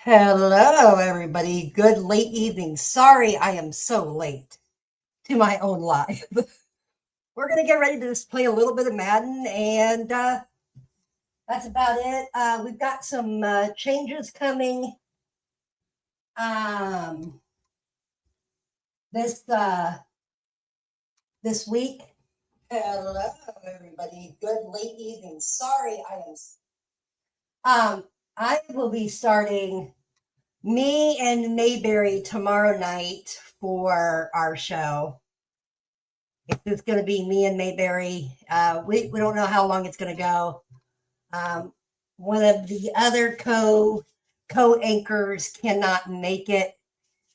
Hello, everybody. Good late evening. Sorry I am so late to my own live. We're going to get ready to just play a little bit of Madden, and that's about it. We've got some changes coming this this week. Hello, everybody. Good late evening. Sorry I will be starting me and Mayberry tomorrow night for our show. It's just going to be me and Mayberry. We don't know how long it's going to go. One of the other co-anchors cannot make it.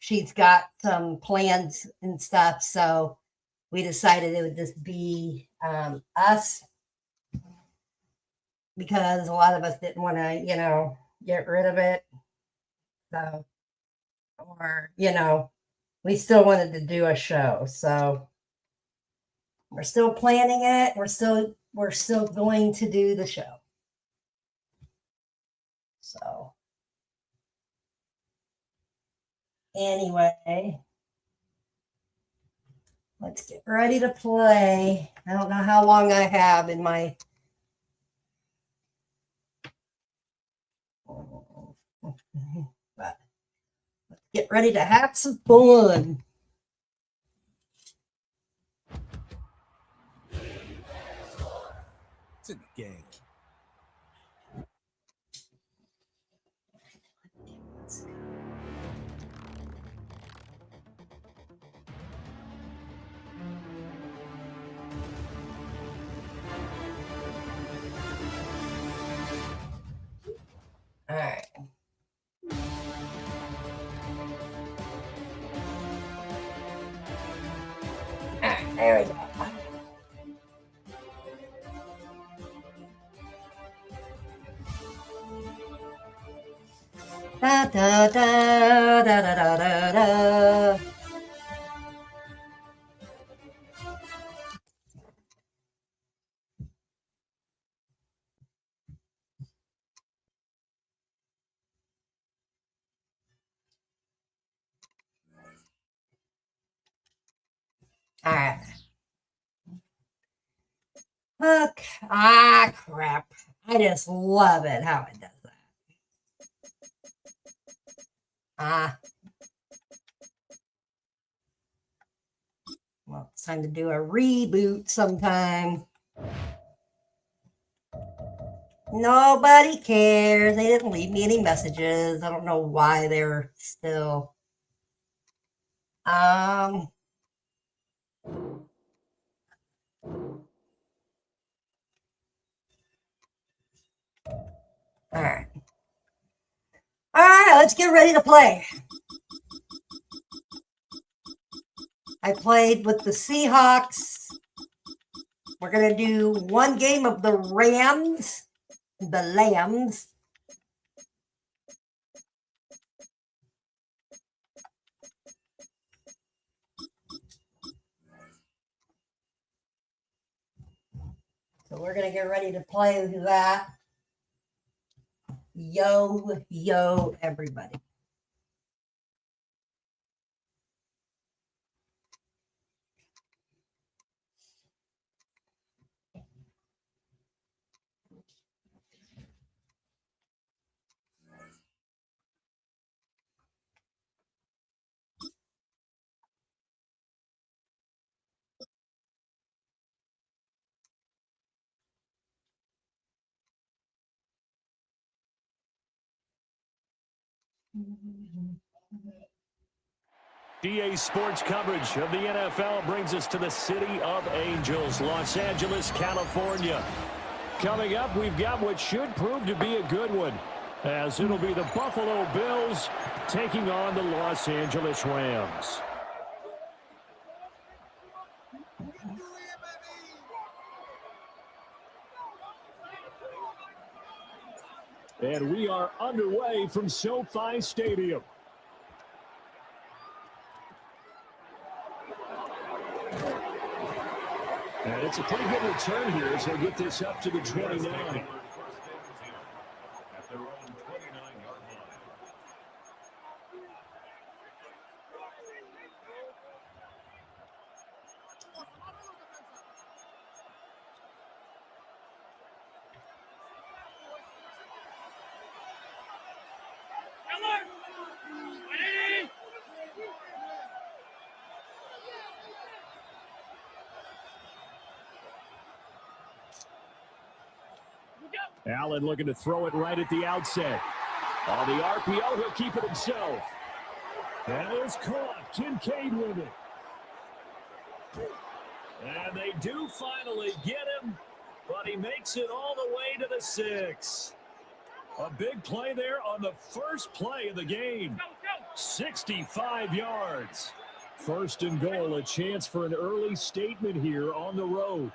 She's got some plans and stuff, so we decided it would just be us because a lot of us didn't want to, get rid of it. So, or we still wanted to do a show, so we're still planning it. We're still going to do the show. So anyway, let's get ready to play. I don't know how long I have in my but let's get ready to have some fun. It's a game. All right. All right, there we go. Da da da da da da da da. All right. Look, crap. I just love it how it does that. Well, it's time to do a reboot sometime. Nobody cares. They didn't leave me any messages. I don't know why they're still. All right. All right, let's get ready to play. I played with the Seahawks. We're going to do one game of the Lambs. So we're going to get ready to play that. Yo, everybody. DA Sports coverage of the NFL brings us to the City of Angels, Los Angeles, California. Coming up, we've got what should prove to be a good one, as it'll be the Buffalo Bills taking on the Los Angeles Rams. And we are underway from SoFi Stadium. And it's a pretty good return here as they get this up to the 29. Allen looking to throw it right at the outset. On the RPO, he'll keep it himself. That is caught. Kincaid with it. And they do finally get him, but he makes it all the way to the 6. A big play there on the first play of the game. 65 yards. First and goal, a chance for an early statement here on the road.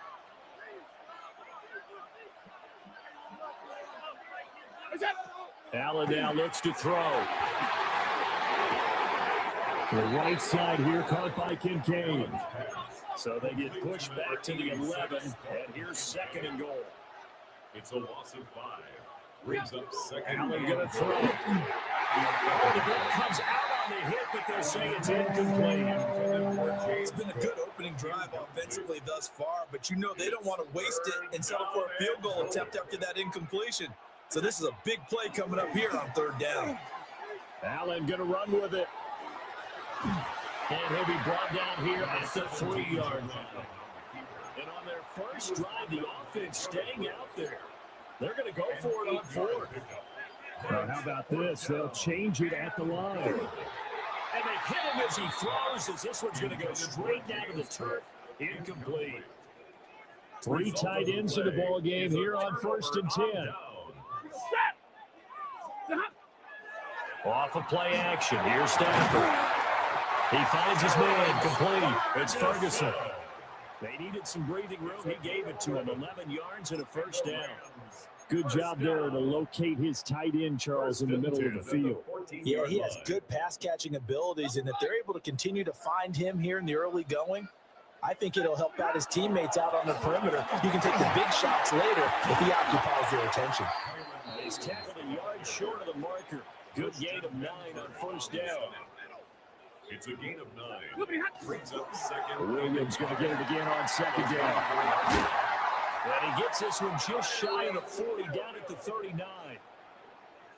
Allen now looks to throw. The right side here caught by Kincaid. So they get pushed back to the 11, and here's second and goal. It's a loss of 5. Brings up second. Allen going to throw. The ball comes out on the hit, but they'll say it's incomplete. It's been a good opening drive offensively thus far, but you know they don't want to waste it and settle for a field goal attempt after that incompletion. So this is a big play coming up here on third down. Allen going to run with it. And he'll be brought down here at the 3-yard line. And on their first drive, the offense staying out there. They're going to go for it on 4th. Well, how about this? They'll change it at the line. And they hit him as he throws, as this one's going to go straight down to the turf. Incomplete. 3 tight ends in the ball game here on 1st and 10. Off of play action. Here's Stafford. He finds his man complete. It's Ferguson. They needed some breathing room. He gave it to him. 11 yards and a first down. Good job there to locate his tight end, Charles, in the middle of the field. Yeah, he has good pass-catching abilities, and if they're able to continue to find him here in the early going, I think it'll help out his teammates out on the perimeter. You can take the big shots later if he occupies their attention. He's tackled a yard short of the marker. Good gain of 9 on first down. It's a gain of 9. Brings up second. Williams going to get it again on second down. And he gets this one just shy of the 40, down at the 39.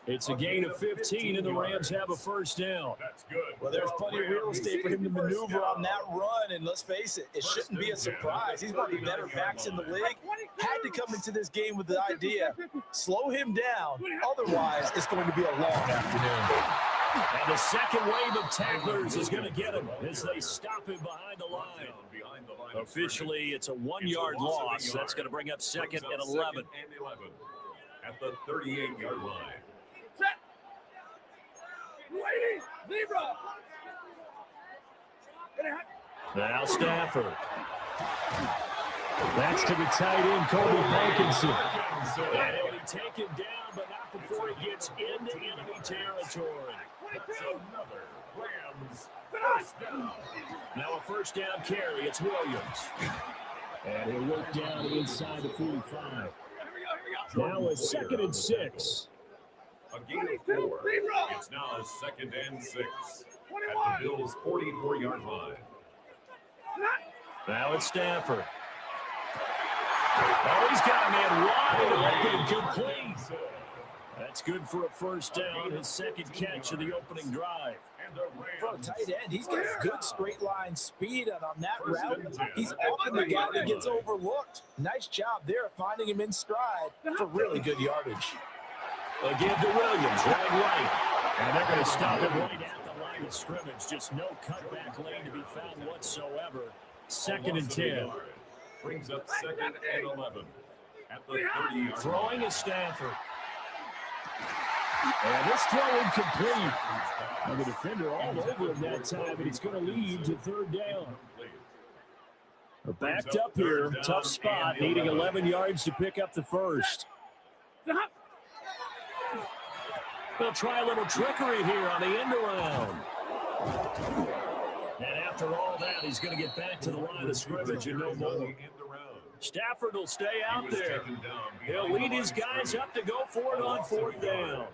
It's a gain of 15, and the Rams have a first down. That's good. Well, there's plenty of real estate for him to maneuver on that run, and let's face it, it shouldn't be a surprise. He's one of the better backs in the league. Had to come into this game with the idea, slow him down, otherwise it's going to be a long afternoon. And the second wave of tacklers is going to get him as they stop him behind the line. Officially, it's a 1-yard loss. That's going to bring up second and 11. At the 38-yard line. Now Stafford. That's to the tight end, Kobe Parkinson. And he'll be taken down, but not before he gets into enemy territory. Another Rams first down. Now a first down carry. It's Williams. And he'll work down inside the 45. Now a 2nd and 6. A gain of 4. It's now a 2nd and 6. At the Bills' 44-yard line. Now it's Stafford. Oh, he's got a man wide open, complete. That's good for a first down, his second catch of the opening drive. For a tight end, he's got good straight line speed, and on that route, he's often the guy that gets overlooked. Nice job there finding him in stride for really good yardage. Again to Williams, right. And they're going to stop him right at the line of scrimmage. Just no cutback lane to be found whatsoever. 2nd and 10. Brings up 2nd and 11. At the 30-yard throwing is Stafford. And this throw incomplete. And the defender all over him that time, and it's going to lead to 3rd down. We're backed up here, tough spot, needing 11 yards to pick up the first. They'll try a little trickery here on the end around. And after all that, he's going to get back to the line of scrimmage and no more. Stafford will stay out there. He'll lead his guys up to go for it on 4th down.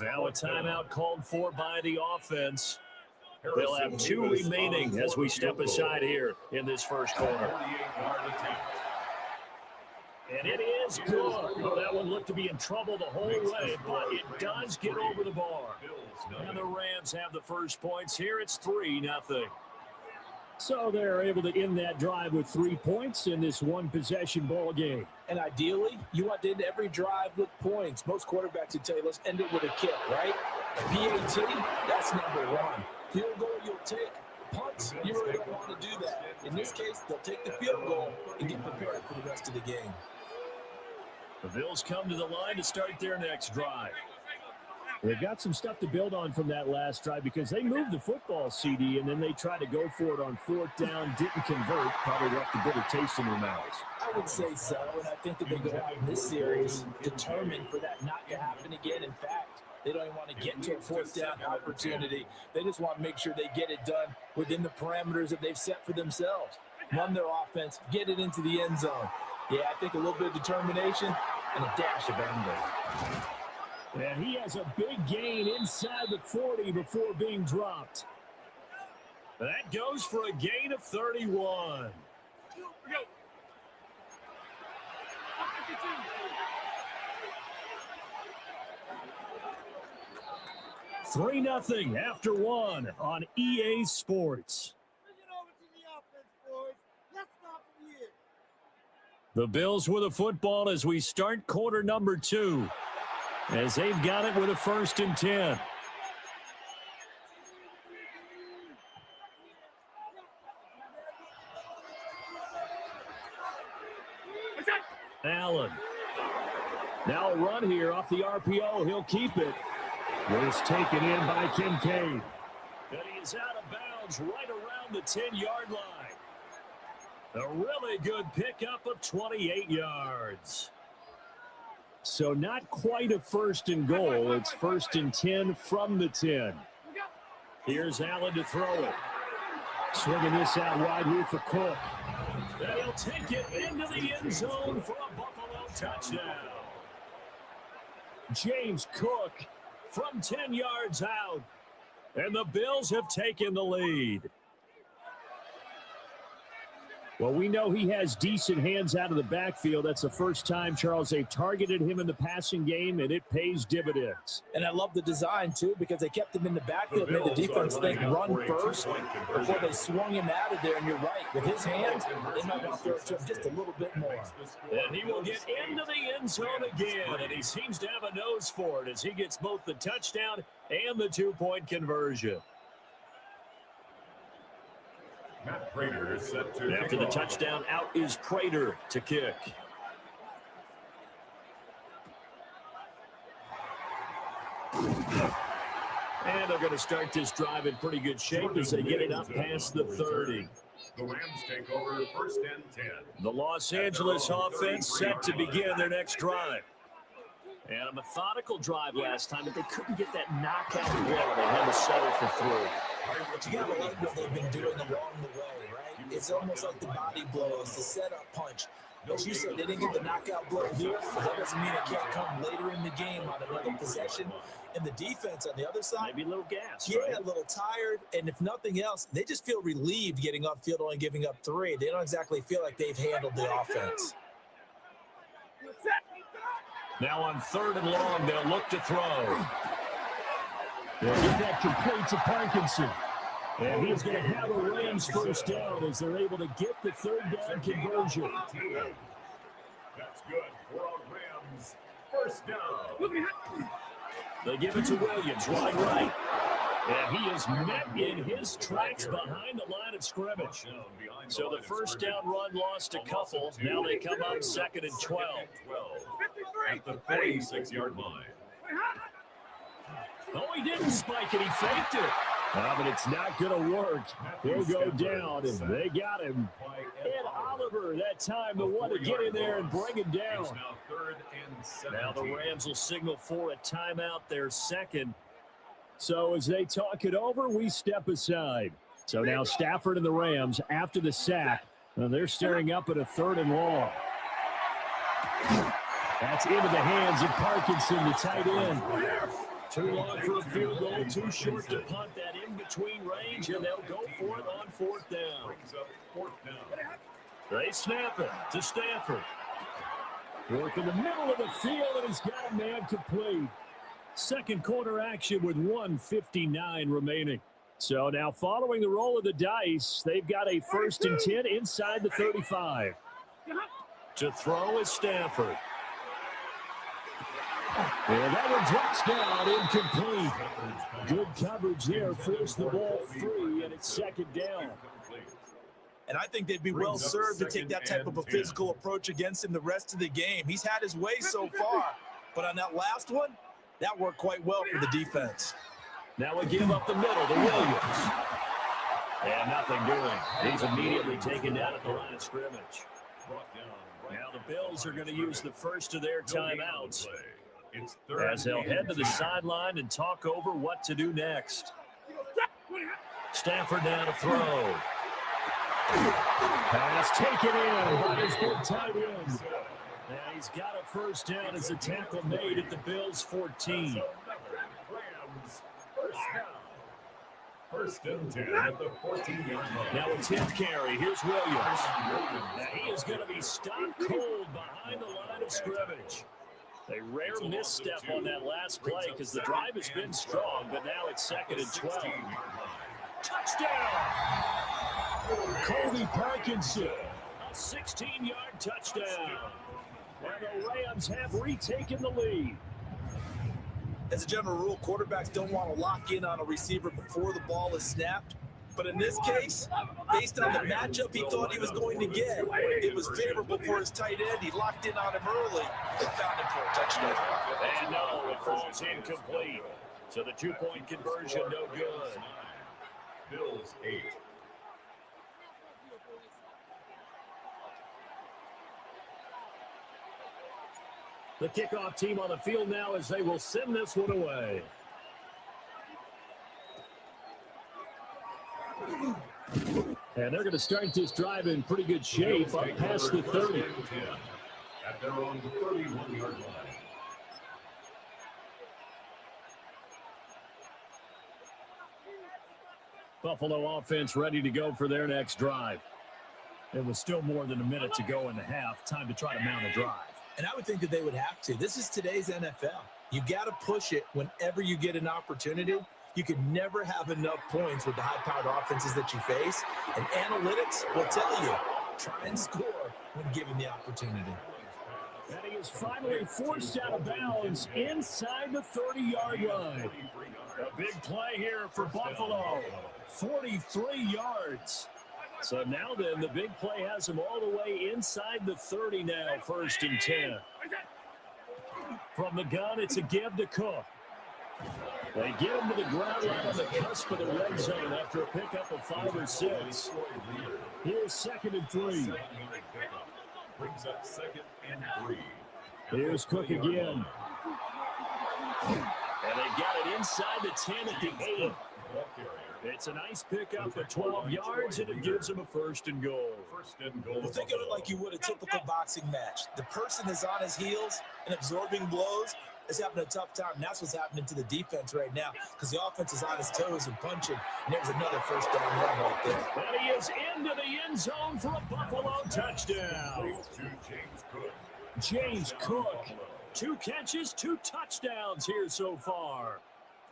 Now a timeout called for by the offense. They'll have 2 remaining as we step aside here in this first quarter. And it is good. Oh, that one looked to be in trouble the whole way, but it does get over the bar. And the Rams have the first points here. It's 3-0. So they're able to end that drive with 3 points in this one-possession ball game. And ideally, you want to end every drive with points. Most quarterbacks would tell you, let's end it with a kick, right? PAT, that's number one. Field goal you'll take. Punts, you really don't want to do that. In this case, they'll take the field goal and get prepared for the rest of the game. The Bills come to the line to start their next drive. They've got some stuff to build on from that last drive because they moved the football, CD, and then they tried to go for it on 4th down, didn't convert, probably left a bitter taste in their mouths. I would say so, and I think that they go out in this series determined for that not to happen again. In fact, they don't even want to get to a 4th down opportunity. They just want to make sure they get it done within the parameters that they've set for themselves. Run their offense, get it into the end zone. Yeah, I think a little bit of determination and a dash of anger. And he has a big gain inside the 40 before being dropped. That goes for a gain of 31. 3-0 after 1 on EA Sports. The Bills with a football as we start quarter number 2. As they've got it with a 1st and 10. Allen. Now a run here off the RPO. He'll keep it. Was taken in by Kincaid. And he is out of bounds right around the 10-yard line. A really good pickup of 28 yards. So not quite a 1st and goal. It's 1st and 10 from the 10. Here's Allen to throw it. Swinging this out wide here for Cook. And he'll take it into the end zone for a Buffalo touchdown. James Cook from 10 yards out. And the Bills have taken the lead. Well, we know he has decent hands out of the backfield. That's the first time, Charles, they've targeted him in the passing game, and it pays dividends. And I love the design, too, because they kept him in the backfield, made the defense think run first before they swung him out of there. And you're right, with his hands, they might want to throw it to him just a little bit more. And he will get into the end zone again, and he seems to have a nose for it as he gets both the touchdown and the 2-point conversion. Matt Prater is set to After the touchdown, out is Prater to kick. And they're going to start this drive in pretty good shape as they get it up past the 30. The Rams take over 1st and 10. The Los Angeles offense set to begin their next drive. And a methodical drive last time, but they couldn't get that knockout blow. They had to settle for 3. You got to like what they've been doing along the way, right? It's almost like the body blows, the setup punch. As you said, they didn't get the knockout blow here, but that doesn't mean it can't come later in the game on another possession. And the defense on the other side, maybe a little gas, yeah, right? A little tired. And if nothing else, they just feel relieved getting upfield, only giving up 3. They don't exactly feel like they've handled the offense. Now on 3rd and long, they'll look to throw. They'll get that complete to Parkinson. And he's going to have a Rams 1st down as they're able to get the 3rd down conversion. That's good for our Rams. 1st down. They give it to Williams, wide right. And he is met in his tracks behind the line of scrimmage. So the 1st down run lost a couple. Now they come up 2nd and 12. At the 46-yard line. Oh, he didn't spike it. He faked it. But it's not going to work. He'll go down, and they got him. Ed Oliver, that time, the one to get in there and bring him down. Now 3rd and 17. Now the Rams will signal for a timeout, their 2nd. So as they talk it over, we step aside. So now Stafford and the Rams, after the sack, they're staring up at a 3rd and long. That's into the hands of Parkinson, the tight end. Too long for a field goal, too short to punt that in-between range, and they'll go for it on 4th down. They snap it to Stafford. Work in the middle of the field, and he's got a man complete. Second quarter action with 1:59 remaining. So now following the roll of the dice, they've got a 1st and 10 inside the 35. To throw is Stafford. And that one touchdown, incomplete. Good coverage there, forced the ball free, and it's 2nd down. And I think they'd be well served to take that type of a physical approach against him the rest of the game. He's had his way so far, but on that last one, that worked quite well for the defense. Now we give up the middle to Williams. And nothing doing. He's immediately taken down at the line of scrimmage. Now the Bills are going to use the first of their timeouts as they'll head to the sideline and talk over what to do next. Stafford now to throw. Pass taken in by his big tight end. And he's got a 1st down as a tackle made at the Bills' 14. 1st and 10 at the 14-yard line. Now a 10th carry. Here's Williams. Now he is going to be stopped cold behind the line of scrimmage. A rare misstep on that last play because the drive has been strong, but now it's 2nd and 12. Touchdown! Colby Parkinson, a 16-yard touchdown. And the Rams have retaken the lead. As a general rule, quarterbacks don't want to lock in on a receiver before the ball is snapped. But in this case, based on the matchup he thought he was going to get, it was favorable for his tight end. He locked in on him early and found him for a touchdown. And no, it falls incomplete. So the 2-point conversion, no good. Bills 8. The kickoff team on the field now as they will send this one away. And they're going to start this drive in pretty good shape up past the 30. At their own 31-yard line. Buffalo offense ready to go for their next drive. It was still more than a minute to go in the half. Time to try to mount a drive. And I would think that they would have to. This is today's NFL. You got to push it whenever you get an opportunity. You can never have enough points with the high-powered offenses that you face. And analytics will tell you, try and score when given the opportunity. And he is finally forced out of bounds inside the 30-yard line. A big play here for Buffalo. 43 yards. So now then, the big play has him all the way inside the 30 now, 1st and 10. From the gun, it's a give to Cook. They get him to the ground right on the cusp of the red zone after a pickup of 5 or 6. Here's 2nd and 3. Brings up 2nd and 3. Here's Cook again. And they got it inside the 10 at the 8. It's a nice pickup for 12 yards, and it gives him a 1st and goal. Well, think of it like you would a typical boxing match. The person is on his heels and absorbing blows is having a tough time. And that's what's happening to the defense right now because the offense is on his toes and punching. And there's another 1st down run right there. And he is into the end zone for a Buffalo touchdown. James Cook, 2 catches, 2 touchdowns here so far.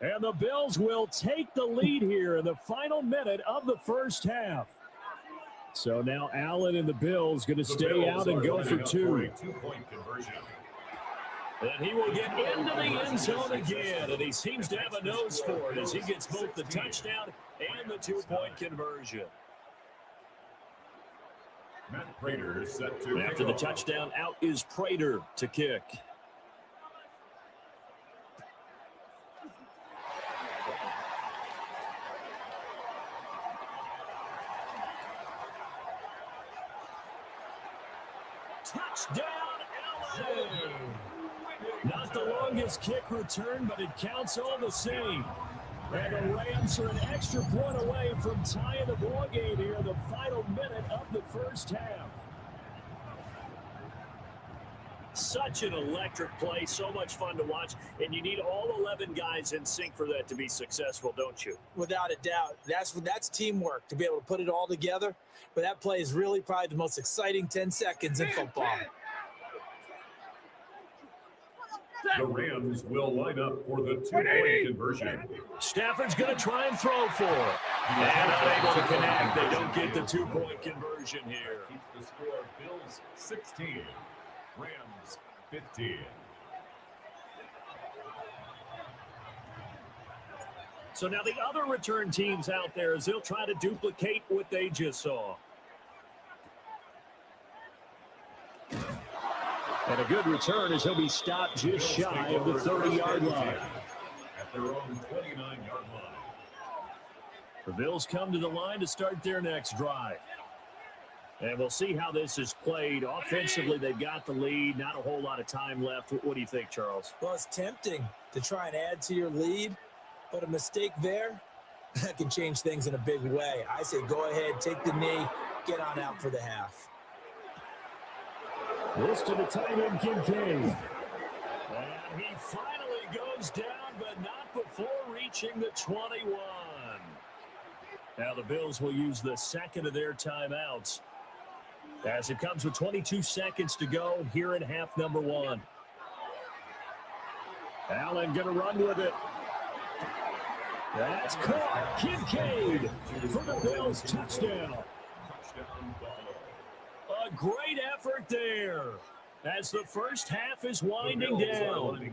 And the Bills will take the lead here in the final minute of the 1st half. So now Allen and the Bills going to stay out and go for 2. And he will get into the end zone again, and he seems to have a nose for it as he gets both the touchdown and the 2-point conversion. Matt Prater is set to After the touchdown, out is Prater to kick. Touchdown, LA! Not the longest kick return, but it counts all the same. And the Rams are an extra point away from tying the ball game here in the final minute of the 1st half. Such an electric play, so much fun to watch, and you need all 11 guys in sync for that to be successful, don't you? Without a doubt. That's teamwork, to be able to put it all together. But that play is really probably the most exciting 10 seconds in football. The Rams will line up for the two-point conversion. Stafford's going to try and throw for it. And unable to connect. They don't get the two-point conversion here. Keeps the score Bills 16, Rams 15. So now the other return teams out there, as they'll try to duplicate what they just saw. And a good return as he'll be stopped just shy of the 30-yard line. At their own 29-yard line. The Bills come to the line to start their next drive. And we'll see how this is played. Offensively, they've got the lead. Not a whole lot of time left. What do you think, Charles? Well, it's tempting to try and add to your lead, but a mistake there, that can change things in a big way. I say go ahead, take the knee, get on out for the half. This to the tight end, Kincaid. And he finally goes down, but not before reaching the 21. Now the Bills will use the second of their timeouts as it comes with 22 seconds to go here in half number one. Allen going to run with it. That's caught. Kincaid for the Bills touchdown. A great effort there as the first half is winding down.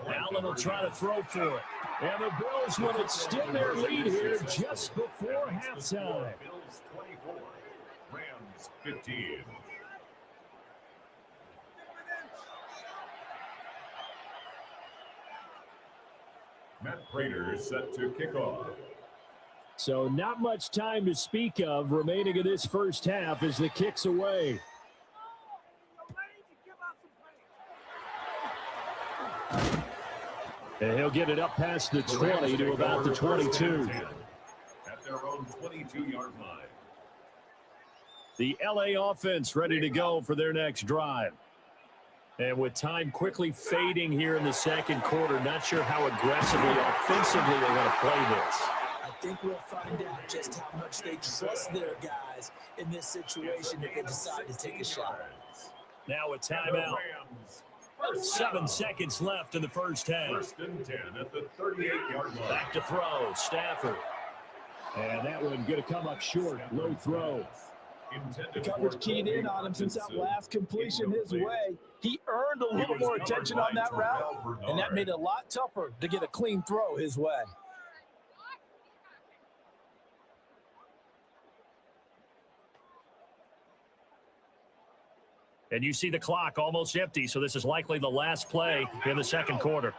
Allen will try to throw for it. And the Bills will extend their lead here just before halftime. Bills 24, Rams 15. Matt Prater is set to kick off. So not much time to speak of remaining in this first half as the kick's away. And he'll get it up past the 20 to about the 22. At their own 22-yard line. The LA offense ready to go for their next drive. And with time quickly fading here in the second quarter, not sure how aggressively, offensively they're going to play this. I think we'll find out just how much they trust their guys in this situation if they decide to take a shot. Now a timeout. 7 seconds left in the first half. First and 10 at the 38-yard line. Back to throw, Stafford. And that one going to come up short, low throw. The coverage keyed in on him since that last completion his way. He earned a little more attention on that route, and that made it a lot tougher to get a clean throw his way. And you see the clock almost empty, so this is likely the last play in the second quarter.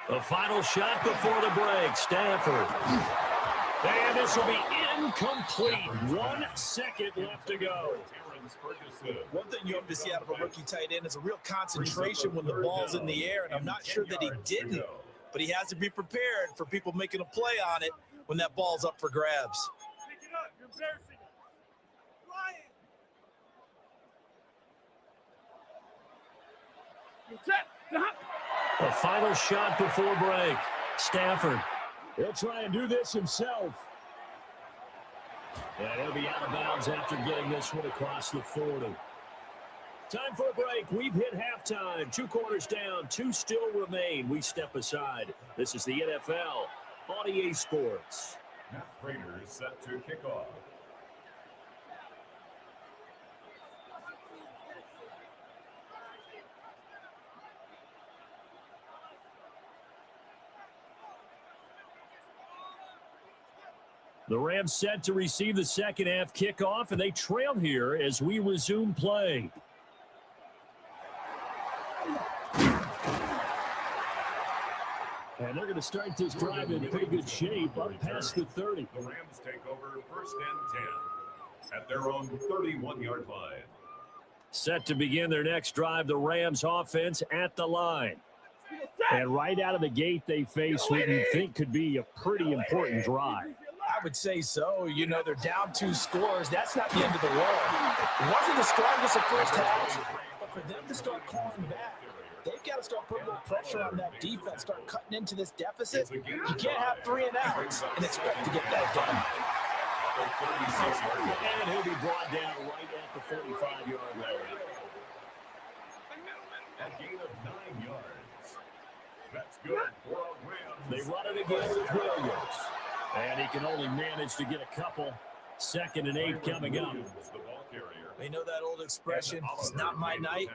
The final shot before the break, Stafford. And this will be incomplete. 1 second left to go. One thing you hope to see out of a rookie tight end is a real concentration when the ball's in the air, and I'm not sure that he didn't, but he has to be prepared for people making a play on it when that ball's up for grabs. The final shot before break. Stafford. He'll try and do this himself. And he'll be out of bounds after getting this one across the 40. Time for a break. We've hit halftime. 2 quarters down. 2 still remain. We step aside. This is the NFL on EA Sports. Matt Prater is set to kick off. The Rams set to receive the second half kickoff, and they trail here as we resume play. And they're going to start this drive in pretty good shape up past the 30. The Rams take over first and 10 at their own 31-yard line. Set to begin their next drive, the Rams offense at the line. And right out of the gate, they face what you think could be a pretty important drive. I would say so. You know, they're down 2 scores. That's not the end of the world. It wasn't the strongest of first halves, but for them to start clawing back, they've got to start putting a little pressure on that defense, start cutting into this deficit. You can't have 3 and outs and expect to get that done. And he'll be brought down right at the 45-yard line. A gain of 9 yards. That's good for a Rams. They run it again with Williams. And he can only manage to get a couple. 2nd and 8 coming up. The ball carrier. They know that old expression, it's not my night.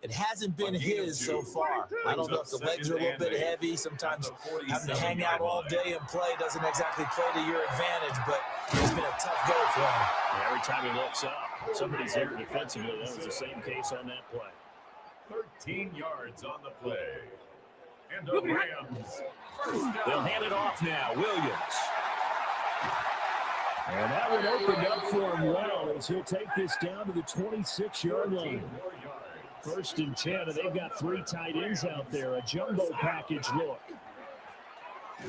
It hasn't been his so far. I don't know if the legs are a little bit heavy. Sometimes having to hang out all day and play doesn't exactly play to your advantage, but it's been a tough go for him. Yeah, every time he looks up, somebody's there defensively. That was the same case on that play. 13 yards on the play. And the Rams. They'll hand it off now. Williams. And that one opened up for him well as he'll take this down to the 26-yard line. 1st and 10, and they've got 3 tight ends out there. A jumbo package look.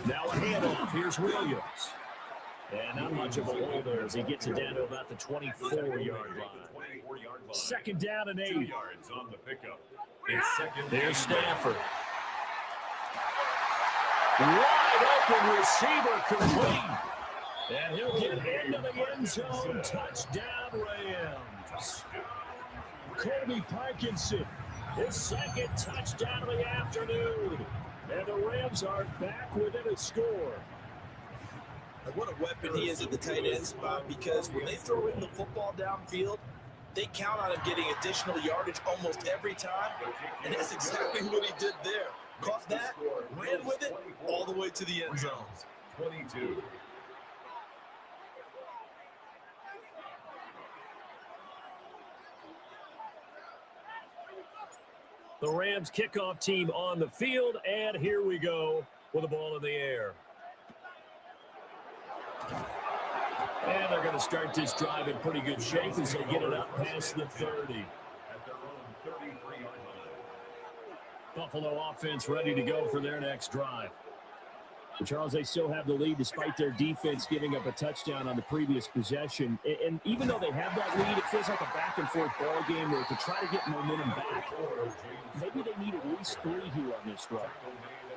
Now a handoff. Here's Williams. And not much of a hole there as he gets it down to about the 24-yard line. 2nd down and 8. 2 yards on the pickup. There's Stafford. Wide open receiver complete. And he'll get into the end zone. Touchdown, Rams. Colby Parkinson, his 2nd touchdown of the afternoon. And the Rams are back within a score. And what a weapon he is at the tight end spot, because when they throw in the football downfield, they count on him getting additional yardage almost every time. And that's exactly what he did there. Caught that, ran with it, all the way to the end zone. 22. The Rams kickoff team on the field, and here we go with the ball in the air. And they're going to start this drive in pretty good shape as they get it up past the 30. At their own 33-yard line. Buffalo offense ready to go for their next drive. But Charles, they still have the lead despite their defense giving up a touchdown on the previous possession. And even though they have that lead, it feels like a back-and-forth ball game where to try to get momentum back, maybe they need at least 3 here on this drive.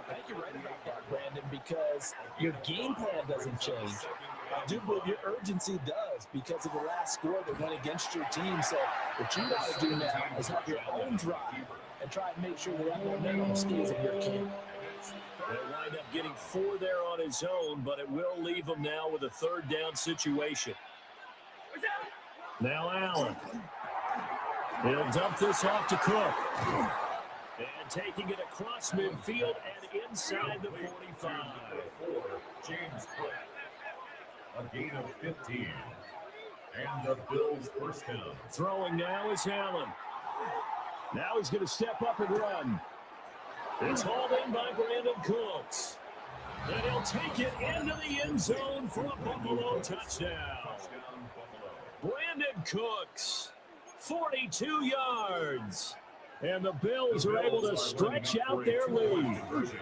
I think you're right about that, Brandon, because your game plan doesn't change. I do believe your urgency does because of the last score that went against your team. So what you got to do now is have your own drive and try and make sure that momentum stays in your camp. They'll wind up getting 4 there on his own, but it will leave him now with a 3rd down situation. Now Allen. He'll dump this off to Cook. And taking it across midfield and inside the 45. James Cook. A gain of 15. And the Bills' first down. Throwing now is Allen. Now he's going to step up and run. It's hauled in by Brandon Cooks. And he'll take it into the end zone for a Buffalo touchdown. Brandon Cooks, 42 yards. And the Bills are able to stretch out their lead. And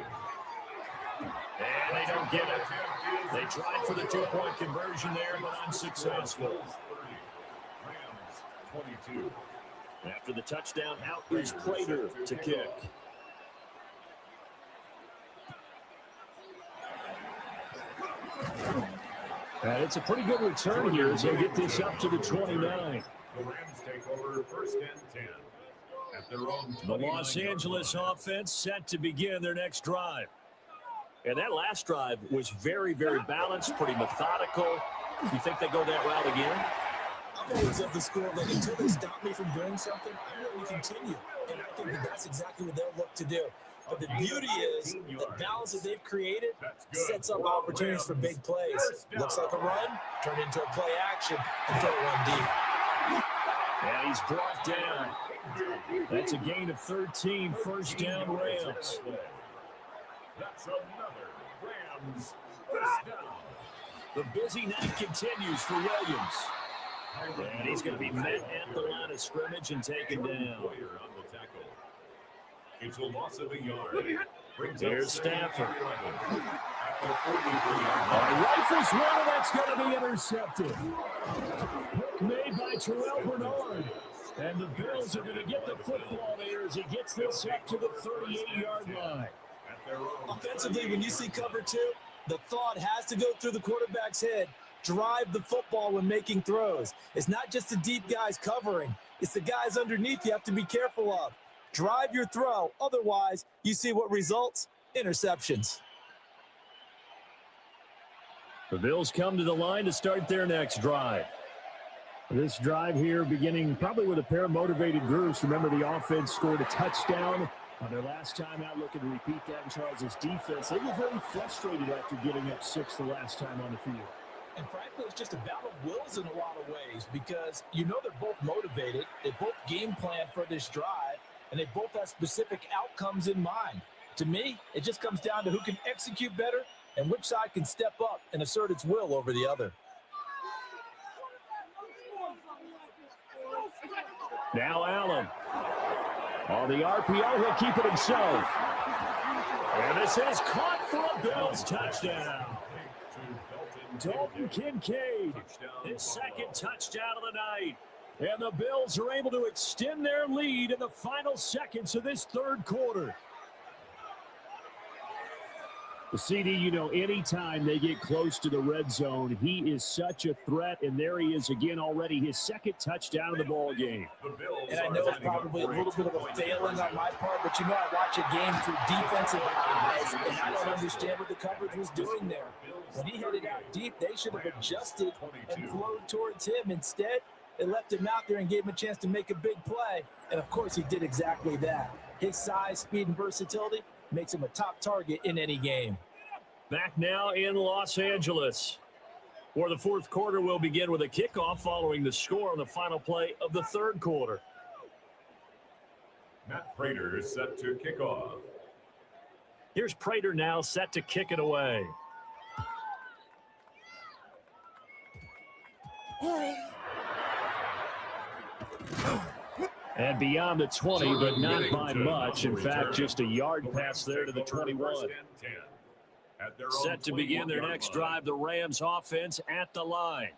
they don't get it. They tried for the 2-point conversion there, but unsuccessful. Rams 22. After the touchdown, out is Prater to kick. And it's a pretty good return here as they get this up to the 29. The Rams take over 1st and 10. At their own The Los Angeles offense set to begin their next drive. And that last drive was very, very balanced, pretty methodical. You think they go that route again? I'm always of the school that until they stop me from doing something, I'm going to continue. And I think that's exactly what they'll look to do. But the beauty is the balance that they've created sets up opportunities for big plays. Looks like a run, turn into a play action, and throw one deep. And he's brought down. That's a gain of 13, 1st down Rams. That's another Rams first down. The busy night continues for Williams. And he's going to be met at the line of scrimmage and taken down. It's a loss of a yard. There's Stafford. Rifles one, that's going to be intercepted. Hook made by Terrell Bernard. And the Bills are going to get the football there as he gets this up to the 38-yard line. Offensively, when you see cover 2, the thought has to go through the quarterback's head. Drive the football when making throws. It's not just the deep guys covering. It's the guys underneath you have to be careful of. drive your throw. Otherwise, you see what results? Interceptions. The Bills come to the line to start their next drive. This drive here beginning probably with a pair of motivated groups. Remember, the offense scored a touchdown on their last time out, looking to repeat that in Charles' defense. They were very frustrated after giving up 6 the last time on the field. And frankly, it's just a battle of wills in a lot of ways because you know they're both motivated. They both game plan for this drive, and they both have specific outcomes in mind. To me, it just comes down to who can execute better and which side can step up and assert its will over the other. Now Allen. On the RPO, he'll keep it himself. And this is caught for a Bills touchdown. Dalton Kincaid, his second touchdown of the night. And the Bills are able to extend their lead in the final seconds of this third quarter. The CD, you know, anytime they get close to the red zone, he is such a threat, and there he is again already, his second touchdown of the ball game. And I know it's probably a little bit of a failing on my part, but you know I watch a game through defensive eyes, and I don't understand what the coverage was doing there. When he headed out deep, they should have adjusted and flowed towards him. Instead, they left him out there and gave him a chance to make a big play, and of course he did exactly that. His size, speed, and versatility makes him a top target in any game. Back now in Los Angeles, where the fourth quarter will begin with a kickoff following the score on the final play of the third quarter. Matt Prater is set to kick off. Here's Prater now set to kick it away. And beyond the 20, but not by much. In fact, just a yard pass there to the 21. Set to begin their next drive, the Rams offense at the line.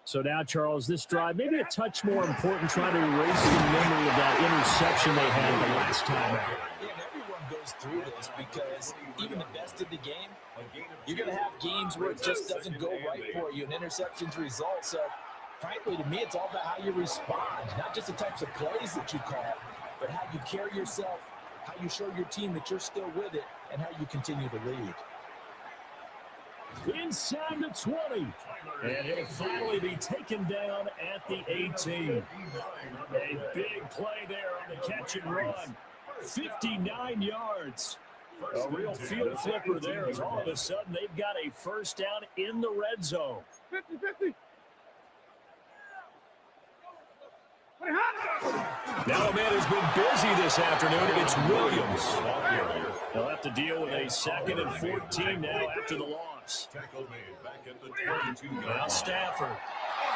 So now, Charles, this drive, maybe a touch more important, trying to erase the memory of that interception they had the last time out. Yeah, and everyone goes through this because even the best of the game, you're going to have games where it just doesn't go right for you, and interceptions result. So, frankly, to me, it's all about how you respond, not just the types of plays that you call, but how you carry yourself, how you show your team that you're still with it, and how you continue to lead. Inside the 20. And he'll finally be taken down at the 18. A big play there on the catch and run. 59 yards. A real field flipper there as all of a sudden they've got a first down in the red zone. 50-50. Now a man who's been busy this afternoon, it's Williams. They'll have to deal with a 2nd and 14 now after the loss. Now Stafford.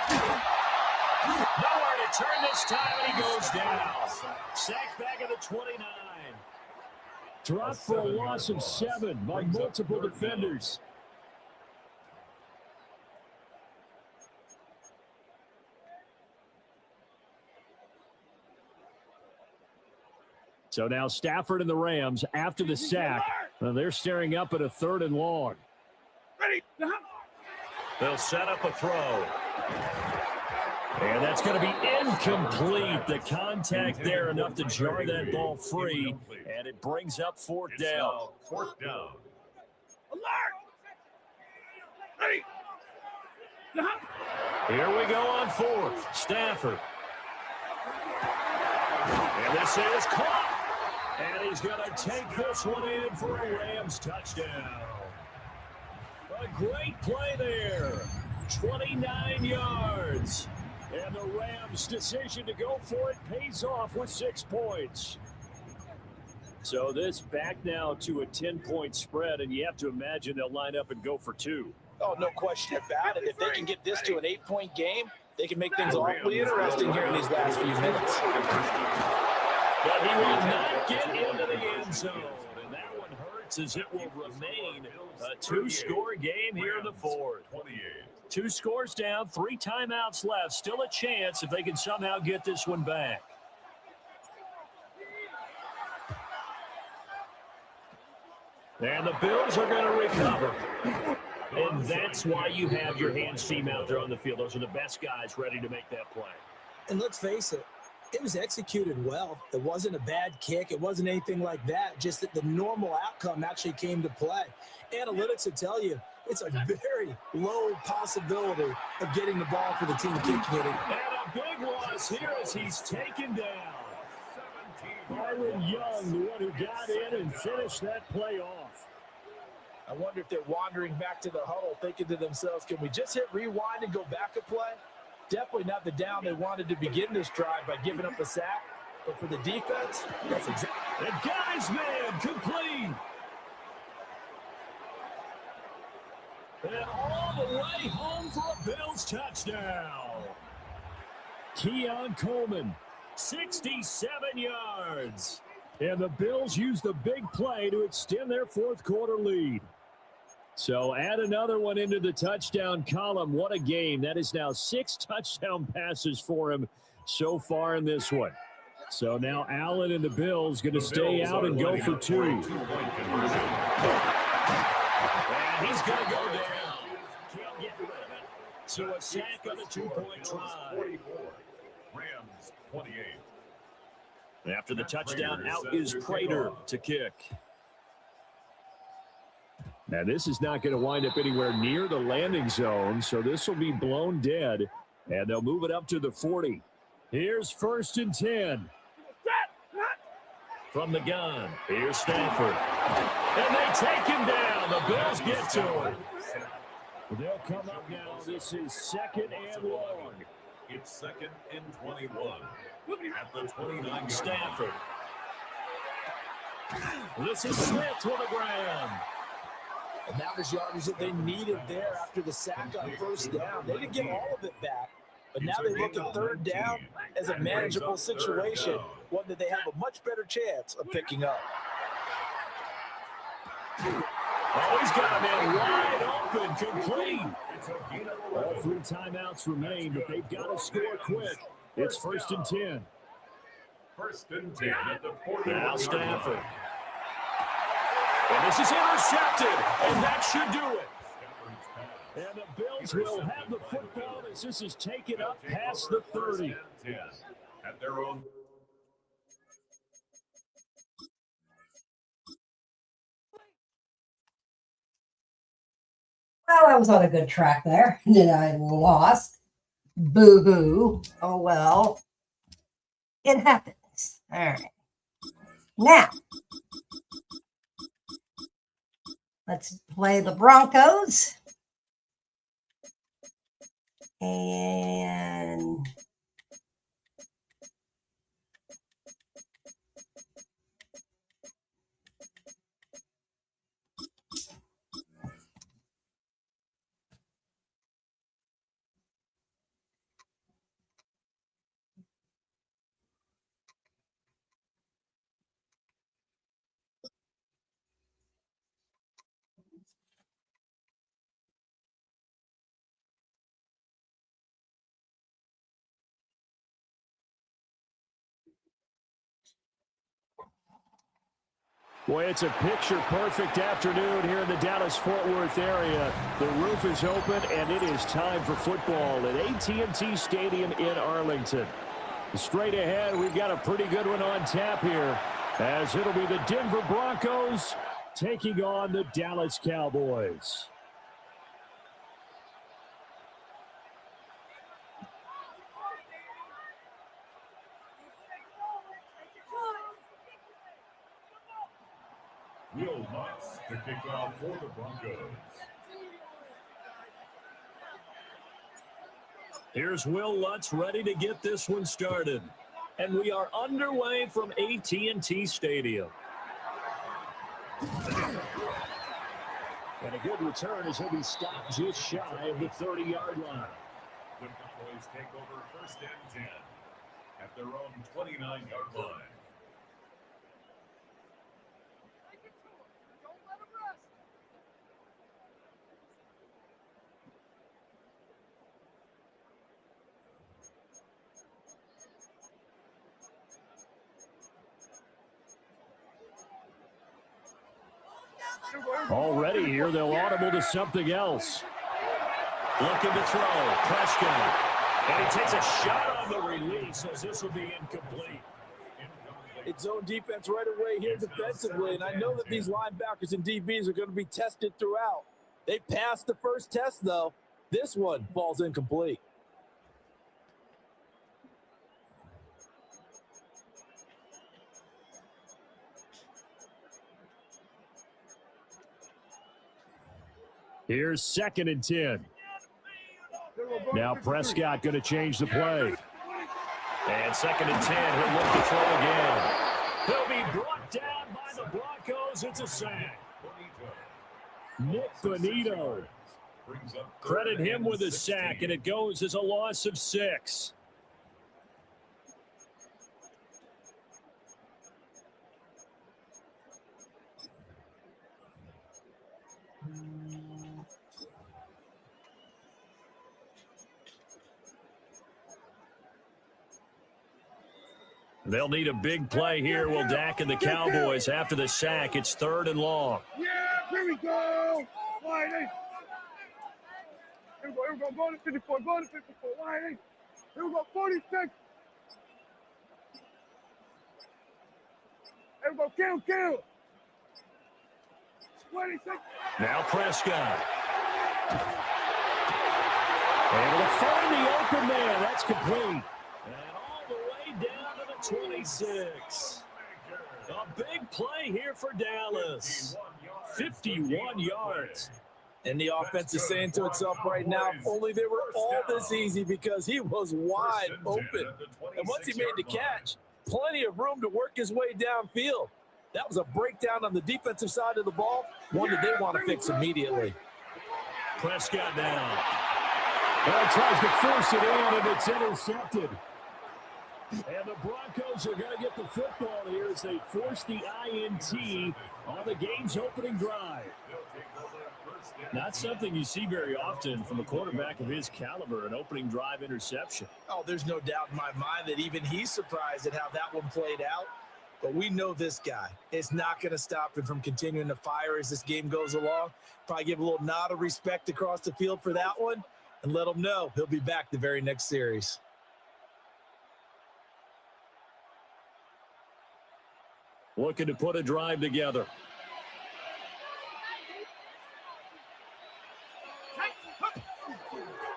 Nowhere to turn this time, and he goes down. Sacked back at the 29. Dropped for a loss of 7 by multiple defenders. So now Stafford and the Rams, after the sack, they're staring up at a 3rd and long. Ready. They'll set up a throw. And that's going to be incomplete. The contact there enough to jar that ball free, and it brings up 4th down. 4th down. Alert. Ready. Here we go on 4th. Stafford. And this is caught. And he's going to take this one in for a Rams touchdown. A great play there. 29 yards. And the Rams' decision to go for it pays off with 6 points. So this back now to a 10-point spread, and you have to imagine they'll line up and go for 2. Oh, no question about it. If they can get this to an 8-point game, they can make things awfully interesting here in these last few minutes. But he will not get into the end zone. And that one hurts as it will remain a 2-score game here in the 4th. 2 scores down, 3 timeouts left. Still a chance if they can somehow get this one back. And the Bills are going to recover. And that's why you have your hands team out there on the field. Those are the best guys ready to make that play. And let's face it, It was executed well. It wasn't a bad kick. It wasn't anything like that. Just that the normal outcome actually came to play. Analytics will tell you it's a very low possibility of getting the ball for the team kicking it. And a big loss here as he's taken down. Byron Young, the one who got in and finished that play off. I wonder if they're wandering back to the huddle thinking to themselves, can we just hit rewind and go back a play? Definitely not the down they wanted to begin this drive by giving up a sack. But for the defense, that's exactly. The guy's man complete. And all the way home for a Bills touchdown. Keon Coleman, 67 yards. And the Bills use the big play to extend their fourth quarter lead. So add another one into the touchdown column. What a game. That is now 6 touchdown passes for him so far in this one. So now Allen and the Bills going to stay out and go for 2. And he's going to go down. Can't get rid of it. So a sack on a 2-point try. Rams 28. After the touchdown, out is Prater to kick. Now, this is not going to wind up anywhere near the landing zone, so this will be blown dead, and they'll move it up to the 40. Here's 1st and 10. From the gun, here's Stafford. And they take him down. The Bills get to him. They'll come up now. This is 2nd and long. It's 2nd and 21. At the 29. Stafford. This is Smith to the ground. And that was yardage that they needed there after the sack on 1st down. They didn't get all of it back, but now they look at 3rd down as a manageable situation, one that they have a much better chance of picking up. Oh, he's got a man wide open, complete. All 3 timeouts remain, but they've got to score quick. It's 1st and 10. 1st and 10 at the 40. Now Stafford. And this is intercepted, and that should do it. And the Bills will have the football as this is taken up past the 30. At their own. Well, I was on a good track there. And then I lost. Boo-hoo. Oh, well. It happens. All right. Now, let's play the Broncos. And Boy, it's a picture-perfect afternoon here in the Dallas-Fort Worth area. The roof is open, and it is time for football at AT&T Stadium in Arlington. Straight ahead, we've got a pretty good one on tap here, as it'll be the Denver Broncos taking on the Dallas Cowboys. Will Lutz to kick off for the Broncos. Here's Will Lutz ready to get this one started. And we are underway from AT&T Stadium. And a good return as he'll be stopped just shy of the 30-yard line. The Cowboys take over 1st and 10 at their own 29-yard line. Already here, they'll audible to something else. Looking to throw. Prescott. And he takes a shot on the release. he says this will be incomplete. It's zone defense right away here defensively, and I know that these linebackers and DBs are going to be tested throughout. They passed the first test, though. This one falls incomplete. Here's 2nd and 10. Now Prescott going to change the play. And 2nd and 10, he'll look to throw again. He'll be brought down by the Broncos. It's a sack. Nick Bonito. Credit him with a sack, and it goes as a loss of 6. They'll need a big play here. Will Dak and the Cowboys after the sack. It's 3rd and long. Yeah, here we go. Wide eight. Here we go. Go to 54. Go to 54. Wide eight. Here we go. 46. Here we go. Kill. 26. Now Prescott. Able to find the open man. That's complete. And all the way down to the 26. A big play here for Dallas. 51 yards. And the offense is saying to itself right now, only they were all this easy because he was wide open. And once he made the catch, plenty of room to work his way downfield. That was a breakdown on the defensive side of the ball, one that they want to fix immediately. Prescott down. Well, tries to force it in, and it's intercepted. And the Broncos are going to get the football here as they force the INT on the game's opening drive. Not something you see very often from a quarterback of his caliber, an opening drive interception. Oh, there's no doubt in my mind that even he's surprised at how that one played out. But we know this guy. It's not going to stop him from continuing to fire as this game goes along. Probably give a little nod of respect across the field for that one and let him know he'll be back the very next series. Looking to put a drive together.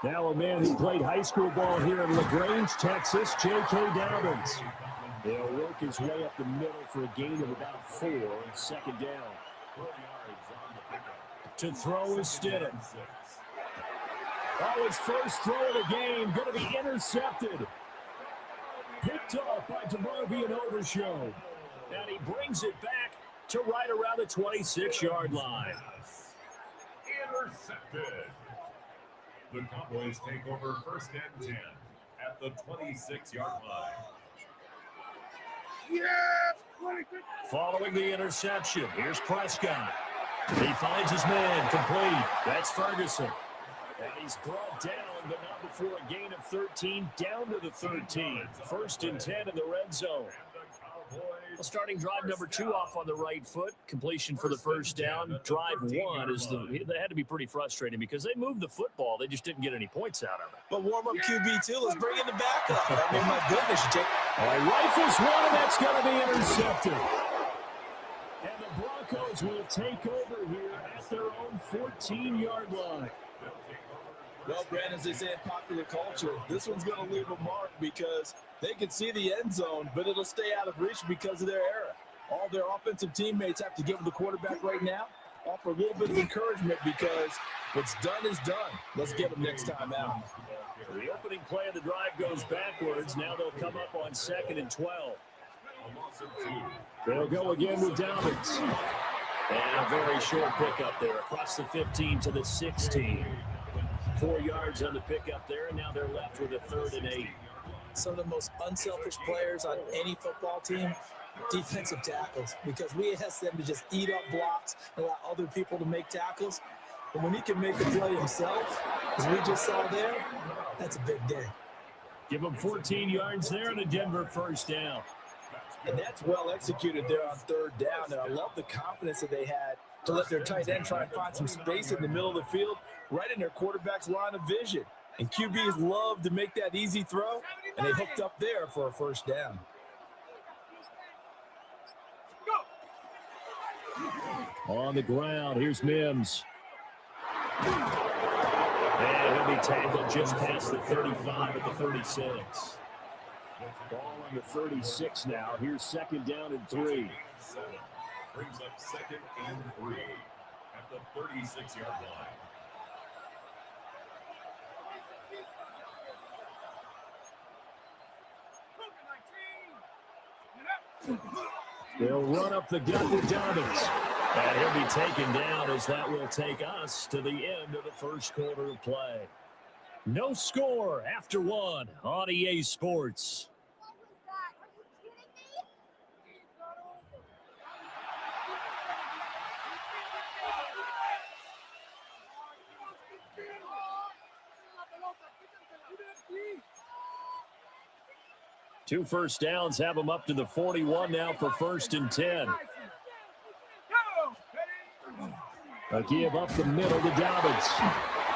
Now a man who played high school ball here in LaGrange, Texas, J.K. Dobbins. He'll work his way up the middle for a gain of about 4 on 2nd down. To throw is Stidham. Oh, his first throw of the game, going to be intercepted. Picked off by DeMarvion Overshow. And he brings it back to right around the 26-yard line. Intercepted. The Cowboys take over 1st and 10 at the 26-yard line. Yes! 26. Following the interception, here's Prescott. He finds his man complete. That's Ferguson. And he's brought down, but not before a gain of 13, down to the 13. 1st and 10 in the red zone. Well, starting drive number 2 off on the right foot. Completion for the first down. Drive 1 is they had to be pretty frustrating because they moved the football. They just didn't get any points out of it. But warm up QB too. Let's bring in the backup. I mean, my goodness, Jake. All right, rifles one, and that's going to be intercepted. And the Broncos will take over here at their own 14-yard line. Well, Brandon, as they say in popular culture, this one's going to leave a mark because they can see the end zone, but it'll stay out of reach because of their error. All their offensive teammates have to give the quarterback right now, offer a little bit of encouragement because what's done is done. Let's get them next time out. The opening play of the drive goes backwards. Now they'll come up on 2nd and 12. They'll go again with Dobbins. And a very short pickup there across the 15 to the 16. 4 yards on the pickup there, and now they're left with a 3rd and 8. Some of the most unselfish players on any football team, defensive tackles, because we ask them to just eat up blocks and allow other people to make tackles. But when he can make a play himself, as we just saw there, that's a big day. Give him 14 yards there and a Denver first down. And that's well executed there on 3rd down. And I love the confidence that they had to let their tight end try and find some space in the middle of the field, right in their quarterback's line of vision. And QBs love to make that easy throw, and they hooked up there for a first down. On the ground, here's Mims. And he'll be tackled just past the 35 at the 36. Ball on the 36 now. Here's second down and 3. Brings up second and 3 at the 36-yard line. They'll run up the gut with Dobbins. And he'll be taken down as that will take us to the end of the first quarter of play. No score after 1 on EA Sports. Two first downs have them up to the 41 now for first and 10. A give up the middle to Dobbins.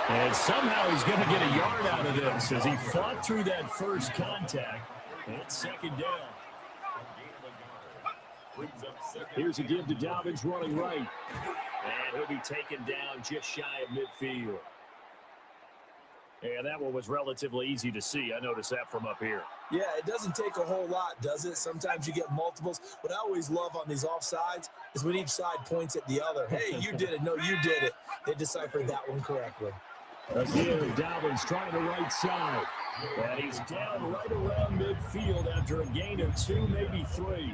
And somehow he's going to get a yard out of this as he fought through that first contact. And it's second down. Here's a give to Dobbins running right. And he'll be taken down just shy of midfield. Yeah, that one was relatively easy to see. I noticed that from up here. Yeah, it doesn't take a whole lot, does it? Sometimes you get multiples. What I always love on these offsides is when each side points at the other. Hey, you did it. No, you did it. They deciphered that one correctly. Again, Dobbins trying the right side. And he's down right around midfield after a gain of 2, maybe 3.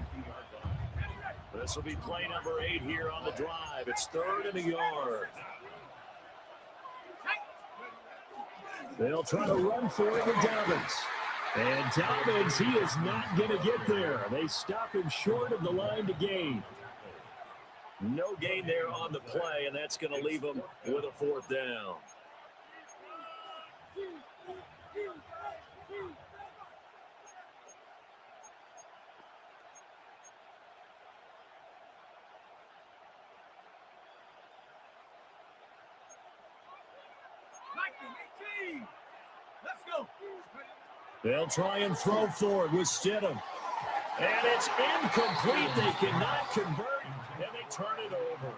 This will be play number 8 here on the drive. It's 3rd and a yard. They'll try to run for it with Dobbins. And Dobbins, he is not going to get there. They stop him short of the line to gain. No gain there on the play, and that's going to leave him with a 4th down. Let's go. They'll try and throw for it with Stidham. And it's incomplete. They cannot convert, and they turn it over.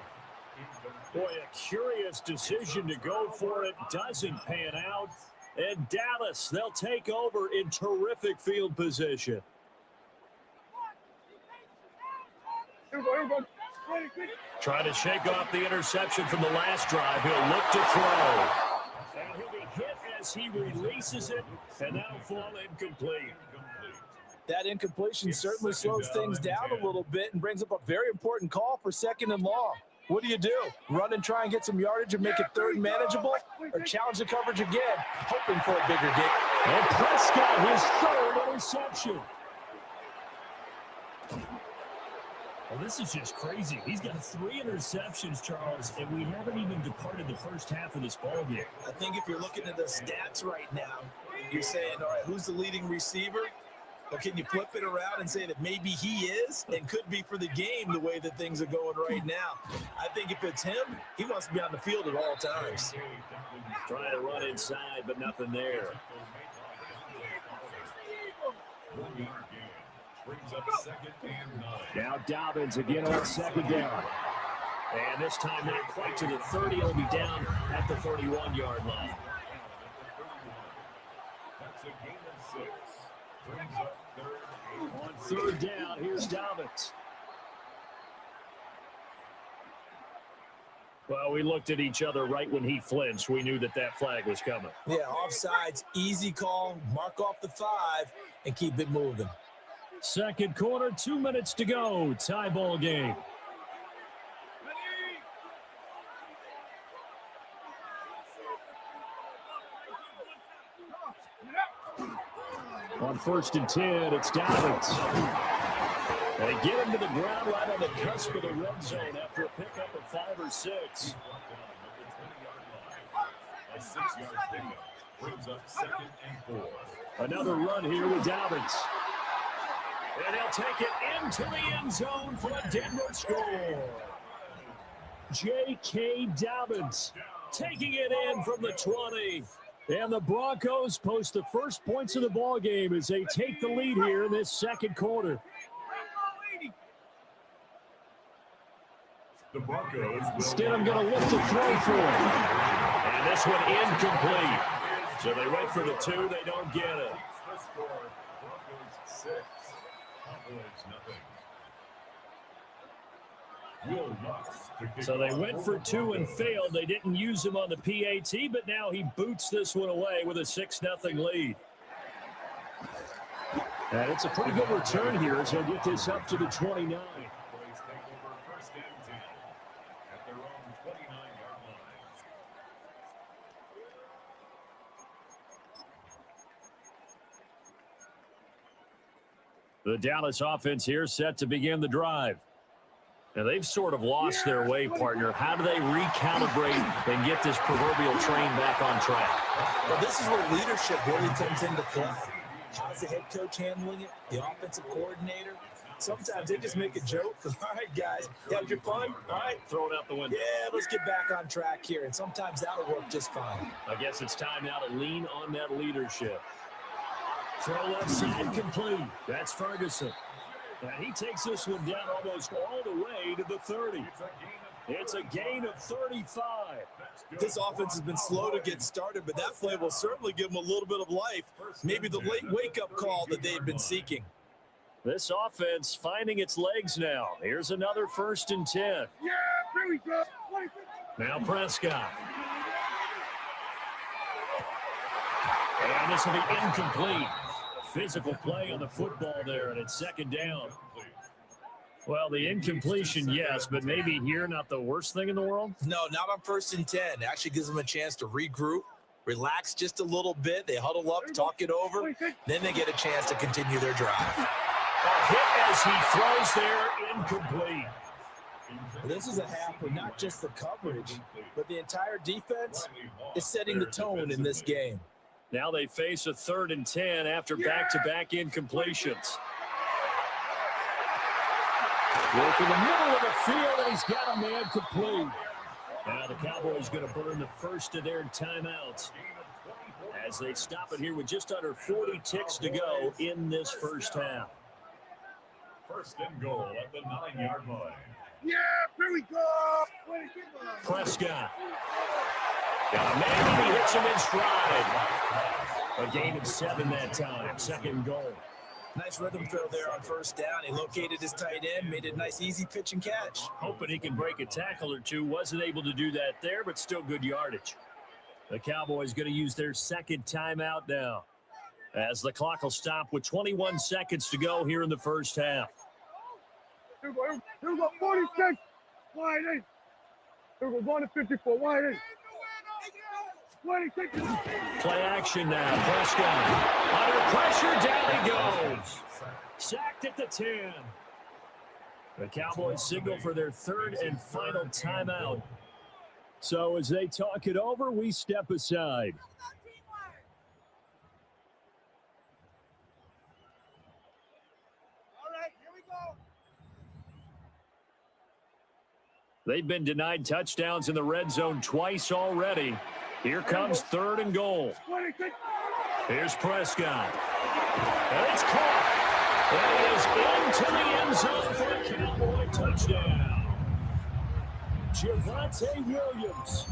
Boy, a curious decision to go for it. Doesn't pan out. And Dallas, they'll take over in terrific field position. Here we go. Trying to shake off the interception from the last drive. He'll look to throw. And he'll be hit as he releases it, and that'll fall incomplete. That incompletion certainly slows things down a little bit and brings up a very important call for 2nd and long. What do? Run and try and get some yardage and make it 3rd and manageable, or challenge the coverage again, hoping for a bigger gain? And Prescott, his 3rd interception. Well, this is just crazy. He's got 3 interceptions, Charles, and we haven't even departed the first half of this ballgame. I think if you're looking at the stats right now, you're saying, all right, who's the leading receiver? Well, can you flip it around and say that maybe he is and could be for the game the way that things are going right now? I think if it's him, he wants to be on the field at all times. Trying to run inside, but nothing there. Brings up second and 9. Now Dobbins again on 2nd down. And this time not quite to the 30. He'll be down at the 31-yard line. That's a gain of 6. Brings up 3rd and 8. On 3rd down, here's Dobbins. Well, we looked at each other right when he flinched. We knew that that flag was coming. Yeah, offsides, easy call, mark off the 5, and keep it moving. Second quarter, 2 minutes to go. Tie ball game. On 1st and 10, it's Dobbins. They get him to the ground right on the cusp of the red zone after a pickup of 5 or 6. A 6-yard pickup brings up 2nd and 4. Another run here with Dobbins. And he'll take it into the end zone for a Denver score. J.K. Dobbins taking it in from the 20. And the Broncos post the first points of the ball game as they take the lead here in this second quarter. The Broncos will Stidham going to look to throw for it. And this one incomplete. So they went for the 2. They don't get it. the score. Broncos 6, Cowboys nothing. Will Lutz to kick So they off went for for the 2 and Broncos. failed. They didn't use him on the PAT, but now he boots this one away with a 6-0 lead. And it's a pretty good return here as he'll get this up to the 29. Cowboys take over first and 10 at their own 29-yard line. The Dallas offense here set to begin the drive. Now, they've sort of lost their way, partner. How do they recalibrate and get this proverbial train back on track? Well, this is where leadership really comes into play. How's the head coach handling it? The offensive coordinator? Sometimes they just make a joke. All right, guys, you had your fun? All right, Throw it out the window. yeah, let's get back on track here. And sometimes that'll work just fine. I guess it's time now to lean on that leadership. Throw left side complete. That's Ferguson. And he takes this one down almost all the way to the 30. It's a gain of 35. This offense has been slow to get started, but that play will certainly give them a little bit of life. Maybe the late wake-up call that they've been seeking. This offense finding its legs now. Here's another 1st and 10. Yeah, here we go. Now Prescott. And this will be incomplete. Physical play on the football there, and it's 2nd down. Well, the incompletion, yes, but maybe here not the worst thing in the world? No, not on 1st and 10. It actually gives them a chance to regroup, relax just a little bit. They huddle up, talk it over. Then they get a chance to continue their drive. A hit as he throws there, incomplete. This is a half where not just the coverage, but the entire defense is setting the tone in this game. Now they face a 3rd and 10 after back-to-back incompletions. Work in the middle of the field, and he's got a man complete. Now the Cowboys going to burn the first of their timeouts as they stop it here with just under 40 ticks to go in this first half. 1st and goal at the 9-yard line. Yeah, here we go. Prescott. Got a man, and he hits him in stride. A gain of 7 that time, 2nd goal. Nice rhythm throw there on 1st down. He located his tight end, made it a nice, easy pitch and catch. Hoping he can break a tackle or two. Wasn't able to do that there, but still good yardage. The Cowboys going to use their 2nd timeout now, as the clock will stop with 21 seconds to go here in the first half. Here we go, 46. Wide in. Here we go, going to 54. Wide in. 26. Play action now. Prescott under pressure. Down he goes. Sacked at the 10. The Cowboys signal for their 3rd and final timeout. So as they talk it over, we step aside. All right, here we go. They've been denied touchdowns in the red zone twice already. Here comes 3rd and goal. 26. Here's Prescott. And it's caught. It is into the end zone for a Cowboy touchdown. Javonte Williams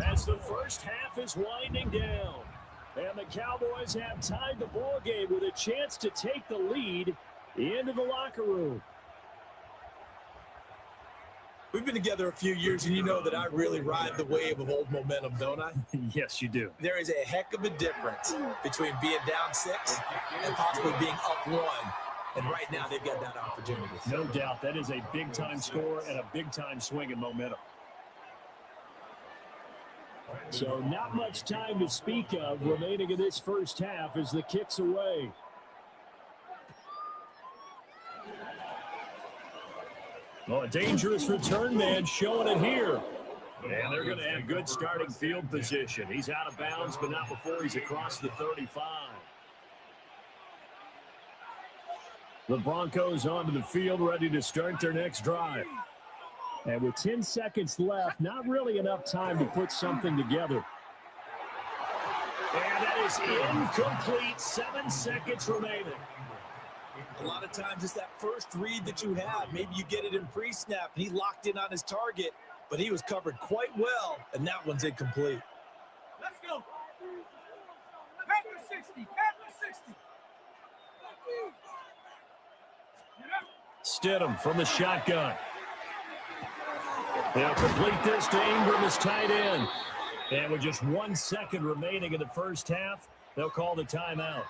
as the first half is winding down. And the Cowboys have tied the ball game with a chance to take the lead into the locker room. We've been together a few years, and you know that I really ride the wave of old momentum, don't I? Yes, you do. There is a heck of a difference between being down 6 and possibly being up 1. And right now, they've got that opportunity. No doubt. That is a big-time score and a big-time swing in momentum. So not much time to speak of remaining in this first half as the kick's away. Well, a dangerous return man showing it here. And they're going to have good starting field position. He's out of bounds, but not before he's across the 35. The Broncos onto the field, ready to start their next drive. And with 10 seconds left, not really enough time to put something together. And that is incomplete. 7 seconds remaining. A lot of times it's that first read that you have. Maybe you get it in pre-snap, and he locked in on his target, but he was covered quite well, and that one's incomplete. Let's go. Panther 60. Panther 60. Stidham from the shotgun. They'll complete this to Ingram as tight end. And with just 1 second remaining in the first half, they'll call the timeout.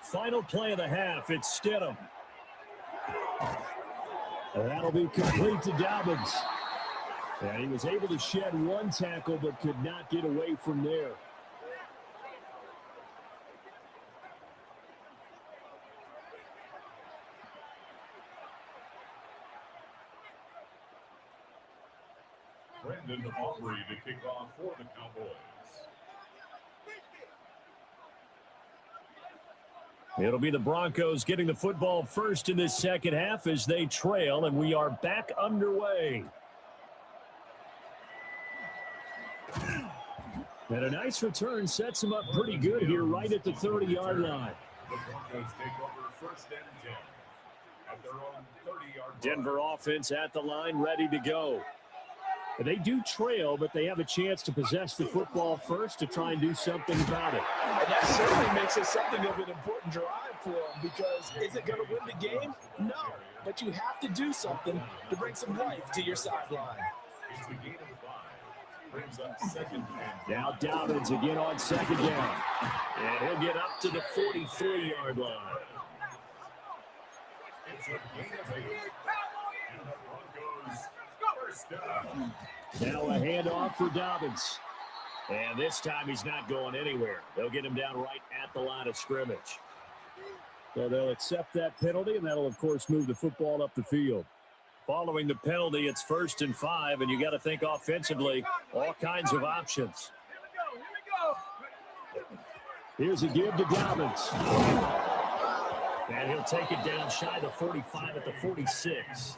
Final play of the half, it's Stidham. And that'll be complete to Dobbins. And he was able to shed 1 tackle but could not get away from there. Brendan Aubrey to kick off for the Cowboys. It'll be the Broncos getting the football first in this second half as they trail, and we are back underway. And a nice return sets him up pretty good here right at the 30-yard line. The Broncos take over first and 10 at their own 30-yard line. Denver offense at the line, ready to go. They do trail, but they have a chance to possess the football first to try and do something about it. And that certainly makes it something of an important drive for them, because is it going to win the game? No, but you have to do something to bring some life to your sideline. It's a gain of 5. Brings up second and Now Dobbins again on second down. And he'll get up to the 43-yard line. it's a gain of 8. And the Broncos first down. Now a handoff for Dobbins. And this time he's not going anywhere. They'll get him down right at the line of scrimmage. So they'll accept that penalty, and that'll, of course, move the football up the field. Following the penalty, it's 1st and 5, and you got to think offensively, all kinds of options. Here's a give to Dobbins. And he'll take it down shy the 45 at the 46.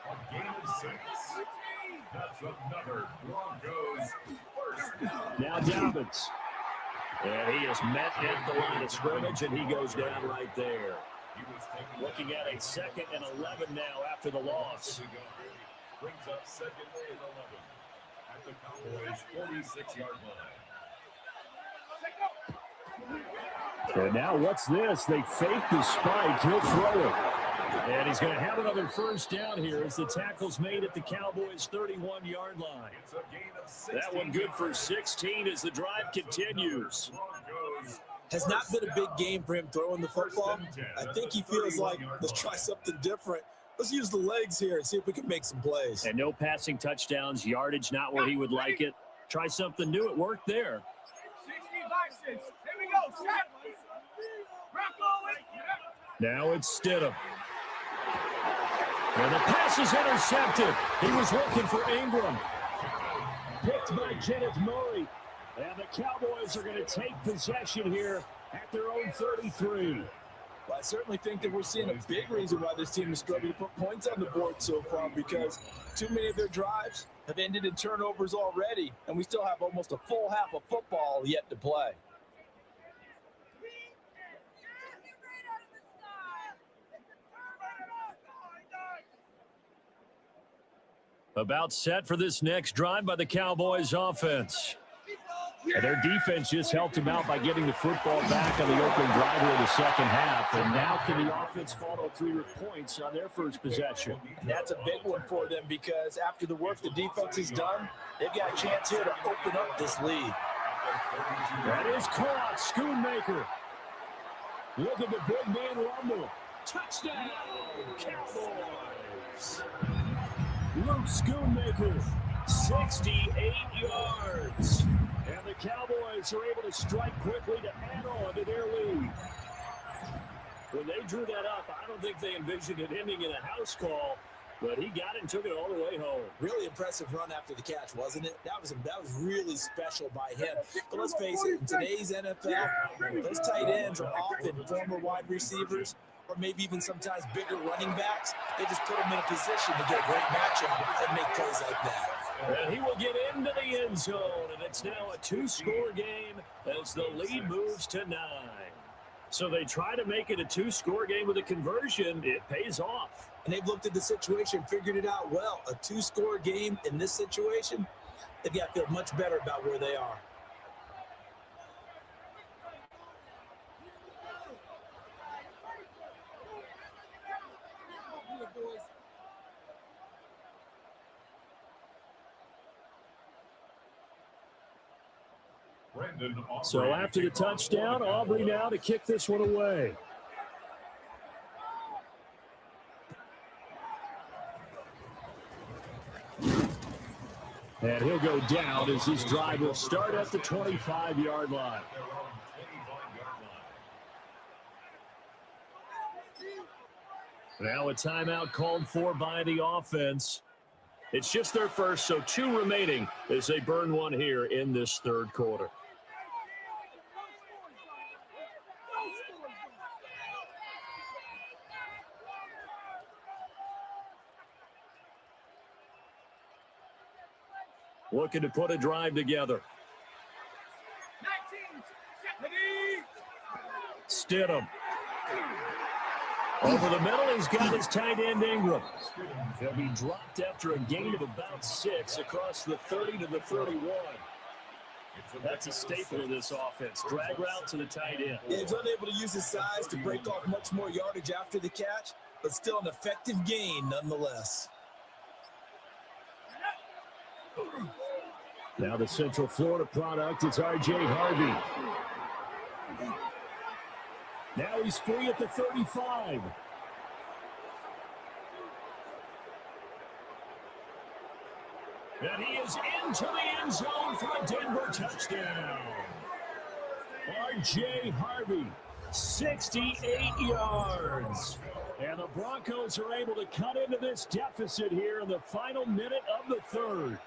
A gain of 6. That's another Broncos first down. Now Dobbins. And he is met at the line of scrimmage, and he goes down right there. He was taken Looking at a 2nd and 11 now after the loss. Brings up second and 11 at the Cowboys' 46-yard line. And now what's this? They fake the spike. He'll throw it. And he's going to have another first down here as the tackle's made at the Cowboys' 31-yard line. It's a gain of 16. That one good for 16 as the drive continues. Broncos Has not been a big game for him throwing the football. I think he feels like, let's try something different. Let's use the legs here and see if we can make some plays. And no passing touchdowns, yardage not where he would like it. Try something new. It worked there. 60 by 6. Here we go. Set. Now it's Stidham. And the pass is intercepted. He was looking for Ingram. Picked by Kenneth Murray. And the Cowboys are going to take possession here at their own 33. Well, I certainly think that we're seeing a big reason why this team is struggling to put points on the board so far, because too many of their drives have ended in turnovers already, and we still have almost a full half of football yet to play. About set for this next drive by the Cowboys offense. And their defense just helped them out by getting the football back on the opening drive here in the second half. And now can the offense follow through with points on their first possession? And that's a big one for them, because after the work the defense has done, they've got a chance here to open up this lead. That is caught. Schoonmaker. Look at the big man rumble. Touchdown, Cowboys. Luke Schoonmaker, 68 yards. And the Cowboys are able to strike quickly to add on to their lead. When they drew that up, I don't think they envisioned it ending in a house call. but he got it and took it all the way home. Really impressive run after the catch, wasn't it? That was really special by him. But let's face it, in today's NFL, those tight ends are often former wide receivers or maybe even sometimes bigger running backs. They just put them in a position to get a great matchup and make plays like that. And he will get into the end zone, and it's now a 2-score game as the lead moves to 9. So they try to make it a 2-score game with a conversion. It pays off. And they've looked at the situation, figured it out well. A 2-score game in this situation, they've got to feel much better about where they are. So after the touchdown, Aubrey now to kick this one away. And he'll go down as his drive will start at the 25-yard line. Now a timeout called for by the offense. It's just their first, so 2 remaining as they burn one here in this third quarter. Looking to put a drive together. Stidham. Over the middle, he's got his tight end Ingram. He'll be dropped after a gain of about 6 across the 30 to the 31. That's a staple of this offense. Drag route to the tight end. Yeah, he's unable to use his size to break off much more yardage after the catch, but still an effective gain nonetheless. Now the Central Florida product, it's R.J. Harvey. Now he's free at the 35. And he is into the end zone for a Denver touchdown. R.J. Harvey, 68 yards. And the Broncos are able to cut into this deficit here in the final minute of the third.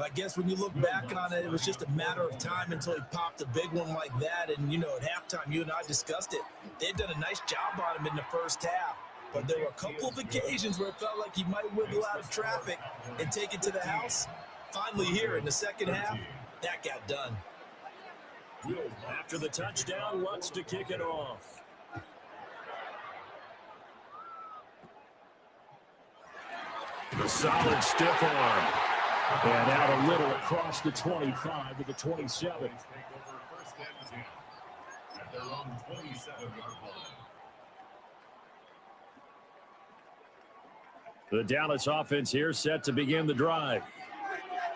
I guess when you look back on it, it was just a matter of time until he popped a big one like that. And, at halftime, you and I discussed it. They'd done a nice job on him in the first half. But there were a couple of occasions where it felt like he might wiggle out of traffic and take it to the house. Finally here in the second half, that got done. After the touchdown, wants to kick it off. The solid stiff arm. And out a little across the 25 to the 27. The Dallas offense here set to begin the drive.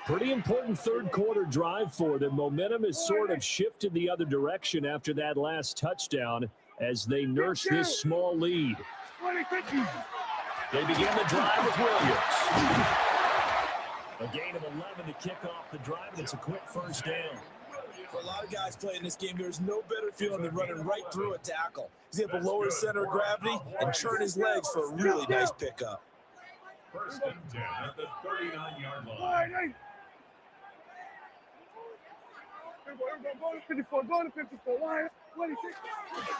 Pretty important third quarter drive for them. Momentum has sort of shifted the other direction after that last touchdown as they nurse this small lead. They begin the drive with Williams. A gain of 11 to kick off the drive, and it's a quick first down. For a lot of guys playing this game, there's no better feeling than running right through a tackle. He's able to lower his center of gravity and churn his legs for a really nice pickup. First and 10 at the 39-yard line.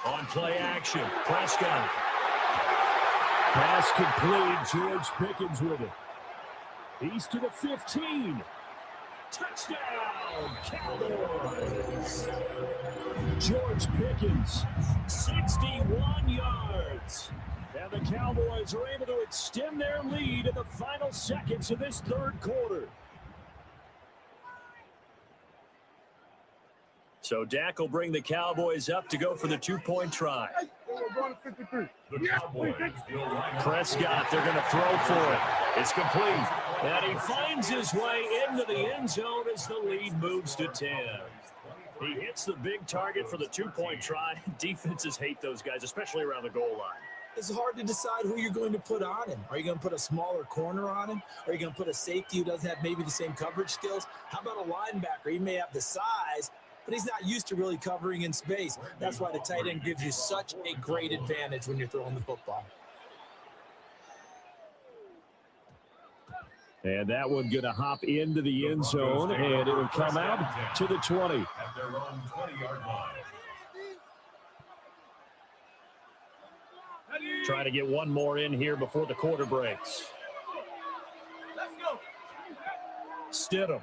On play action, Prescott. Pass complete, George Pickens with it. He's to the 15. Touchdown, Cowboys. George Pickens, 61 yards. And the Cowboys are able to extend their lead in the final seconds of this third quarter. So Dak will bring the Cowboys up to go for the 2-point try. Prescott, they're going to throw for it. It's complete. And he finds his way into the end zone as the lead moves to 10. He hits the big target for the 2-point try. Defenses hate those guys, especially around the goal line. It's hard to decide who you're going to put on him. Are you going to put a smaller corner on him? Are you going to put a safety who doesn't have maybe the same coverage skills? How about a linebacker? He may have the size, but he's not used to really covering in space. That's why the tight end gives you such a great advantage when you're throwing the football. And that one going to hop into the end zone, and it will come out to the 20. At their own 20-yard line. Trying to get one more in here before the quarter breaks. Let's go. Stidham.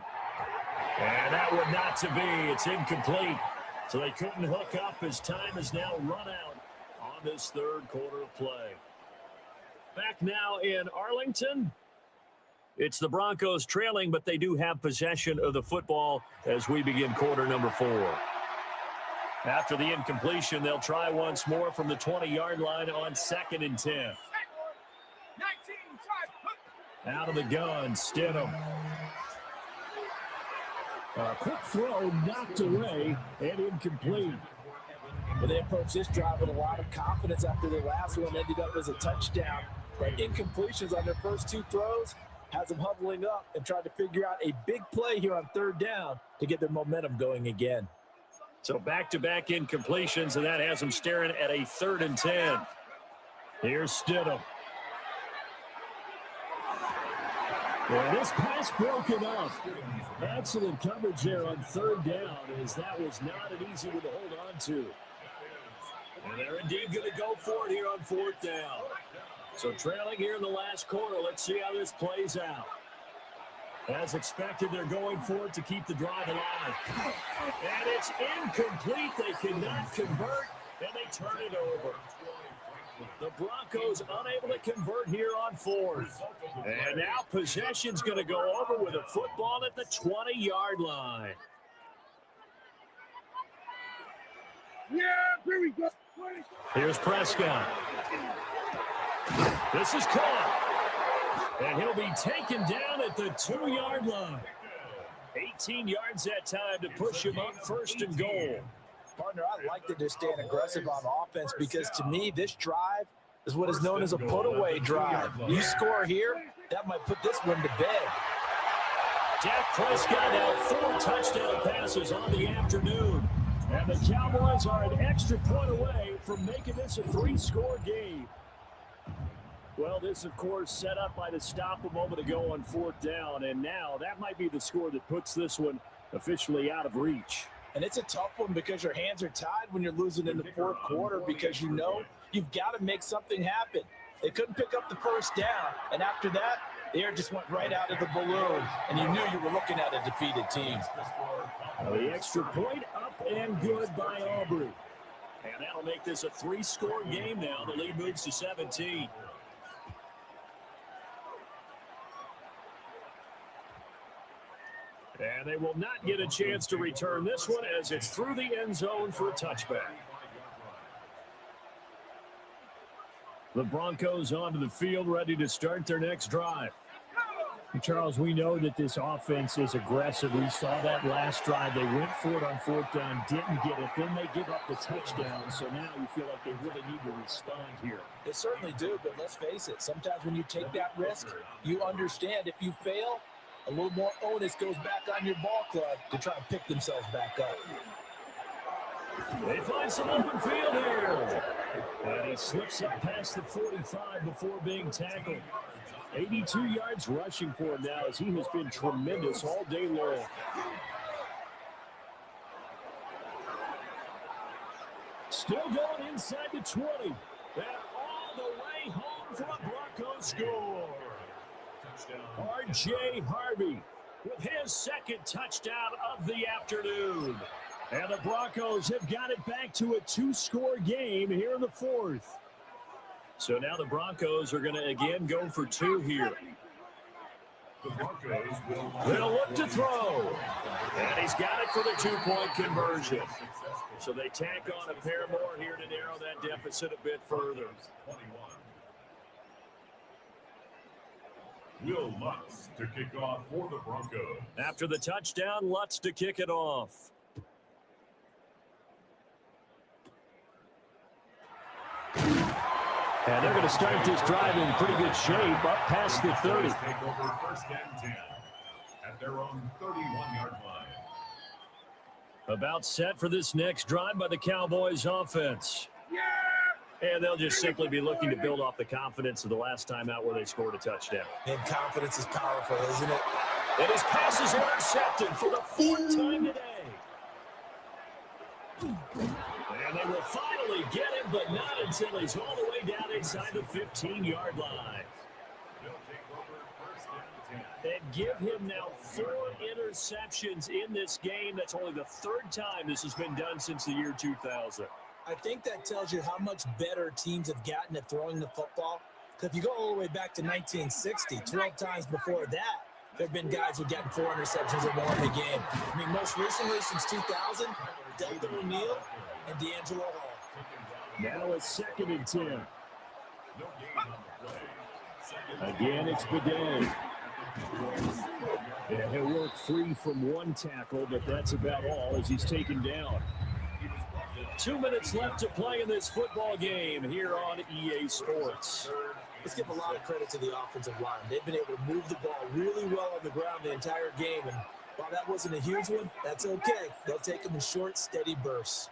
And that one not to be. It's incomplete. So they couldn't hook up as time is now run out on this third quarter of play. Back now in Arlington. It's the Broncos trailing, but they do have possession of the football as we begin quarter number 4. After the incompletion, they'll try once more from the 20-yard line on 2nd and 10. Out of the gun, Stidham. A quick throw knocked away and incomplete. Well, they approached this drive with a lot of confidence after their last one ended up as a touchdown. But incompletions on their first 2 throws has them huddling up and trying to figure out a big play here on 3rd down to get their momentum going again. So back-to-back incompletions, and that has them staring at a 3rd and 10. Here's Stidham. Well, this pass broken up. Excellent coverage there on 3rd down, as that was not an easy one to hold on to. And they're indeed going to go for it here on 4th down. So trailing here in the last quarter, let's see how this plays out. As expected, they're going for it to keep the drive alive. And it's incomplete. They cannot convert, and they turn it over. The Broncos unable to convert here on 4th. And now possession's going to go over with a football at the 20-yard line. Yeah, here we go. Here's Prescott. This is caught. And he'll be taken down at the 2-yard line. 18 yards that time to push him up 1st and goal. Partner, I like that they're staying aggressive on offense because to me, this drive is what is known as a put-away drive. You score here, that might put this one to bed. Dak Prescott now 4 touchdown passes on the afternoon. And the Cowboys are an extra point away from making this a 3-score game. Well, this, of course, set up by the stop a moment ago on 4th down, and now that might be the score that puts this one officially out of reach. And it's a tough one because your hands are tied when you're losing in the 4th quarter because you know you've got to make something happen. They couldn't pick up the 1st down, and after that, the air just went right out of the balloon, and you knew you were looking at a defeated team. Well, the extra point up and good by Aubrey. And that'll make this a 3-score game now. The lead moves to 17. And they will not get a chance to return this one as it's through the end zone for a touchback. The Broncos onto the field, ready to start their next drive. Charles, we know that this offense is aggressive. We saw that last drive. They went for it on 4th down, didn't get it. Then they give up the touchdown. So now you feel like they really need to respond here. They certainly do, but let's face it. Sometimes when you take that risk, you understand if you fail, a little more onus goes back on your ball club to try and pick themselves back up. They find some open field here. And he slips up past the 45 before being tackled. 82 yards rushing for him now as he has been tremendous all day long. Still going inside the 20. And all the way home for a Broncos score. R.J. Harvey with his 2nd touchdown of the afternoon. And the Broncos have got it back to a 2-score game here in the 4th. So now the Broncos are going to again go for 2 here. The Broncos will They'll look to throw. And he's got it for the 2-point conversion. So they tack on a pair more here to narrow that deficit a bit further. 21. Will Lutz to kick off for the Broncos. After the touchdown, Lutz to kick it off. And they're going to start this drive in pretty good shape up past the 30. Take over 1st and 10 at their own 31-yard line. About set for this next drive by the Cowboys offense. And they'll just simply be looking to build off the confidence of the last time out where they scored a touchdown. And confidence is powerful, isn't it? And his pass is intercepted for the fourth time today. And they will finally get him, but not until he's all the way down inside the 15-yard line. And give him now 4 interceptions in this game. That's only the 3rd time this has been done since the year 2000. I think that tells you how much better teams have gotten at throwing the football. Because if you go all the way back to 1960, 12 times before that, there have been guys who've gotten 4 interceptions or more in a game. I mean, most recently since 2000, Delton O'Neal and D'Angelo Hall. Now it's 2nd and 10. Again, it's Bidet. And he'll work free from 1 tackle, but that's about all as he's taken down. 2 minutes left to play in this football game here on EA Sports. Let's give a lot of credit to the offensive line. They've been able to move the ball really well on the ground the entire game. And while that wasn't a huge one, that's okay. They'll take them in short, steady bursts.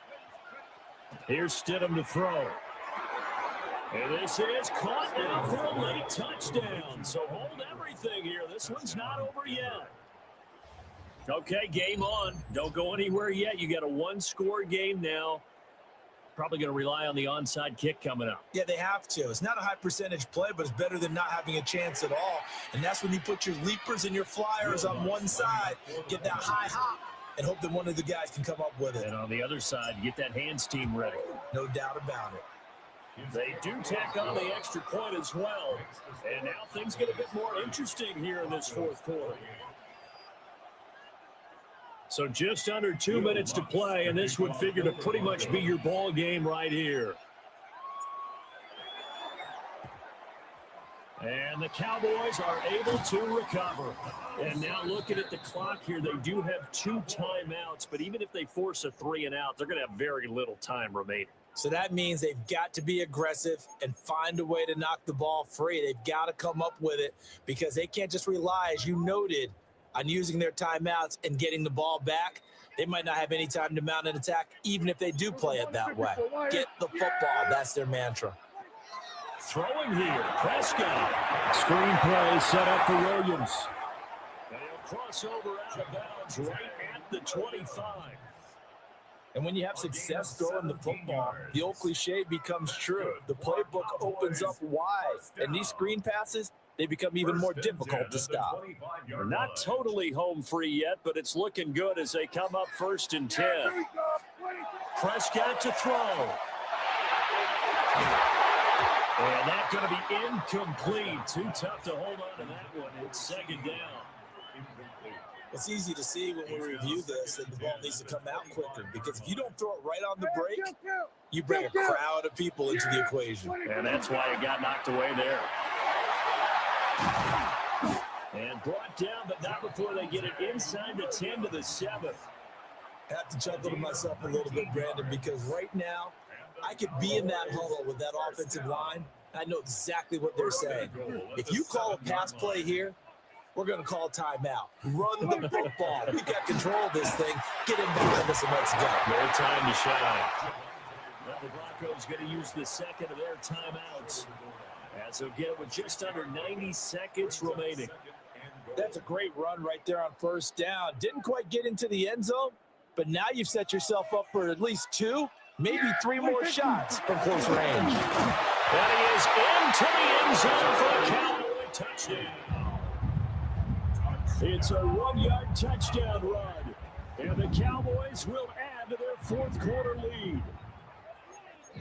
Here's Stidham to throw. And this is caught now for a late touchdown. So hold everything here. This one's not over yet. Okay, game on. Don't go anywhere yet. You got a 1-score game now. Probably going to rely on the onside kick coming up. Yeah, they have to. It's not a high percentage play, but it's better than not having a chance at all. And that's when you put your leapers and your flyers on one side, get that high hop, and hope that one of the guys can come up with it. And on the other side, get that hands team ready. No doubt about it. They do tack on the extra point as well. And now things get a bit more interesting here in this 4th quarter. So just under 2 minutes to play, and this would figure to pretty much be your ball game right here. And the Cowboys are able to recover. And now looking at the clock here, they do have 2 timeouts, but even if they force a 3-and-out, they're going to have very little time remaining. So that means they've got to be aggressive and find a way to knock the ball free. They've got to come up with it because they can't just rely, as you noted, on using their timeouts and getting the ball back. They might not have any time to mount an attack, even if they do play it that way. Get the football. That's their mantra. Throwing here, Prescott. Screen play set up for Williams. And he'll cross over out of bounds right at the 25. And when you have success throwing the football, the old cliche becomes true. The playbook opens up wide, and these screen passes, they become even more difficult to stop. They're not totally home free yet, but it's looking good as they come up 1st and 10. Prescott to throw. And that's going to be incomplete. Too tough to hold on to that one. It's 2nd down. It's easy to see when we review this that the ball needs to come out quicker, because if you don't throw it right on the break, you bring a crowd of people into the equation. And that's why it got knocked away there. And brought down, but not before they get it inside the 10 to the 7. I have to chuckle to myself a little bit, Brandon, because right now I could be in that huddle with that offensive line. I know exactly what they're saying. If you call a pass play here, we're going to call timeout. Run the football. We got control of this thing. Get him behind us and let's go. No time to shine. Well, the Broncos going to use the 2nd of their timeouts, as they'll get it with just under 90 seconds remaining. That's a great run right there on 1st down. Didn't quite get into the end zone, but now you've set yourself up for at least 2, maybe 3 more shots from close range. And he is into the end zone for a Cowboy touchdown. It's a 1-yard touchdown run, and the Cowboys will add to their 4th quarter lead.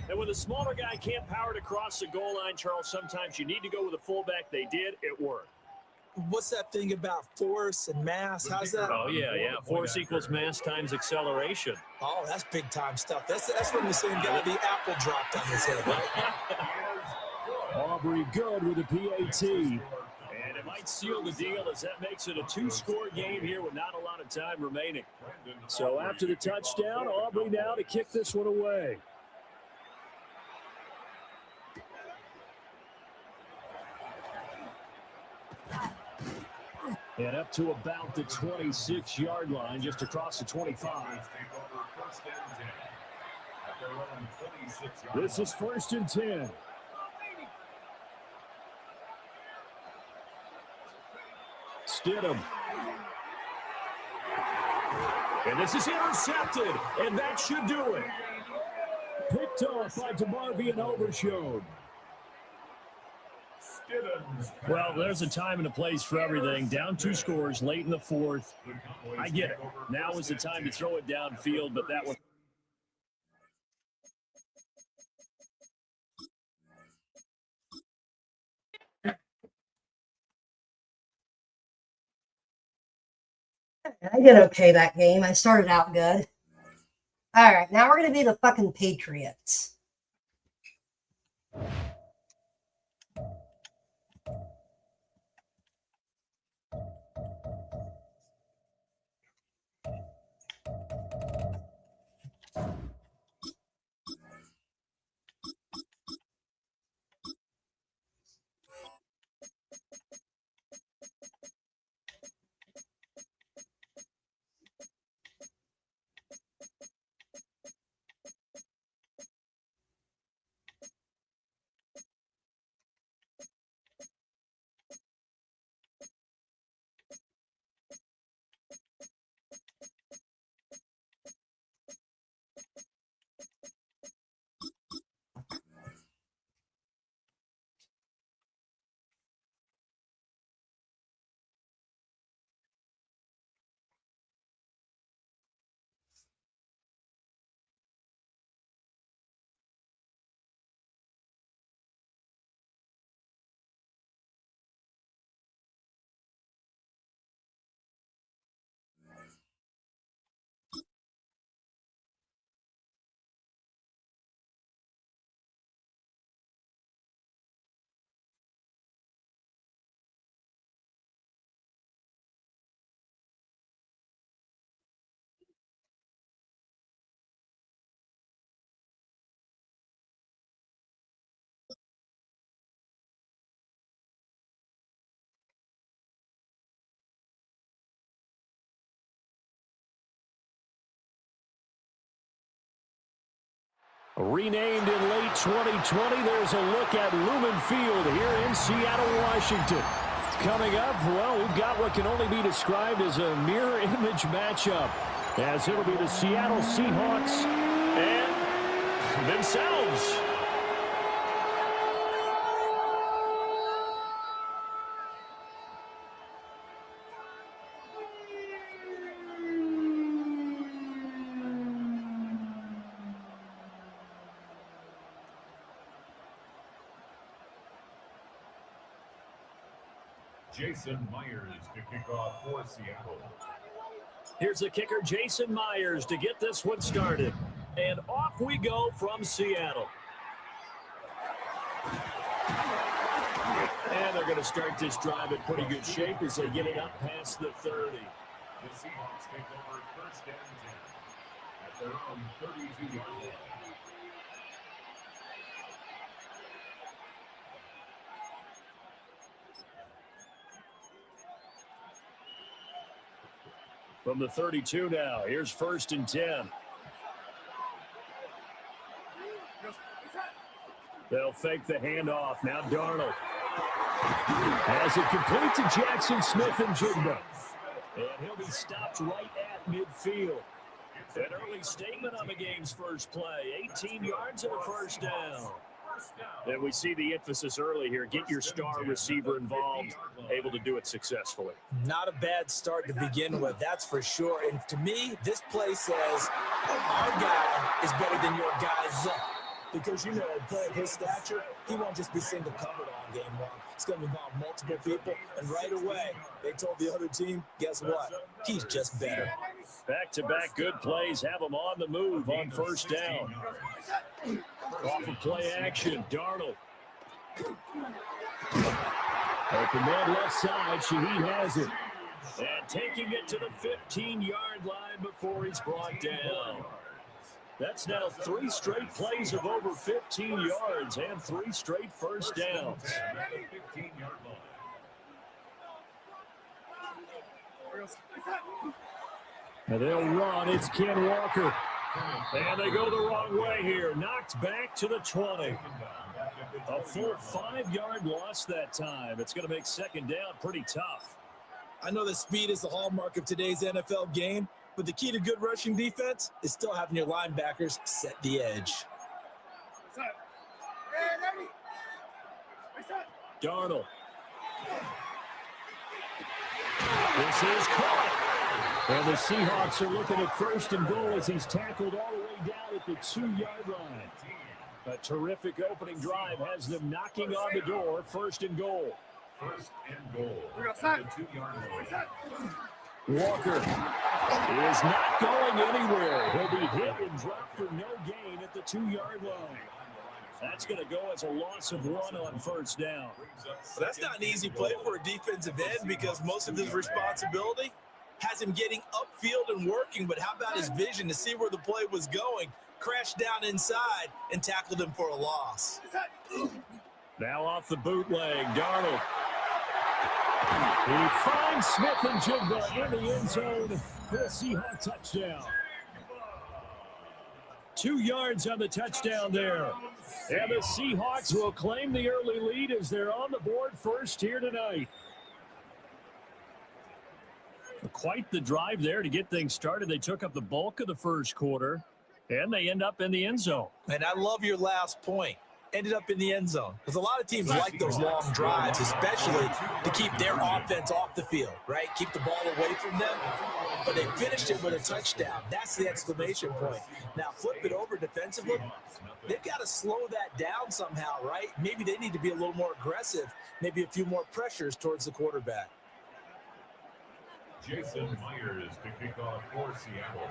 And when the smaller guy can't power it across the goal line, Charles, sometimes you need to go with a fullback. They did. It worked. What's that thing about force and mass? How's that? Oh, yeah. Force equals mass times acceleration. Oh, that's big-time stuff. That's from the same guy the apple dropped on his head, right? Aubrey good with a PAT. And it might seal the deal as that makes it a 2-score game here with not a lot of time remaining. So after the touchdown, Aubrey now to kick this one away. And up to about the 26-yard line, just across the 25. own 26-yard This is 1st and 10. Stidham. And this is intercepted, and that should do it. Picked off by DeMarvion Overshown. Well, there's a time and a place for everything. Down 2 scores late in the 4th. I get it. Now is the time to throw it downfield, but that one. I did okay that game. I started out good. All right, now we're going to be the fucking Patriots. Renamed in late 2020, there's a look at Lumen Field here in Seattle, Washington. Coming up, well, we've got what can only be described as a mirror image matchup, as it'll be the Seattle Seahawks and themselves. Jason Myers to kick off for Seattle. Here's the kicker, Jason Myers, to get this one started. And off we go from Seattle. And they're going to start this drive in pretty good shape as they get it up past the 30. The Seahawks take over 1st and 10 at their own 32-yard line. From the 32 now, here's 1st and 10. They'll fake the handoff. Now Darnold has it complete to Jackson Smith and Jigba. And he'll be stopped right at midfield. An early statement on the game's first play. 18 yards and a 1st down. And we see the emphasis early here. Get your star receiver involved, able to do it successfully. Not a bad start to begin with, that's for sure. And to me, this play says our guy is better than your guys. Because, you know, a player of his stature, he won't just be single covered all game long. It's going to involve multiple people. And right away, they told the other team, guess what? He's just better. Back-to-back good plays have them on the move on 1st down. Off of play action, Darnold. Open man left side, Shaheed has it. And taking it to the 15-yard line before he's brought down. That's now 3 straight plays of over 15 yards and 3 straight 1st downs.15-yard line. And they'll run. It's Ken Walker. And they go the wrong way here. Knocked back to the 20. A full 5-yard loss that time. It's going to make second down pretty tough. I know that speed is the hallmark of today's NFL game, but the key to good rushing defense is still having your linebackers set the edge. Darnold. This is caught. And the Seahawks are looking at first and goal as he's tackled all the way down at the 2-yard line. A terrific opening drive has them knocking on the door. First and goal. First and goal. At the 2-yard line. Walker is not going anywhere. He'll be hit and dropped for no gain at the 2-yard line. That's going to go as a loss of 1 on first down. Well, that's not an easy play for a defensive end because most of his responsibility has him getting upfield and working, but how about his vision to see where the play was going, crashed down inside, and tackled him for a loss. Now off the bootleg, Darnold. He finds Smith and Jigba in the end zone for a Seahawks touchdown. 2 yards on the touchdown there. And the Seahawks will claim the early lead as they're on the board first here tonight. Quite the drive there to get things started. They took up the bulk of the first quarter, and they end up in the end zone. And I love your last point. Ended up in the end zone. Because a lot of teams like those long drives, especially to keep their offense off the field, right? Keep the ball away from them. But they finished it with a touchdown. That's the exclamation point. Now flip it over defensively. They've got to slow that down somehow, right? Maybe they need to be a little more aggressive. Maybe a few more pressures towards the quarterback. Jason Myers to kick off for Seattle.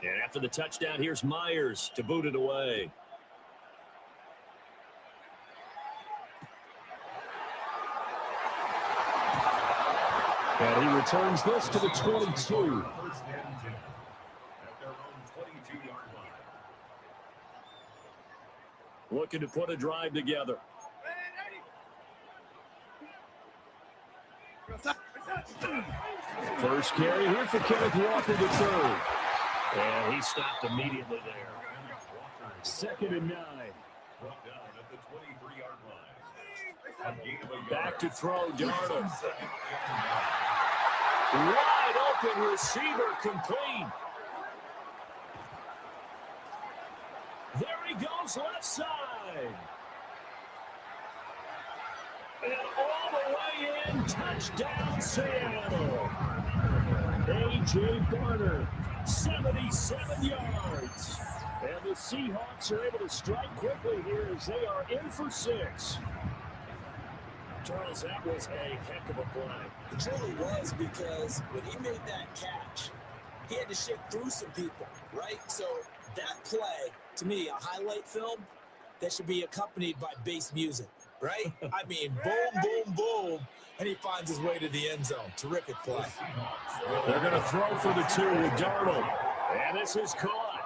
And after the touchdown, here's Myers to boot it away. And he returns this to the 22. First and 10 at their own 22-yard line. Looking to put a drive together. First carry here for Kenneth Walker the third. And he stopped immediately there. Second and 9. Brought down at the 23-yard line. A gain of a yard. Back to throw, Darnold. Wide open receiver complete. There he goes left side. And all the way in, touchdown Seattle. A.J. Barner, 77 yards. And the Seahawks are able to strike quickly here as they are in for 6. Charles, that was a heck of a play. It truly was, because when he made that catch, he had to shift through some people, right? So that play, to me, a highlight film, that should be accompanied by bass music, right? I mean, boom, boom, boom, and he finds his way to the end zone. Terrific play. They're going to throw for the 2 with Darnold. And this is caught.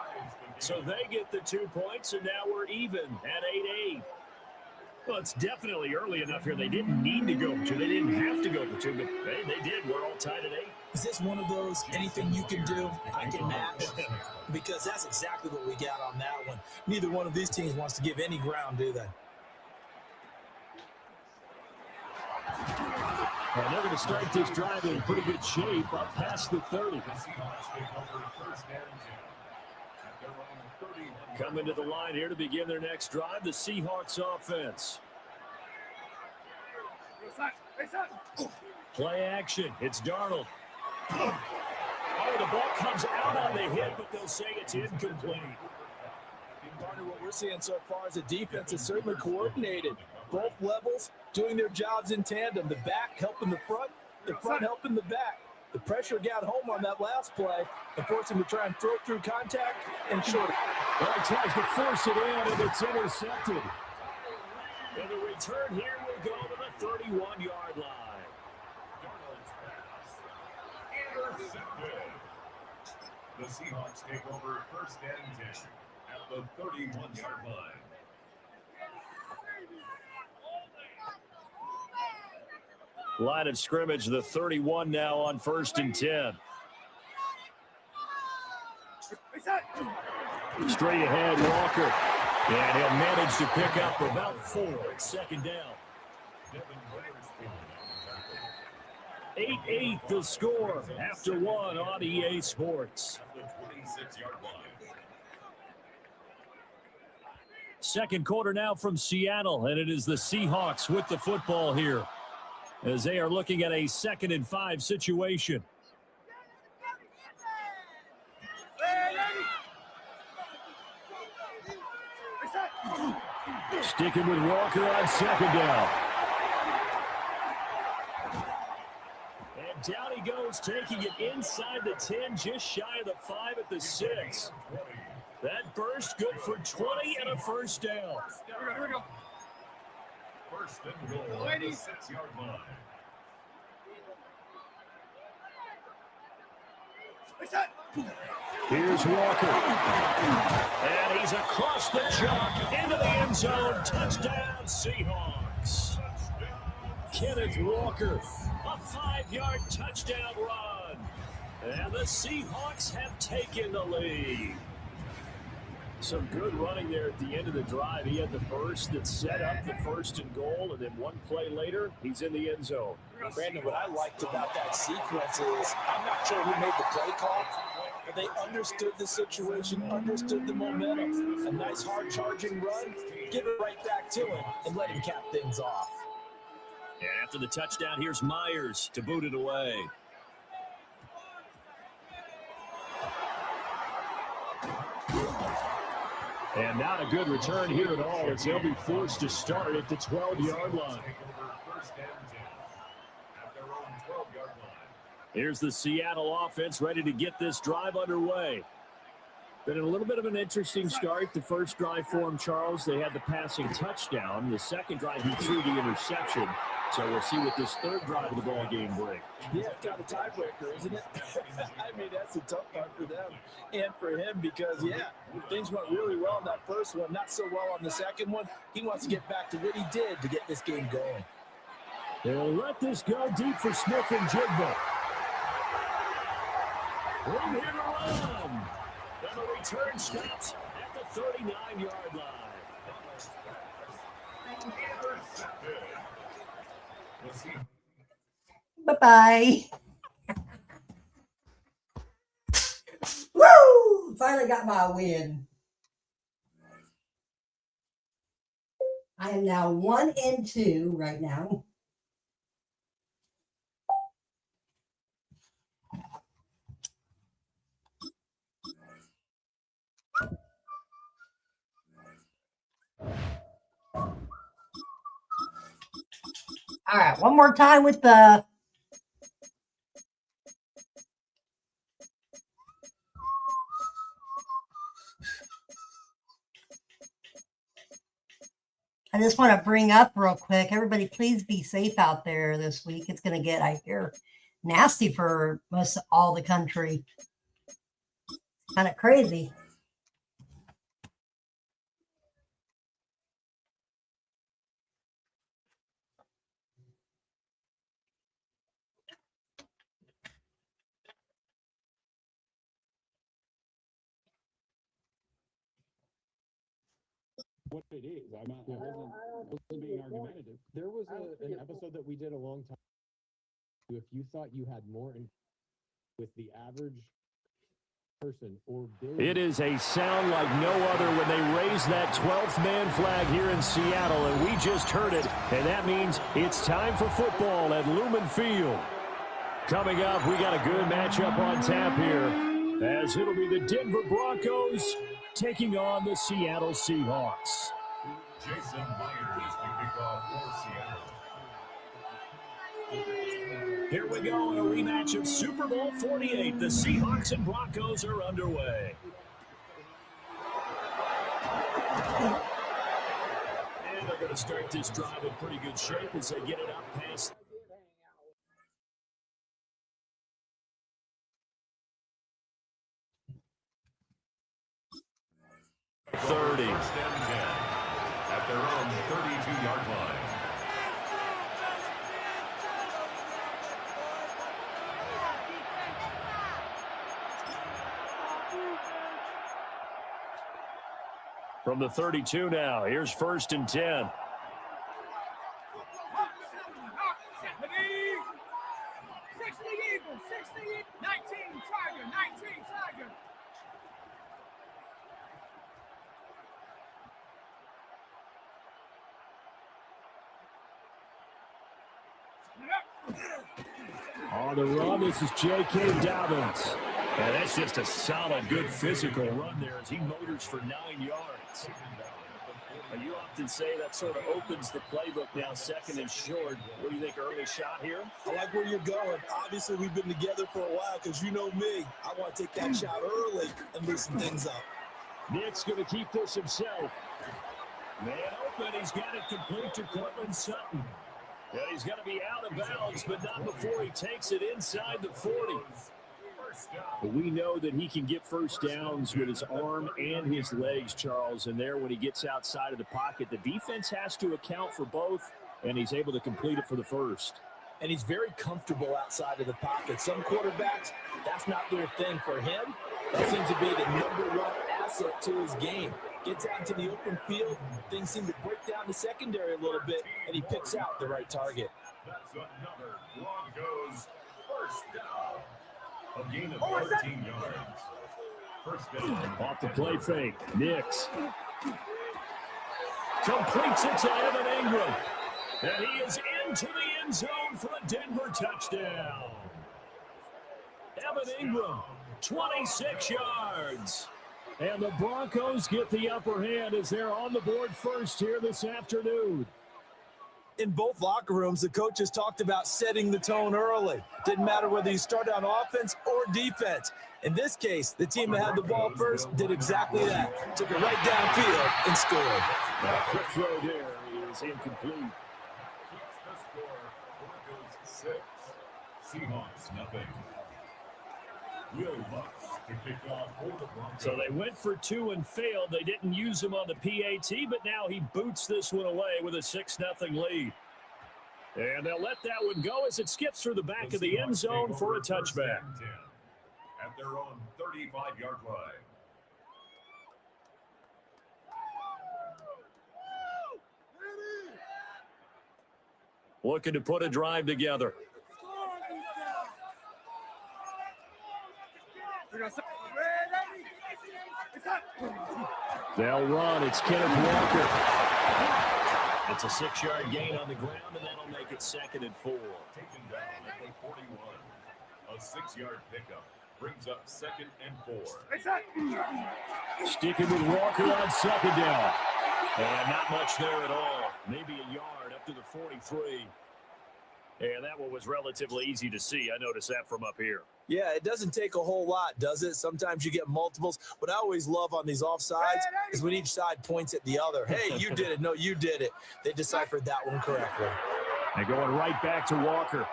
So they get the 2 points, and now we're even at 8-8. Well, it's definitely early enough here. They didn't need to go for 2. They didn't have to go for 2, but they did. We're all tied at 8. Is this one of those anything you can do, I can match? Because that's exactly what we got on that one. Neither one of these teams wants to give any ground, do they? And they're going to start this drive in pretty good shape up past the 30. Coming to the line here to begin their next drive, the Seahawks offense. Play action. It's Darnold. Oh, the ball comes out on the hit, but they'll say it's incomplete. Partner, what we're seeing so far is the defense is certainly coordinated. Both levels doing their jobs in tandem. The back helping the front helping the back. The pressure got home on that last play and forced him to try and throw it through contact and short it. Well, he tries to force it in, and it's intercepted. And the return here will go to the 31-yard line. Darnold's pass intercepted. The Seahawks take over first and 10 at the 31-yard line. Line of scrimmage, the 31 now on first and 10. Straight ahead, Walker. And he'll manage to pick up about 4 at second down. 8-8 the score after 1 on EA Sports. Second quarter now from Seattle, and it is the Seahawks with the football here as they are looking at a 2nd and 5 situation. Sticking with Walker on second down. And down he goes, taking it inside the 10, just shy of the 5 at the 6. That burst good for 20 and a first down. Here we go. First and goal at the 6-yard line. Here's Walker. And he's across the chalk into the end zone. Touchdown, Seahawks. Kenneth Walker, a 5-yard touchdown run. And the Seahawks have taken the lead. Some good running there at the end of the drive. He had the burst that set up the 1st and goal, and then one play later, he's in the end zone. Brandon, what I liked about that sequence is I'm not sure who made the play call, but they understood the situation, understood the momentum. A nice hard charging run, give it right back to him, and let him cap things off. And after the touchdown, here's Myers to boot it away. And not a good return here at all, as they'll be forced to start at the 12-yard line. Here's the Seattle offense ready to get this drive underway. Been a little bit of an interesting start. The first drive for him, Charles, they had the passing touchdown. The second drive, he threw the interception. So we'll see what this third drive of the ball game brings. Yeah, it's got a tiebreaker, isn't it? I mean, that's a tough part for them and for him because, yeah, things went really well in that first one, not so well on the second one. He wants to get back to what he did to get this game going. They'll let this go deep for Smith and Jigba. Room here to run. And the return stops at the 39-yard line. Bye-bye. Woo! Finally got my win. I am now 1-2 right now. All right, one more time with the I just want to bring up real quick, everybody, please be safe out there this week. It's going to get, I hear, nasty for most all the country. Kind of crazy. What it is. I wasn't being argumentative. There was an episode that we did a long time ago. If you thought you had more with the average person or billion. It is a sound like no other when they raise that 12th man flag here in Seattle, and we just heard it, and that means it's time for football at Lumen Field. Coming up, we got a good matchup on tap here, as it'll be the Denver Broncos taking on the Seattle Seahawks. Jason Myers to kick off for Seattle. Here we go in a rematch of Super Bowl 48. The Seahawks and Broncos are underway. And they're going to start this drive in pretty good shape as they get it up past 30. First and 10 at their own 32-yard line. From the 32 now, here's 1st and 10. 19 Tiger. On the run, this is J.K. Dobbins. And that's just a solid, good physical run there as he motors for 9 yards. You often say that sort of opens the playbook now, 2nd and short. What do you think, early shot here? I like where you're going. Obviously, we've been together for a while because you know me. I want to take that shot early and loosen things up. Nick's going to keep this himself. Man open, he's got it complete to Cortland Sutton. Yeah, he's got to be out of bounds, but not before he takes it inside the 40. But we know that he can get first downs with his arm and his legs, Charles. And there, when he gets outside of the pocket, the defense has to account for both, and he's able to complete it for the first. And he's very comfortable outside of the pocket. Some quarterbacks, that's not their thing. For him, that seems to be the #1 asset to his game. Gets out into the open field, things seem to break down the secondary a little bit, and he picks out the right target. That's another Broncos first down. A gain of 13 yards. First down. Off the play fake. Nix completes it to Evan Ingram. And he is into the end zone for a Denver touchdown. Evan Ingram, 26 yards. And the Broncos get the upper hand as they're on the board first here this afternoon. In both locker rooms, the coaches talked about setting the tone early. Didn't matter whether you start on offense or defense. In this case, the team that had the ball first did exactly that. Took it right downfield and scored. That quick throw there is incomplete. Keeps the score. Broncos 6. Seahawks nothing. Will Bucks to kick off for the Broncos. So they went for 2 and failed. They didn't use him on the PAT, but now he boots this one away with a 6-0 lead. And they'll let that one go as it skips through the back of the end zone for a touchback. At their own 35-yard line. Looking to put a drive together. They'll run. It's Kenneth Walker. It's a 6-yard gain on the ground, and that'll make it 2nd and 4. Taken down at the 41. A 6-yard pickup brings up 2nd and 4. Sticking with Walker on 2nd down. And not much there at all. Maybe a yard up to the 43. And that one was relatively easy to see. I noticed that from up here. Yeah, it doesn't take a whole lot, does it? Sometimes you get multiples. What I always love on these offsides is when each side points at the other. Hey, you did it. No, you did it. They deciphered that one correctly. They're going right back to Walker.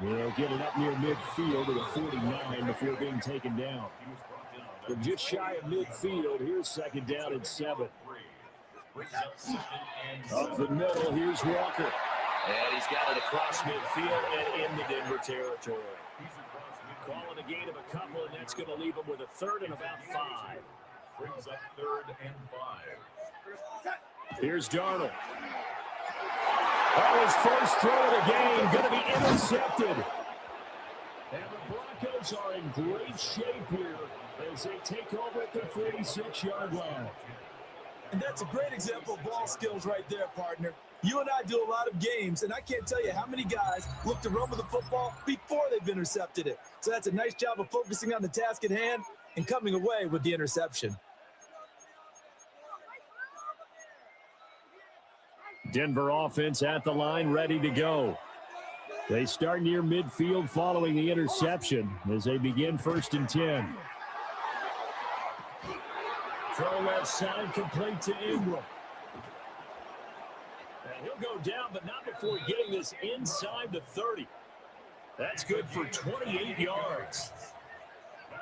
They'll get it up near midfield to the 49 before being taken down. They're just shy of midfield. Here's 2nd down and 7. Up the middle, here's Walker. And he's got it across midfield and in the Denver territory. Calling a gain of a couple, and that's going to leave him with a 3rd and about 5. Brings up 3rd and 5. Here's Darnold. That was first throw of the game, going to be intercepted. And the Broncos are in great shape here as they take over at the 46-yard line. And that's a great example of ball skills right there, partner. You and I do a lot of games, and I can't tell you how many guys look to run with the football before they've intercepted it. So that's a nice job of focusing on the task at hand and coming away with the interception. Denver offense at the line, ready to go. They start near midfield following the interception as they begin 1st and 10. Throw left side, complete to Ingram. And he'll go down, but not before getting this inside the 30. That's good for 28 yards.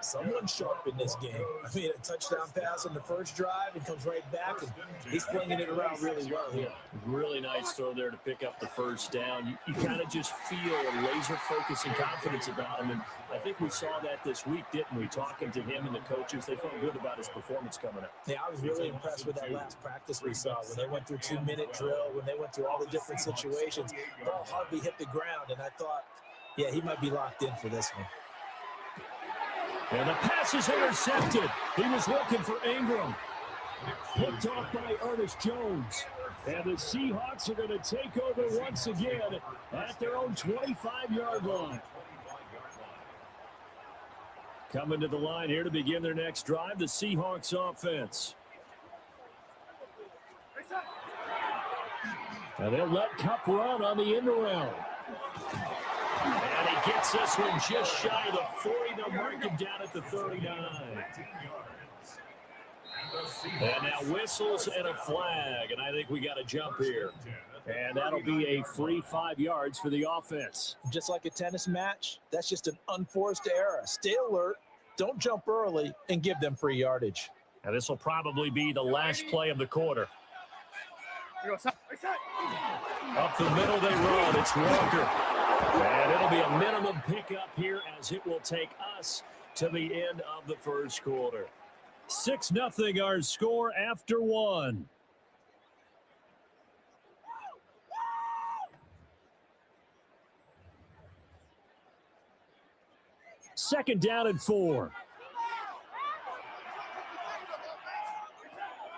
Someone's sharp in this game. I mean, a touchdown pass on the first drive and comes right back, and he's flinging it around really well here. Really nice throw there to pick up the first down. You kind of just feel a laser focus and confidence about him, and I think we saw that this week, didn't we? Talking to him and the coaches, they felt good about his performance coming up. Yeah, I was really impressed with that last practice we saw when they went through 2-minute drill, when they went through all the different situations. Ball hardly hit the ground, and I thought, yeah, he might be locked in for this one. And the pass is intercepted. He was looking for Ingram. Picked off by Ernest Jones. And the Seahawks are going to take over once again at their own 25-yard line. Coming to the line here to begin their next drive, the Seahawks offense. And they'll let Cup run on the end around. And he gets this one just shy of the 40. They'll mark him down at the 39. And now whistles and a flag. And I think we got a jump here. And that'll be a free 5 yards for the offense. Just like a tennis match, that's just an unforced error. Stay alert, don't jump early, and give them free yardage. And this will probably be the last play of the quarter. Up the middle they run. It's Walker. And it'll be a minimum pickup here as it will take us to the end of the first quarter. 6-0 our score after one. Second down and 4.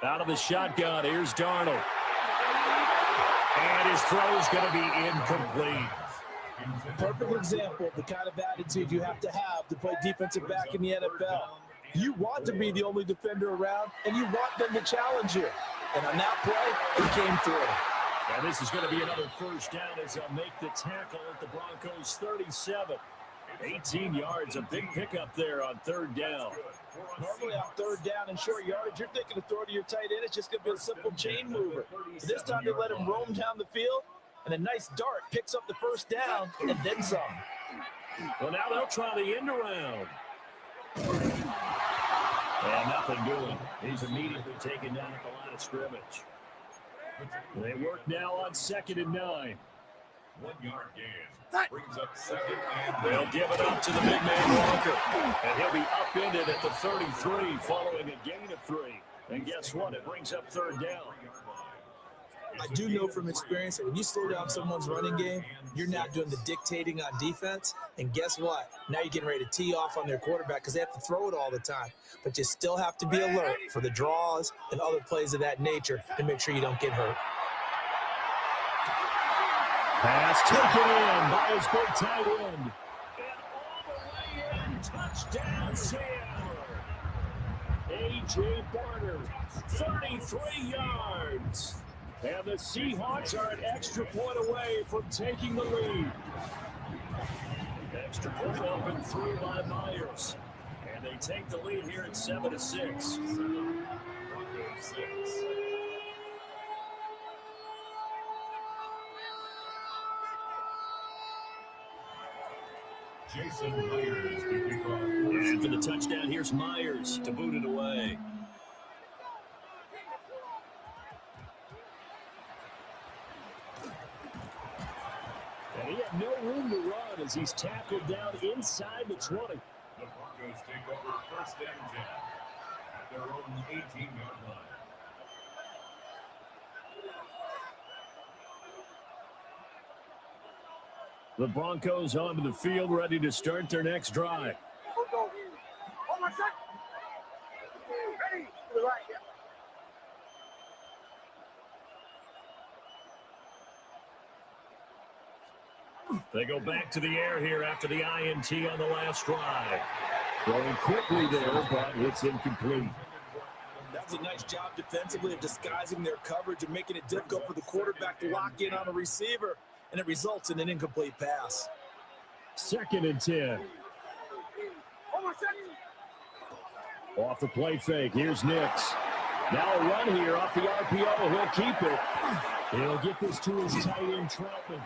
Out of the shotgun, here's Darnold. And his throw is going to be incomplete. Perfect example of the kind of attitude you have to play defensive back in the NFL. You want to be the only defender around, and you want them to challenge you. And on that play, he came through. And this is going to be another first down as they'll make the tackle at the Broncos' 37. 18 yards, a big pickup there on third down. Normally on third down and short yardage, you're thinking to throw to your tight end. It's just going to be a simple chain mover. But this time they let him roam down the field, and a nice dart picks up the first down and then some. Well, now they'll try the end around. And nothing doing. He's immediately taken down at the line of scrimmage. They work now on 2nd and 9. 1 yard gain. Brings up 2nd and 9. They'll give it up to the big man Walker. And he'll be upended at the 33 following a gain of 3. And guess what? It brings up third down. I do know from experience that when you slow down someone's running game, you're not doing the dictating on defense. And guess what? Now you're getting ready to tee off on their quarterback because they have to throw it all the time. But you still have to be alert for the draws and other plays of that nature to make sure you don't get hurt. Pass taken in by his big tight end. And all the way in, touchdown Seattle. A.J. Barter, 33 yards. And the Seahawks are an extra point away from taking the lead. Extra point open through by Myers. And they take the lead here at 7-6. Broncos 6. Jason Myers to kick off. And for the touchdown, here's Myers to boot it away. And he had no room to run as he's tackled down inside the 20. The Broncos take over 1st and 10 at their own 18-yard line. The Broncos onto the field, ready to start their next drive. They go back to the air here after the INT on the last drive. Throwing quickly there, but it's incomplete. That was a nice job defensively of disguising their coverage and making it difficult for the quarterback to lock in on a receiver, and it results in an incomplete pass. 2nd and 10. Off the play fake, here's Nix. Now a run here off the RPO, he'll keep it. He'll get this to his tight end, Troutman.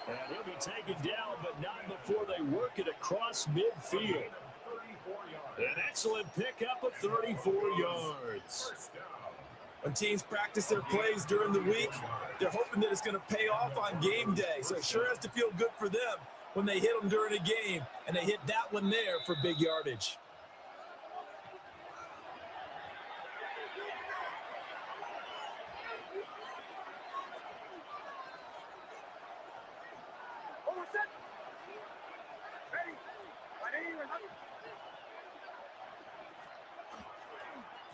And he'll be taken down, but not before they work it across midfield. 34 yards. An excellent pickup of 34 yards. When teams practice their plays during the week, they're hoping that it's going to pay off on game day. So it sure has to feel good for them when they hit them during a game, and they hit that one there for big yardage.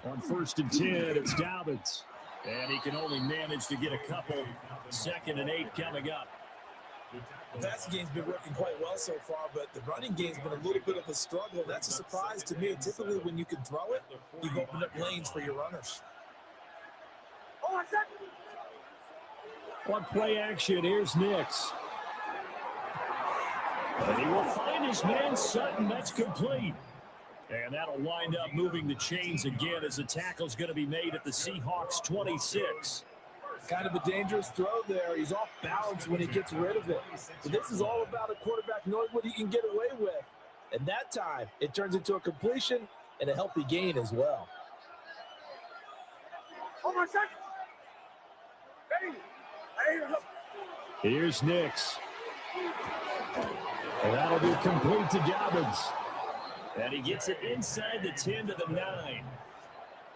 On 1st and 10, it's Dobbins. And he can only manage to get a couple. 2nd and 8 coming up. The passing game's been working quite well so far, but the running game's been a little bit of a struggle. That's a surprise to me. Typically, when you can throw it, you've opened up lanes for your runners. On play action, here's Nix. And he will find his man Sutton. That's complete. And that'll wind up moving the chains again as the tackle's going to be made at the Seahawks 26. Kind of a dangerous throw there. He's off balance when he gets rid of it. But this is all about a quarterback knowing what he can get away with. And that time, it turns into a completion and a healthy gain as well. Here's Nix. And that'll be complete to Dobbins. And he gets it inside the 10 to the 9.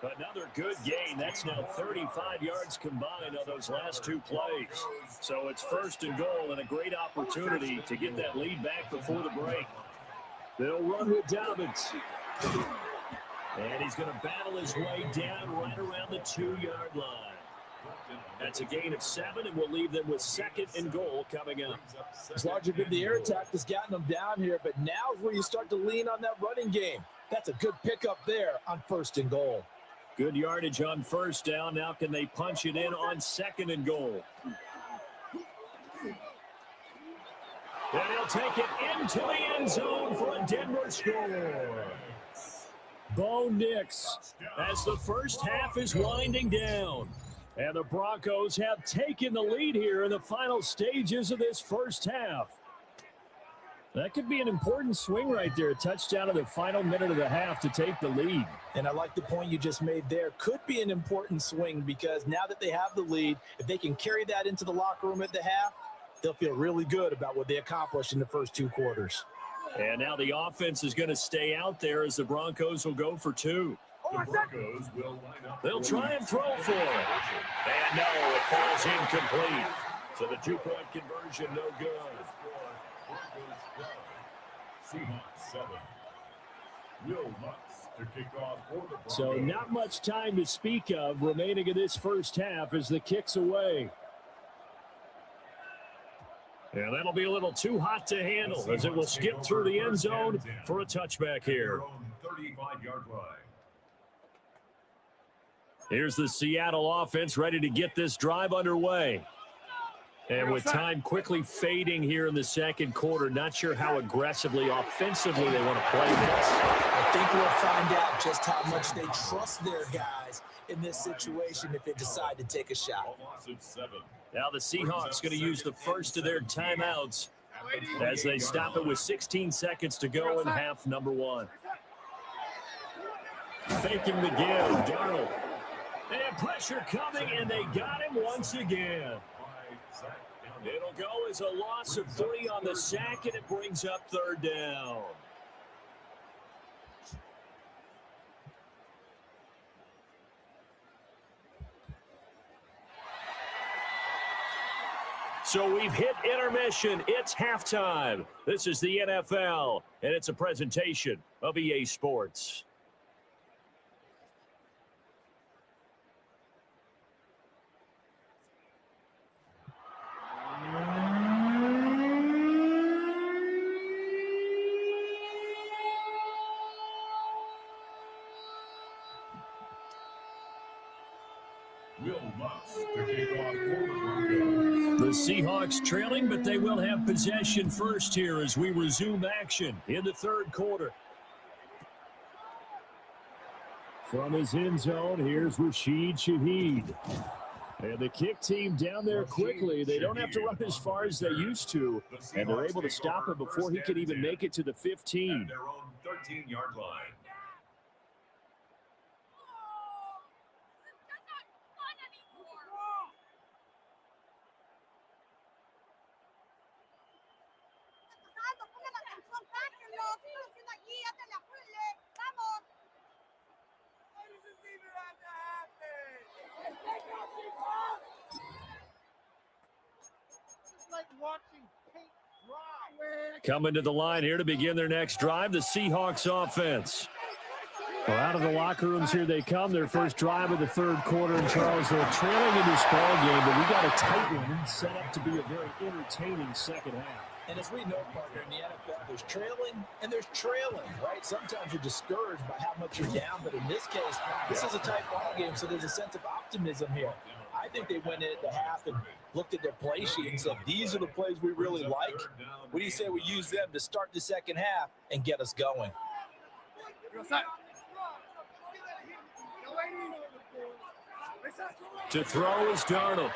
Another good gain. That's now 35 yards combined on those last 2 plays. So it's 1st and goal and a great opportunity to get that lead back before the break. They'll run with Dobbins. And he's going to battle his way down right around the 2-yard line. That's a gain of 7, and we'll leave them with 2nd and goal coming up. It's largely been the air attack that's gotten them down here, but now is where you start to lean on that running game. That's a good pickup there on 1st and goal. Good yardage on 1st down. Now can they punch it in on 2nd and goal? And he'll take it into the end zone for a Denver score. Bo Nix as the first half is winding down. And the Broncos have taken the lead here in the final stages of this first half. That could be an important swing right there. A touchdown in the final minute of the half to take the lead. And I like the point you just made there. Could be an important swing because now that they have the lead, if they can carry that into the locker room at the half, they'll feel really good about what they accomplished in the first 2 quarters. And now the offense is going to stay out there as the Broncos will go for 2. The Broncos will line up. They'll try and throw for it. And no, it falls incomplete. So the 2-point conversion, no good. Seahawks 7. Will Lutz to kick off for the Broncos. So not much time to speak of remaining in this first half as the kick's away. And that'll be a little too hot to handle as it will skip through the end zone for a touchback here. 35-yard line. Here's the Seattle offense ready to get this drive underway. And with time quickly fading here in the second quarter, not sure how aggressively, offensively they want to play this. I think we'll find out just how much they trust their guys in this situation if they decide to take a shot. Now the Seahawks going to use the first of their timeouts as they stop it with 16 seconds to go in half number 1. Faking the give, Darnold. And pressure coming, and they got him once again. It'll go as a loss of 3 on the sack, and it brings up 3rd down. So we've hit intermission. It's halftime. This is the NFL, and it's a presentation of EA Sports. The Seahawks trailing, but they will have possession first here as we resume action in the 3rd quarter. From his end zone, here's Rashid Shaheed. And the kick team down there quickly. They don't have to run as far as they used to, and they're able to stop him before he could even make it to the 15. 13-yard line. Coming to the line here to begin their next drive, the Seahawks offense. Well, out of the locker rooms here they come. Their first drive of the third quarter. And Charles, they're trailing in this ball game, but we got a tight one set up to be a very entertaining second half. And as we know, partner, in the NFL, there's trailing and there's trailing, right? Sometimes you're discouraged by how much you're down, but in this case, this is a tight ball game, so there's a sense of optimism here. I think they went in at the half and looked at their play sheet and said, these are the plays we really like. What do you say we use them to start the second half and get us going? To throw is Darnold.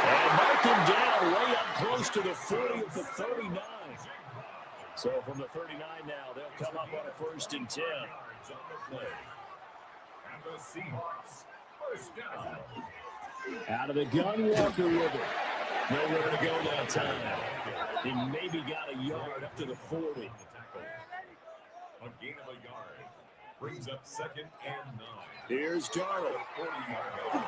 And mark him down way up close to the 40 of the 39. So from the 39 now, they'll come up on a 1st and 10. And the Seahawks, first down. Out of the gun, Walker with it. Nowhere to go that time. He maybe got a yard up to the 40. A gain of a yard. Brings up 2nd and 9. Here's Darnold. 40-yard line.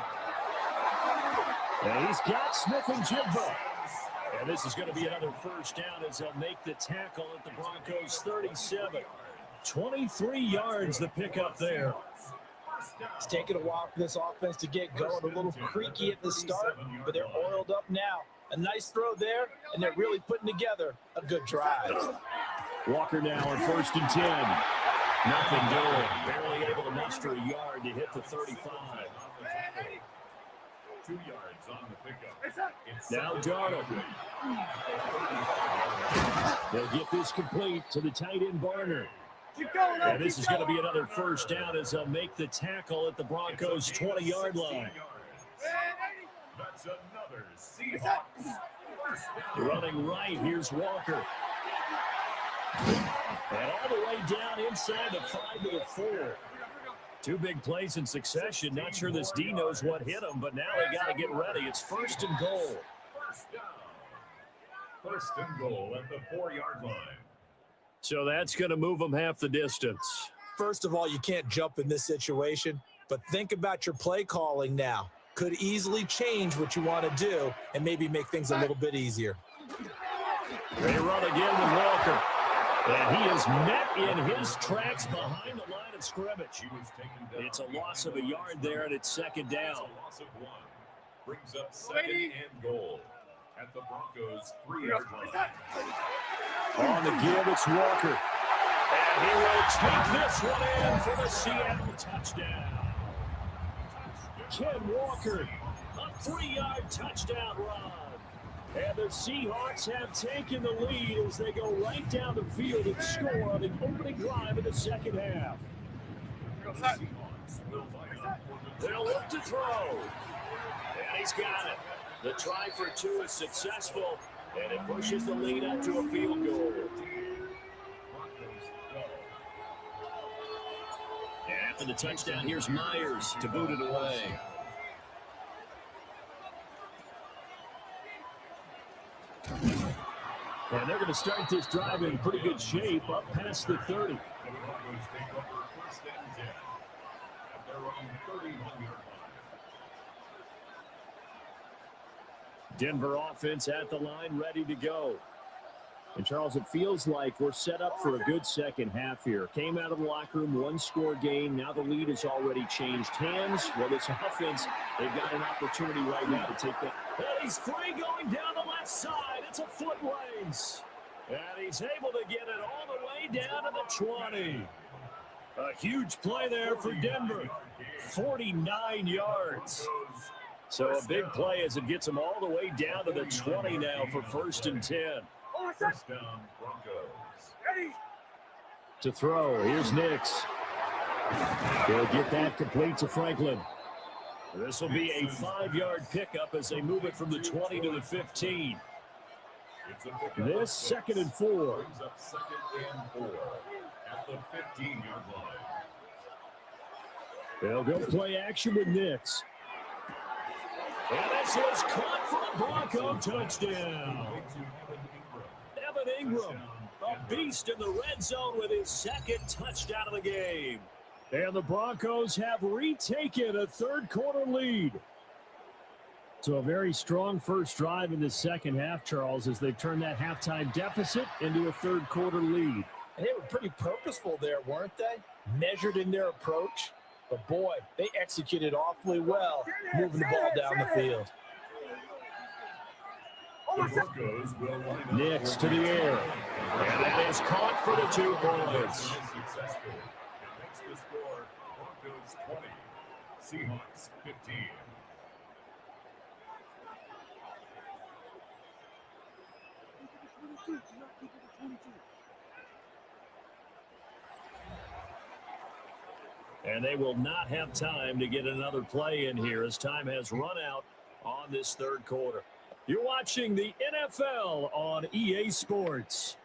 And he's got Smith and Jigba. And this is going to be another first down as they'll make the tackle at the Broncos 37. 23 yards the pickup there. It's taken a while for this offense to get going. A little creaky at the start, but they're oiled up now. A nice throw there, and they're really putting together a good drive. Walker now on 1st and 10. Nothing doing. Barely able to muster a yard to hit the 35. 2 yards on the pickup. Now Darnold. They'll get this complete to the tight end Barner. And this is going to be another first down as they'll make the tackle at the Broncos' 20-yard line. That's another Seahawks. Running right, here's Walker. And all the way down inside the 5 to the 4. 2 big plays in succession. Not sure this D knows what hit him, but now they got to get ready. It's 1st and goal. First down. 1st and goal at the 4-yard line. So that's going to move them half the distance. First of all, you can't jump in this situation, but think about your play calling now. Could easily change what you want to do and maybe make things a little bit easier. They run again with Walker. And he is met in his tracks behind the line of scrimmage. It's a loss of a yard there, and it's 2nd down. Loss of 1. Brings up 2nd and goal at the Broncos' 3-yard line. On the give, it's Walker. And he will take this one in for the Seattle touchdown. Ken Walker, a 3-yard touchdown run. And the Seahawks have taken the lead as they go right down the field and score on the opening drive of the second half. They'll look to throw. And he's got it. The try for 2 is successful, and it pushes the lead up to a field goal. And after the touchdown, here's Myers to boot it away. And they're going to start this drive in pretty good shape up past the 30. Denver offense at the line, ready to go. And, Charles, it feels like we're set up for a good second half here. Came out of the locker room, 1-score game. Now the lead has already changed hands. Well, this offense, they've got an opportunity right now to take that. And he's free going down the left side. It's a foot race. And he's able to get it all the way down to the 20. A huge play there for Denver. 49 yards. So a big play as it gets them all the way down to the 20 now for 1st and 10. First down, Broncos. To throw, here's Nix. They'll get that complete to Franklin. This will be a 5-yard pickup as they move it from the 20 to the 15. It's a pickup This of 6. 2nd and 4. Brings up 2nd and 4 at the 15-yard line. They'll go play action with Nix. And this is caught for a Bronco touchdown. Evan Ingram, a beast in the red zone with his 2nd touchdown of the game. And the Broncos have retaken a third-quarter lead. So a very strong first drive in the second half, Charles, as they've turned that halftime deficit into a third-quarter lead. And they were pretty purposeful there, weren't they? Measured in their approach. But, boy, they executed awfully well moving the ball down the field. Nix to the air. And that is caught for the 2 points. Successful. It makes the score Broncos 20, Seahawks 15. And they will not have time to get another play in here as time has run out on this third quarter. You're watching the NFL on EA Sports.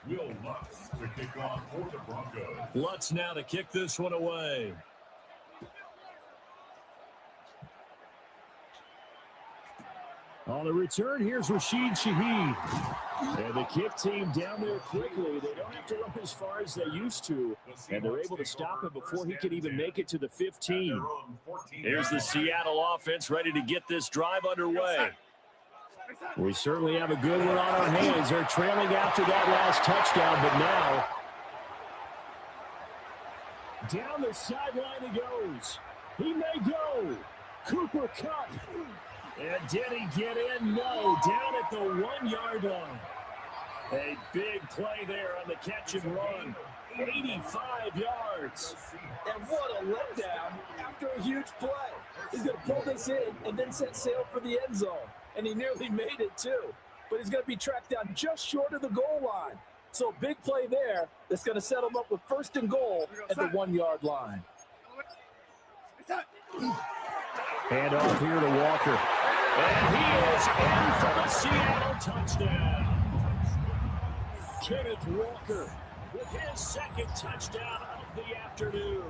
Will Lutz to kick off for the Broncos. Lutz now to kick this one away. On the return, here's Rashid Shaheed. And the kick team down there quickly. They don't have to run as far as they used to. And they're able to stop him before he could even make it to the 15. Here's the Seattle offense ready to get this drive underway. We certainly have a good one on our hands. They're trailing after that last touchdown, but now down the sideline he goes. He may go. Cooper Kupp. And did he get in? No. Down at the 1-yard line. A big play there on the catch and run. 85 yards. And what a letdown after a huge play. He's going to pull this in and then set sail for the end zone. And he nearly made it too. But he's going to be tracked down just short of the goal line. So big play there that's going to set him up with 1st and goal at the 1-yard line. Hand off here to Walker. And he is in for the Seattle touchdown. Kenneth Walker with his 2nd touchdown of the afternoon.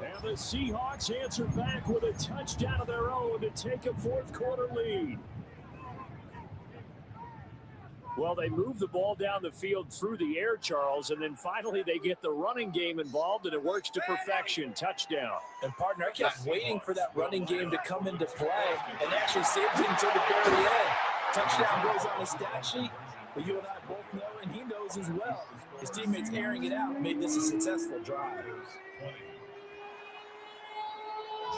And the Seahawks answer back with a touchdown of their own to take a 4th quarter lead. Well, they move the ball down the field through the air, Charles, and then finally they get the running game involved, and it works to perfection. Touchdown. And, partner, I kept waiting for that running game to come into play and actually saved it until the very end. Touchdown goes on the stat sheet, but you and I both know, and he knows as well, his teammates airing it out made this a successful drive.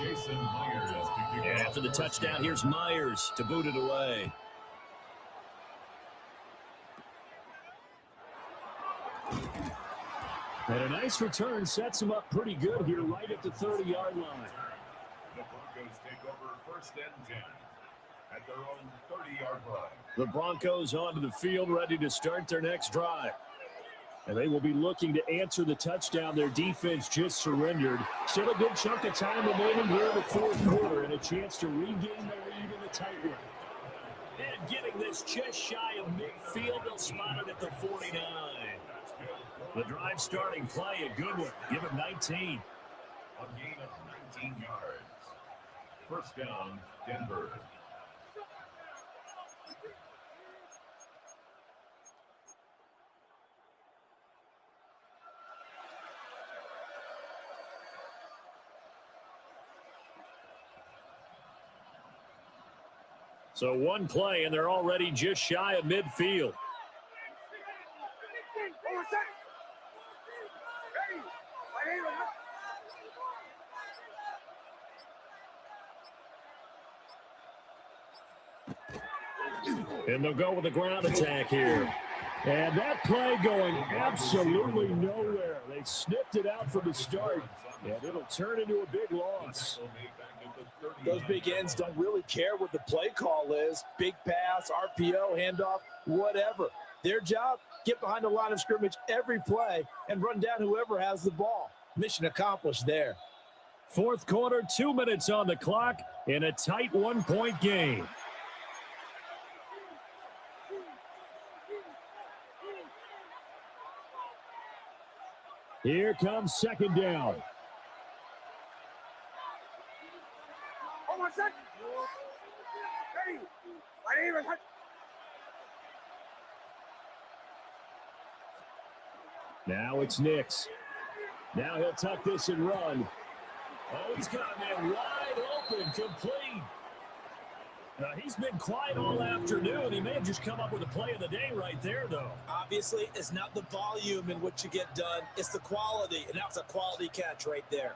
Jason Myers. And after the touchdown, here's Myers to boot it away. And a nice return sets him up pretty good here right at the 30-yard line. The Broncos take over 1st and 10 at their own 30-yard line. The Broncos onto the field ready to start their next drive. And they will be looking to answer the touchdown their defense just surrendered. Still a good chunk of time remaining here in the 4th quarter and a chance to regain the lead in the tight one. And getting this just shy of midfield, they'll spot it at the 49. The drive starting play, a good one. Give him 19. A gain of 19 yards. 1st down, Denver. So one play, and they're already just shy of midfield. And they'll go with a ground attack here. And that play going absolutely nowhere. They sniffed it out from the start, and it'll turn into a big loss. Those big ends don't really care what the play call is. Big pass, RPO, handoff, whatever. Their job, get behind the line of scrimmage every play and run down whoever has the ball. Mission accomplished there. Fourth quarter, 2 minutes on the clock in a tight 1-point game. Here comes second down. Oh, my second. Hey, I didn't even touch. Now it's Nix. Now he'll tuck this and run. Oh, he's got a man wide open, complete. He's been quiet all afternoon. He may have just come up with a play of the day right there, though. Obviously, it's not the volume in what you get done. It's the quality, and that was a quality catch right there.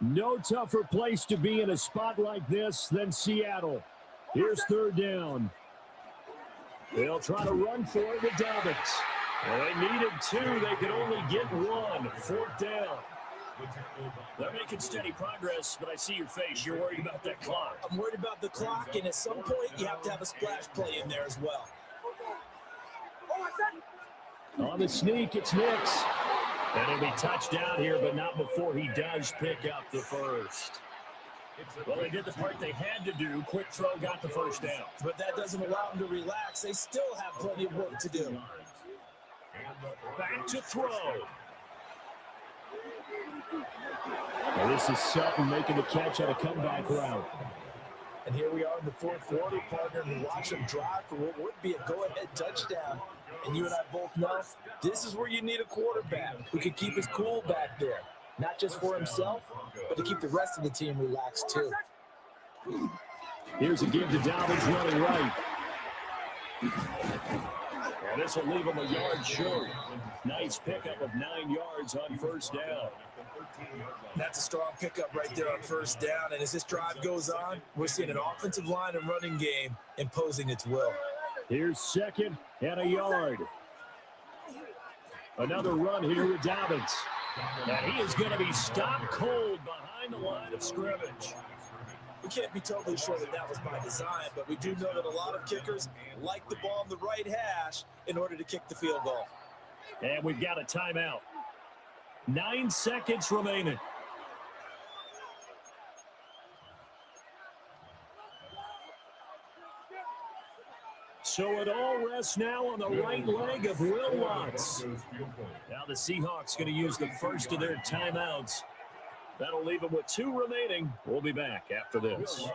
No tougher place to be in a spot like this than Seattle. Here's third down. They'll try to run for it with Dobbins. Well, they needed two. They could only get one. Fourth down. They're making steady progress, but I see your face. You're worried about that clock. I'm worried about the clock, and at some point, you have to have a splash play in there as well. On the sneak, it's Nix. And it'll be touchdown here, but not before he does pick up the first. Well, they did the part they had to do. Quick throw got the first down. But that doesn't allow them to relax. They still have plenty of work to do. Back to throw. Well, this is Sutton making the catch on a comeback route. And here we are in the fourth quarter, partner, and watch them drive for what would be a go-ahead touchdown. And you and I both know this is where you need a quarterback who can keep his cool back there. Not just for himself, but to keep the rest of the team relaxed too. Here's a give to Dobbins running right. And this will leave him a yard short. Nice pickup of 9 yards on first down. That's a strong pickup right there on first down. And as this drive goes on, we're seeing an offensive line and running game imposing its will. Here's second and a yard. Another run here with Dobbins. And he is going to be stopped cold behind the line of scrimmage. We can't be totally sure that that was by design, but we do know that a lot of kickers like the ball on the right hash in order to kick the field goal. And we've got a timeout. 9 seconds remaining. So it all rests now on the right leg of Will Lutz. Now the Seahawks going to use the first of their timeouts. That'll leave them with 2 remaining. We'll be back after this.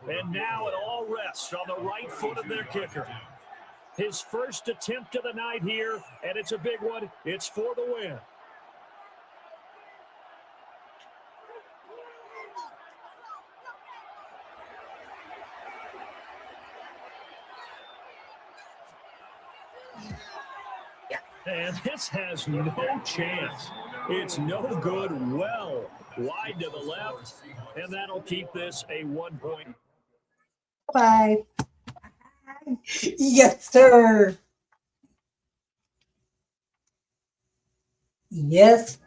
And now it all rests on the right foot of their kicker. His first attempt of the night here, and it's a big one. It's for the win. And this has no chance. It's no good. Well wide to the left, and that'll keep this a 1-point. Bye. Yes, sir. Yes.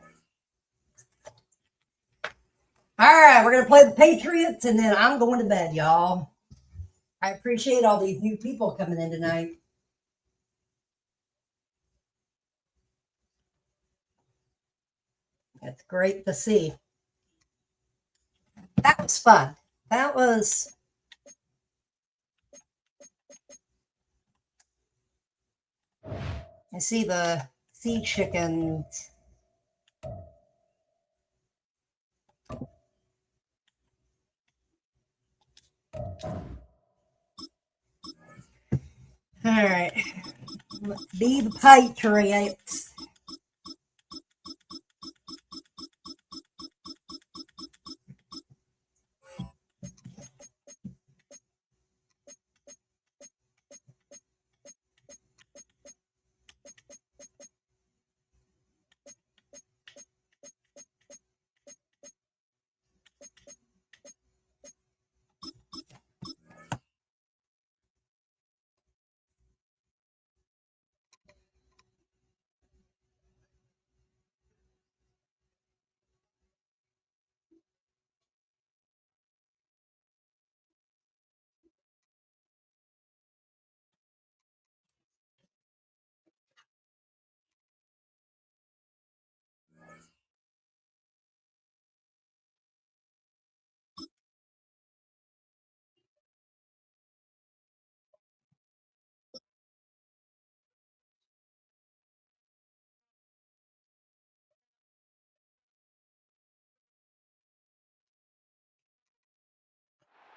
All right, we're going to play the Patriots, and then I'm going to bed, y'all. I appreciate all these new people coming in tonight. It's great to see. That was fun. That was... I see the sea chickens. All right. Be the Patriots.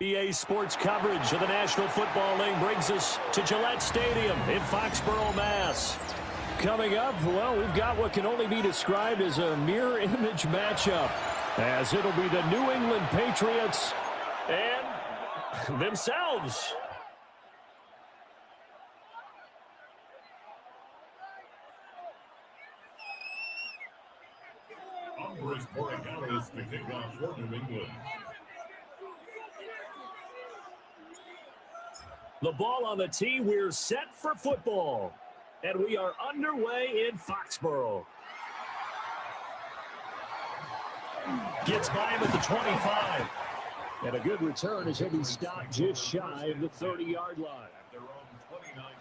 EA Sports coverage of the National Football League brings us to Gillette Stadium in Foxborough, Mass. Coming up, well, we've got what can only be described as a mirror image matchup, as it'll be the New England Patriots and themselves. Hombres Borregales to kick off for New England. The ball on the tee. We're set for football. And we are underway in Foxborough. Gets by him at the 25. And a good return as he'll be stopped just shy of the 30-yard line. At their own 29-yard line.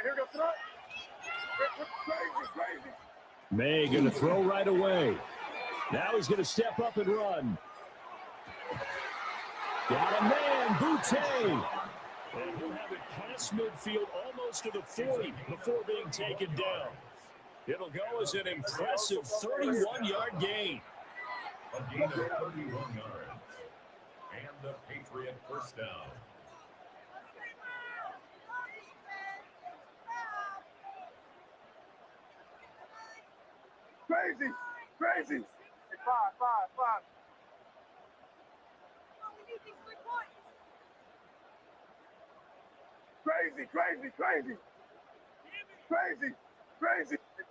Here goes crazy. May going to throw right away. Now he's going to step up and run. Got a man, Boutte. And he'll have it past midfield almost to the 40 before being taken down. It'll go as an impressive 31-yard gain. A gain of 31 yards. And the Patriot first down. Crazy. Five. Crazy.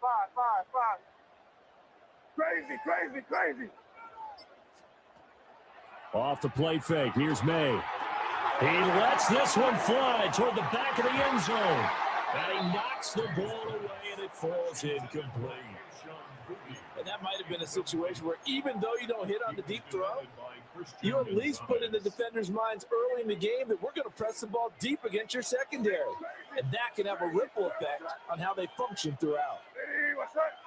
Five. Crazy. Off the play fake. Here's May. He lets this one fly toward the back of the end zone. And he knocks the ball away, and it falls incomplete. And that might have been a situation where even though you don't hit on the deep throw, you at least put in the defender's minds early in the game that we're going to press the ball deep against your secondary. And that can have a ripple effect on how they function throughout. Hey, what's that?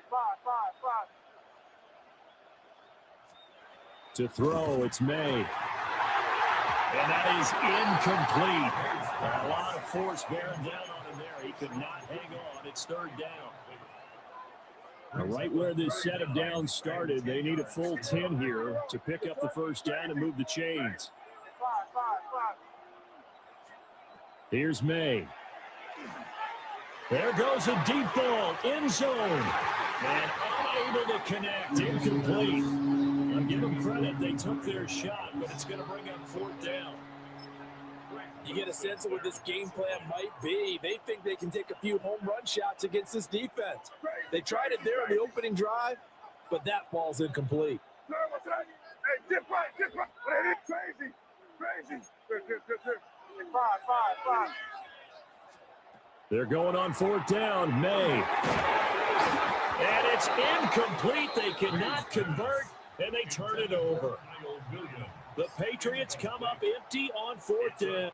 Five. To throw, it's May. And that is incomplete. A lot of force bearing down on him there. He could not hang on. It's third down. Now, right where this set of downs started, they need a full 10 here to pick up the first down and move the chains. Five. Here's May. There goes a deep ball, end zone. And unable to connect, incomplete. I'll give them credit. They took their shot, but it's going to bring up fourth down. You get a sense of what this game plan might be. They think they can take a few home run shots against this defense. They tried it there on the opening drive, but that falls incomplete. Sir, what's that? Hey, dip right. Hey, crazy. Five. They're going on fourth down. May. And it's incomplete. They cannot convert, and they turn it over. The Patriots come up empty on fourth down.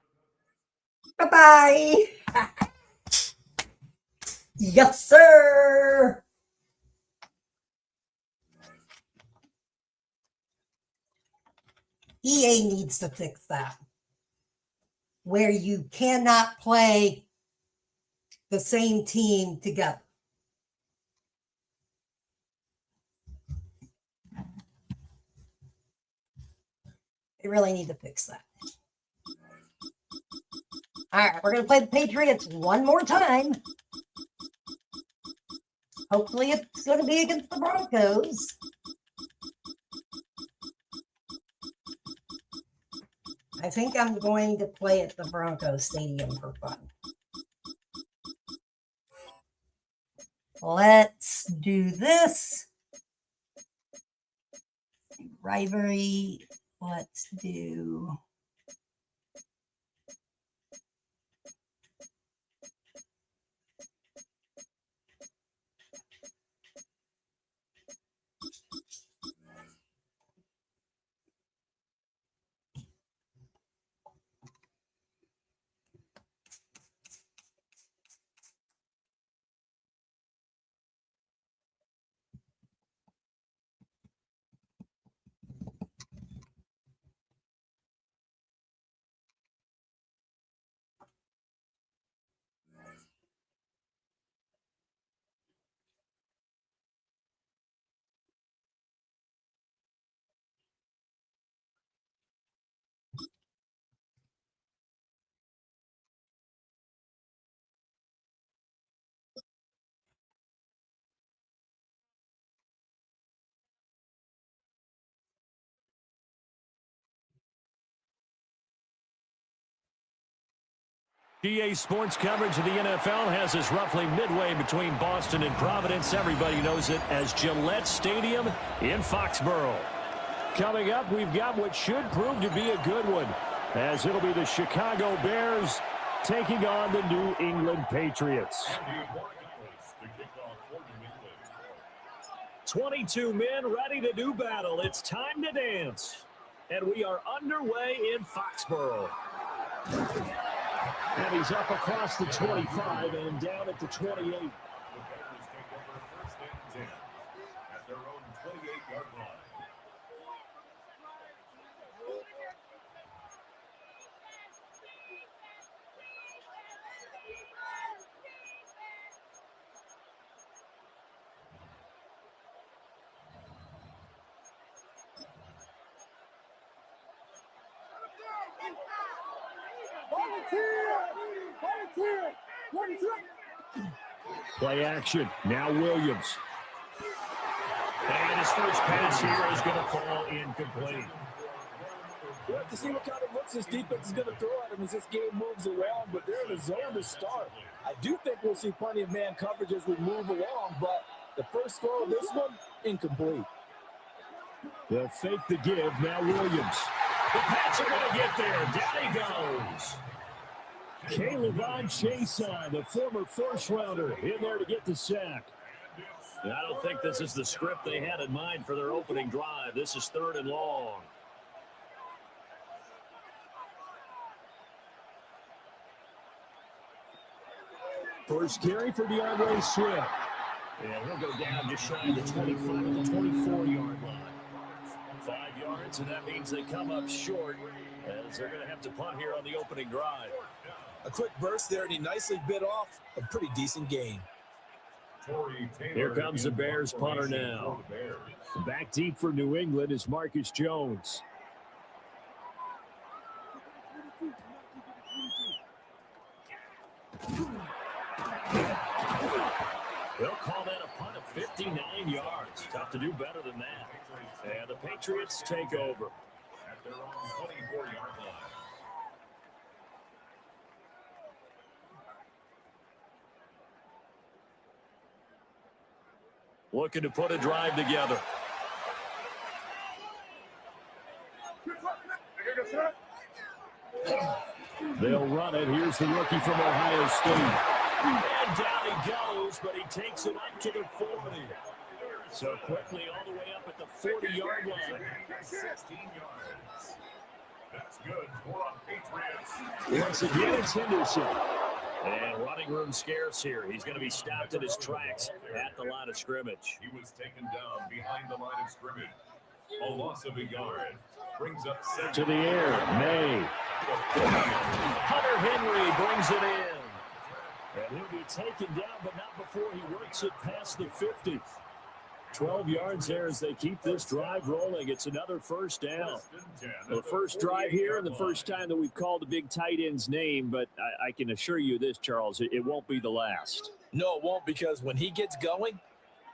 Bye-bye. Yes, sir. EA needs to fix that, where you cannot play the same team together. They really need to fix that. All right, we're going to play the Patriots one more time. Hopefully it's going to be against the Broncos. I think I'm going to play at the Broncos Stadium for fun. Let's do this. Rivalry. Let's do GA Sports coverage of the NFL has us roughly midway between Boston and Providence. Everybody knows it as Gillette Stadium in Foxborough. Coming up, we've got what should prove to be a good one, as it'll be the Chicago Bears taking on the New England Patriots. 22 men ready to do battle. It's time to dance. And we are underway in Foxborough. And he's up across the 25 and down at the 28. The Bears take over first and 10 at their own 28-yard line. Play action. Now Williams. And his first pass here is going to fall incomplete. We'll have to see what kind of looks this defense is going to throw at him as this game moves along, but they're in a zone to start. I do think we'll see plenty of man coverage as we move along, but the first throw of this one, incomplete. They'll fake the give. Now Williams. The Pats are going to get there. Down he goes. K'Lavon Chaisson, the former first-rounder, in there to get the sack. And I don't think this is the script they had in mind for their opening drive. This is 3rd and long. First carry for DeAndre Swift. And he'll go down just shy of the 25 to the 24-yard line. 5 yards, and that means they come up short as they're going to have to punt here on the opening drive. A quick burst there, and he nicely bit off a pretty decent gain. Here comes the Bears punter now. Back deep for New England is Marcus Jones. They'll call that a punt of 59 yards. Tough to do better than that. And the Patriots take over. At their own 24-yard line. Looking to put a drive together. They'll run it. Here's the rookie from Ohio State. And down he goes, but he takes it up to the 40. So quickly all the way up at the 40-yard line. 16 yards. That's good for our Patriots. Once again, it's Henderson. And running room scarce here. He's going to be stopped in his tracks at the line of scrimmage. He was taken down behind the line of scrimmage. A loss of a yard. Brings up 7. To the air, May. Hunter Henry brings it in. And he'll be taken down, but not before he works it past the 50. 12 yards there as they keep this drive rolling. It's another first down. The first drive here and the first time that we've called a big tight end's name, but I can assure you this, Charles, it won't be the last. No, it won't, because when he gets going,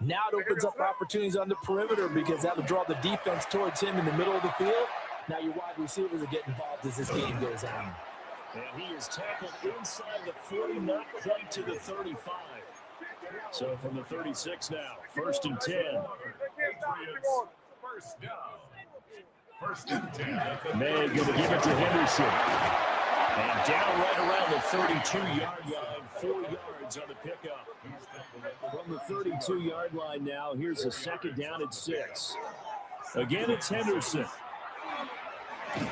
now it opens up opportunities on the perimeter because that'll draw the defense towards him in the middle of the field. Now your wide receivers are getting involved as this game goes on. And he is tackled inside the 40, not quite to the 35. So from the 36 now, 1st and 10. First down. 1st and 10. May going to give it to Henderson. And down right around the 32-yard line, 4 yards on the pickup. From the 32-yard line now, here's a 2nd down at 6. Again, it's Henderson. And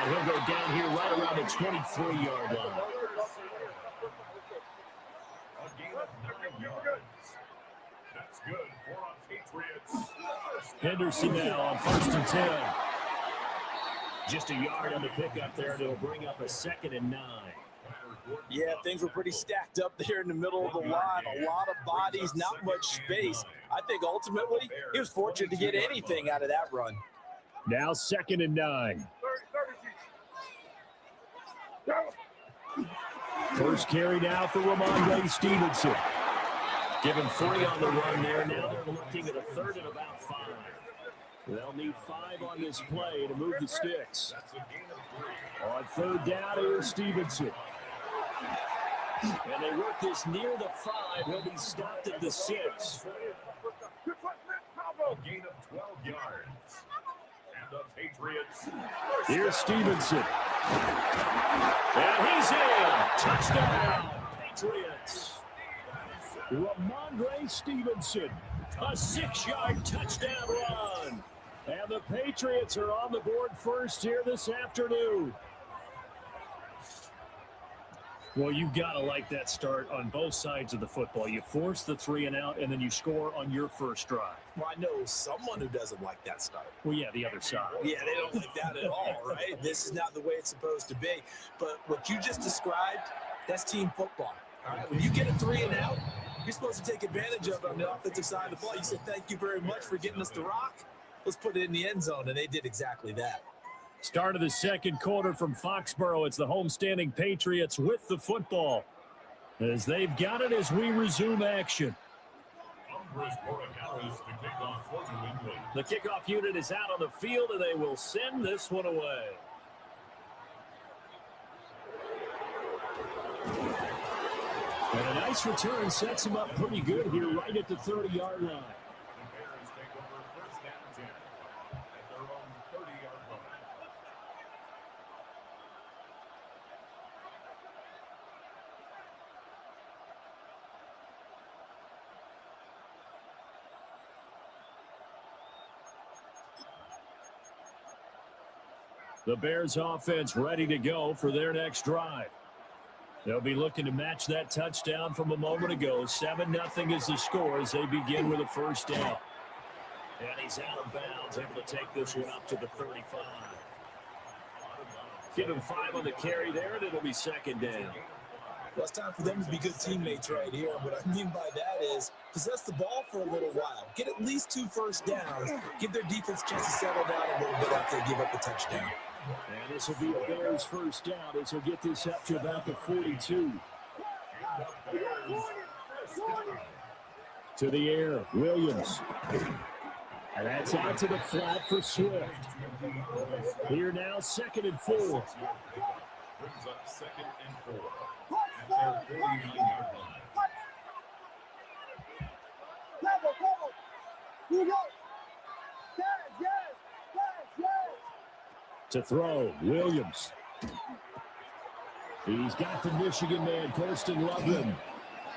he'll go down here right around the 23-yard line. That's good for our Patriots. Henderson now on 1st and 10. Just a yard on the pickup there, and it'll bring up a 2nd and 9. Yeah, things were pretty stacked up there in the middle of the line. A lot of bodies, not much space. I think ultimately he was fortunate to get anything out of that run. Now 2nd and 9. First carry now for Ramondre Stevenson. Given 3 on the run there. Now they're looking at a 3rd and about 5. They'll need 5 on this play to move the sticks. On 3rd down, here's Stevenson. And they work this near the 5. He'll be stopped at the 6. A gain of 12 yards. And the Patriots. Here's Stevenson. And he's in. Touchdown, Patriots. Ramondre Stevenson. A 6-yard touchdown run. And the Patriots are on the board first here this afternoon. Well, you've got to like that start on both sides of the football. You force the 3 and out, and then you score on your first drive. Well, I know someone who doesn't like that start. Well, yeah, the other side. Yeah, they don't like that at all, right? This is not the way it's supposed to be. But what you just described, that's team football. All right, when you get a 3 and out, you're supposed to take advantage of it on the offensive side of the ball. You said, thank you very much for getting us the rock. Let's put it in the end zone, and they did exactly that. Start of the second quarter from Foxborough. It's the homestanding Patriots with the football as they've got it as we resume action. The kickoff unit is out on the field, and they will send this one away. And a nice return sets him up pretty good here right at the 30-yard line. The Bears offense ready to go for their next drive. They'll be looking to match that touchdown from a moment ago. 7-0 is the score as they begin with a first down. And he's out of bounds, able to take this one up to the 35. Give him 5 on the carry there, and it'll be second down. Well, it's time for them to be good teammates right here. What I mean by that is possess the ball for a little while. Get at least 2 first downs. Give their defense a chance to settle down a little bit after they give up a touchdown. And this will be a Bears first down as he'll get this up to about the 42. To the air, Williams. And that's out to the flat for Swift. Here now, 2nd and 4. Brings up 2nd and 4. At their 49-yard line. To throw, Williams. He's got the Michigan man, Kirsten Loveland.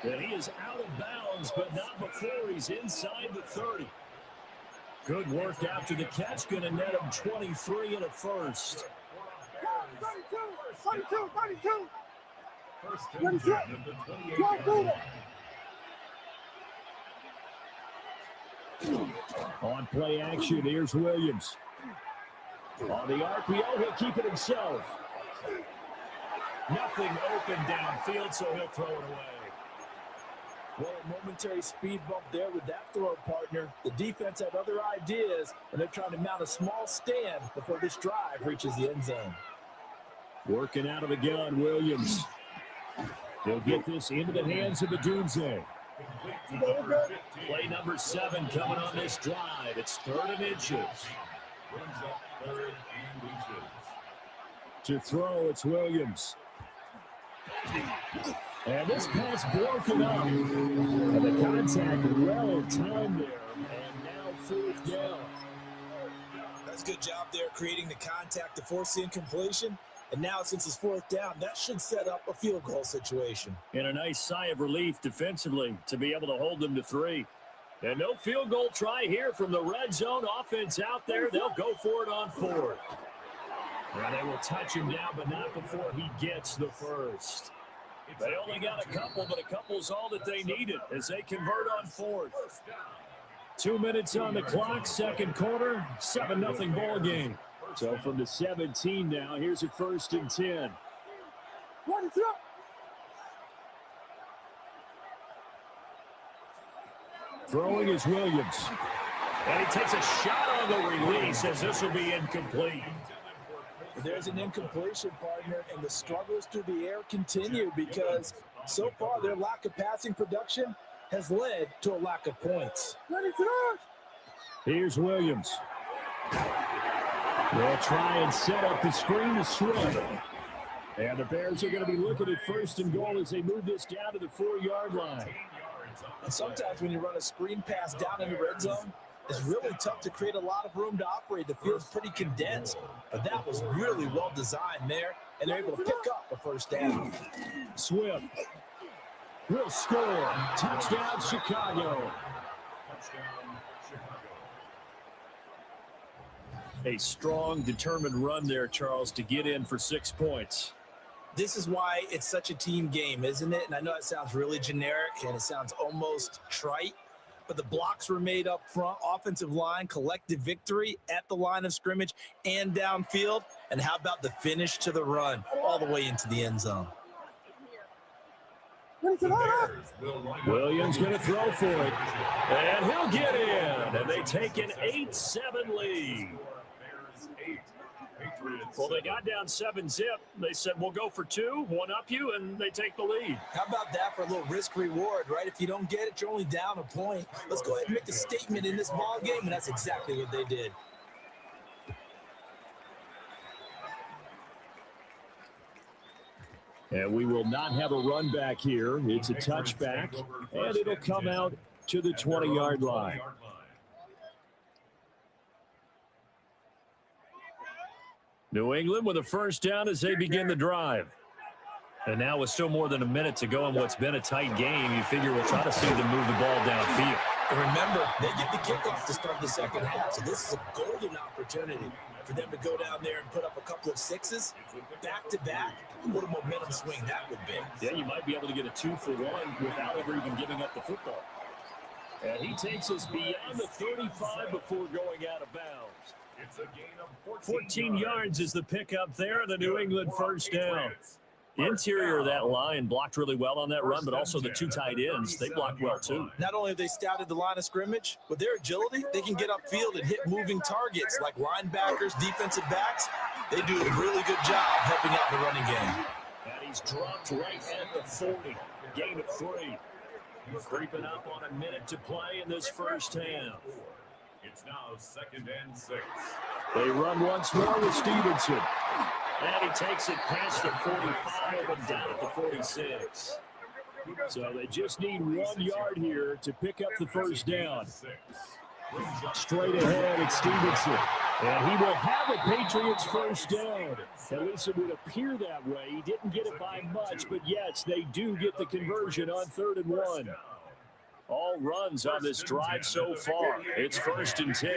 And he is out of bounds, but not before he's inside the 30. Good work after the catch, going to net him 23 and a first. 32. First and 10 at the 28-yard line. On play action, here's Williams. On the RPO, he'll keep it himself. Nothing open downfield, so he'll throw it away. Well, a momentary speed bump there with that throw, partner. The defense had other ideas, and they're trying to mount a small stand before this drive reaches the end zone. Working out of the gun, Williams. He'll get this into the hands of the Doomsday. Play number 7 coming on this drive. It's 3rd and inches. Brings up 3rd and inches. To throw, it's Williams. And this pass broken up. And the contact well timed there. And now 4th down. That's a good job there creating the contact to force the incompletion. And now since it's 4th down, that should set up a field goal situation. And a nice sigh of relief defensively to be able to hold them to 3. And no field goal try here from the red zone offense out there. They'll go for it on 4th. And they will touch him down, but not before he gets the first. They only got a couple, but a couple's all that they needed as they convert on 4th. 2 minutes on the clock, second quarter, 7-0 ball game. So from the 17 now, here's a 1st and 10. Throwing is Williams. And he takes a shot on the release as this will be incomplete. There's an incompletion, partner, and the struggles through the air continue because so far their lack of passing production has led to a lack of points. Here's Williams. They'll try and set up the screen to Swift. And the Bears are going to be looking at first and goal as they move this down to the 4-yard line. And sometimes when you run a screen pass down in the red zone, it's really tough to create a lot of room to operate. The field's pretty condensed, but that was really well designed there, and they're able to pick up a first down. Swift will score. Touchdown, Chicago. A strong, determined run there, Charles, to get in for 6 points. This is why it's such a team game, isn't it? And I know it sounds really generic and it sounds almost trite, but the blocks were made up front, offensive line, collective victory at the line of scrimmage and downfield. And how about the finish to the run all the way into the end zone? Williams going to throw for it, and he'll get in, and they take an 8-7 lead. Well, they got down 7-zip. They said, we'll go for 2, one up you, and they take the lead. How about that for a little risk-reward, right? If you don't get it, you're only down a point. Let's go ahead and make a statement in this ball game, and that's exactly what they did. And we will not have a run back here. It's a touchback, and it'll come out to the 20-yard line. New England with a first down as they begin the drive. And now with still more than a minute to go in what's been a tight game, you figure we'll try to see them move the ball downfield. And remember, they get the kickoff to start the second half, so this is a golden opportunity for them to go down there and put up a couple of 6s back-to-back. What a momentum swing that would be. Yeah, you might be able to get a 2-for-1 without ever even giving up the football. And he takes us beyond the 35 before going out of bounds. 14 yards is the pickup there, the New England first down. Interior of that line blocked really well on that run, but also the 2 tight ends, they blocked well too. Not only have they scouted the line of scrimmage, with their agility, they can get upfield and hit moving targets like linebackers, defensive backs. They do a really good job helping out the running game. And he's dropped right at the 40, gain of 3. Creeping up on a minute to play in this first half. It's now 2nd and 6. They run once more with Stevenson. And he takes it past the 45 and down at the 46. So they just need 1 yard here to pick up the first down. Straight ahead, it's Stevenson. And he will have a Patriots first down. At least it would appear that way. He didn't get it by much, but yes, they do get the conversion on 3rd and 1. All runs on this drive so far. It's 1st and 10.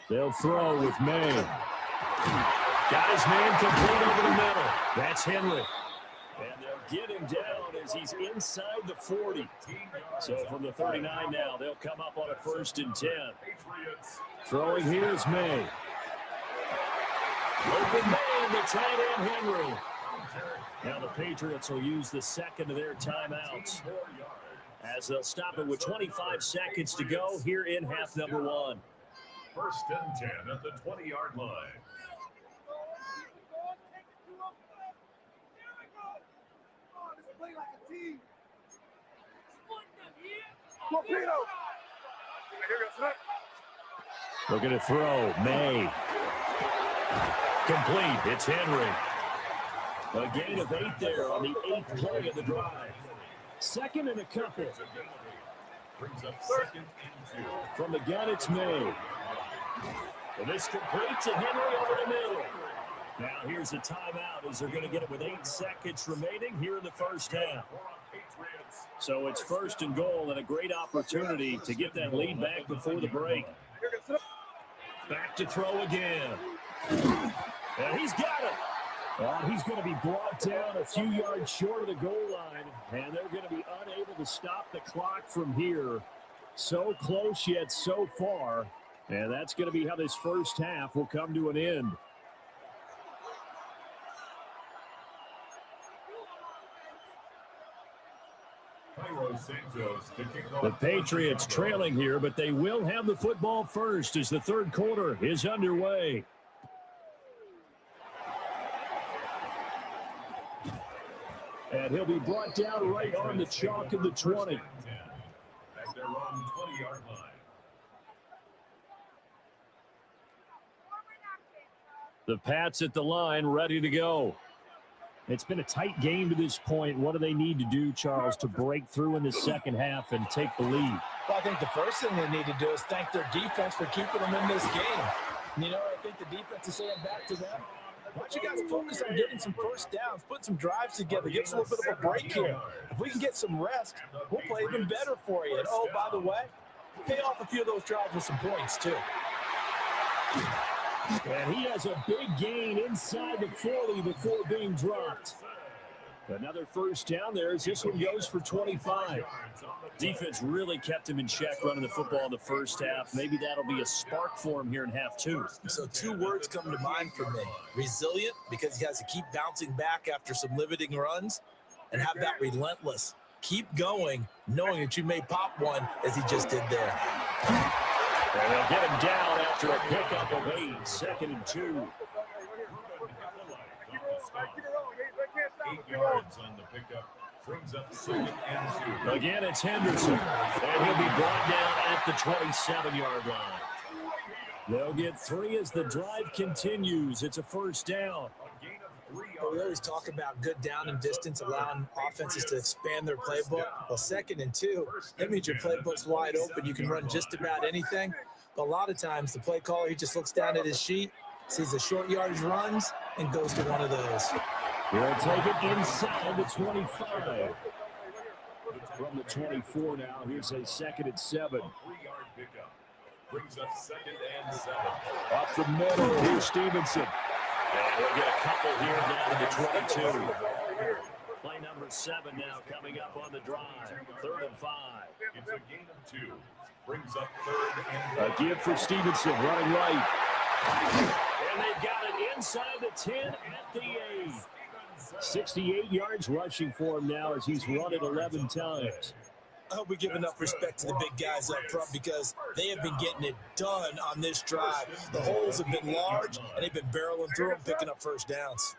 They'll throw with May. Got his man complete over the middle. That's Henry. And they'll get him down as he's inside the 40. So from the 39 now, they'll come up on a 1st and 10. Throwing here is May. Open man, the tight end Henry. Now the Patriots will use the second of their timeouts as they'll stop it with 25 seconds to go here in half number 1. 1st and 10 at the 20-yard line. Looking to throw. May. Complete. It's Henry. A gain of 8 there on the 8th play of the drive. 2nd and a couple. Brings up 2nd and 2. From the gun, it's May. And this complete to Henry over the middle. Now here's a timeout as they're going to get it with 8 seconds remaining here in the first half. So it's 1st and goal and a great opportunity to get that lead back before the break. Back to throw again. And he's got it. Well, he's going to be brought down a few yards short of the goal line, and they're going to be unable to stop the clock from here. So close yet so far, and that's going to be how this first half will come to an end. The Patriots trailing here, but they will have the football first as the 3rd quarter is underway. And he'll be brought down right on the chalk of the 20. Back there on 20-yard line. The Pats at the line, ready to go. It's been a tight game to this point. What do they need to do, Charles, to break through in the second half and take the lead? Well, I think the first thing they need to do is thank their defense for keeping them in this game. You know, I think the defense is saying back to them, why don't you guys focus on getting some first downs, put some drives together, give us a little bit of a break here. If we can get some rest, we'll play even better for you. And, oh, by the way, pay off a few of those drives with some points, too. And he has a big gain inside the 40 before being dropped. Another first down there as this one goes for 25. Defense really kept him in check running the football in the first half. Maybe that'll be a spark for him here in half two. So 2 words come to mind for me. Resilient, because he has to keep bouncing back after some limiting runs, and have that relentless. Keep going, knowing that you may pop one as he just did there. And they'll get him down after a pickup of 8, 2nd and 2. 8 yards on the pickup. Brings up 2nd and 2. Again, it's Henderson. And he'll be brought down at the 27-yard line. They'll get 3 as the drive continues. It's a first down. We always talk about good down and distance, allowing offenses to expand their playbook. Well, 2nd and 2, that means your playbook's wide open. You can run just about anything. But a lot of times, the play caller, he just looks down at his sheet, sees the short yardage runs, and goes to one of those. He'll take it inside the 25. From the 24 now, here's a 2nd and 7. 3-yard pickup. Brings up 2nd and 7. Up the middle, here's Stevenson. And he'll get a couple here down to the 22. Play number 7 now coming up on the drive. 3rd and 5. It's a gain of 2. Brings up 3rd and 5. A give for Stevenson running right. And they've got it inside the 10 at the 8. 68 yards rushing for him now as he's run it 11 times. I hope we give enough respect to the big guys up front because they have been getting it done on this drive. The holes have been large, and they've been barreling through them, picking up first downs.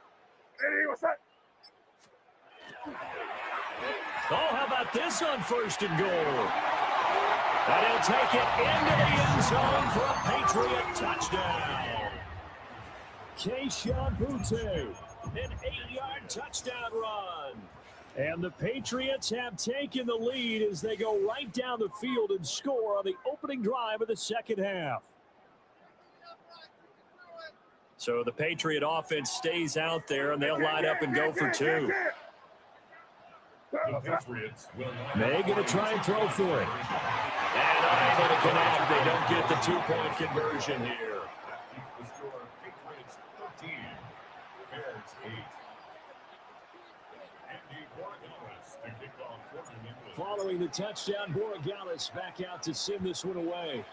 Hey, what's that? Oh, how about this on 1st and goal? And he'll take it into the end zone for a Patriot touchdown. Keyshawn Boutte, an 8-yard touchdown run. And the Patriots have taken the lead as they go right down the field and score on the opening drive of the second half. So the Patriot offense stays out there, and they'll line up and go for 2. The Patriots will They're going to try and throw for it. And unable to connect. They don't get the 2-point conversion here. the score. Patriots 13. Bears 8. Andy Borregales to kick off for New England. Following the touchdown, Borregales back out to send this one away.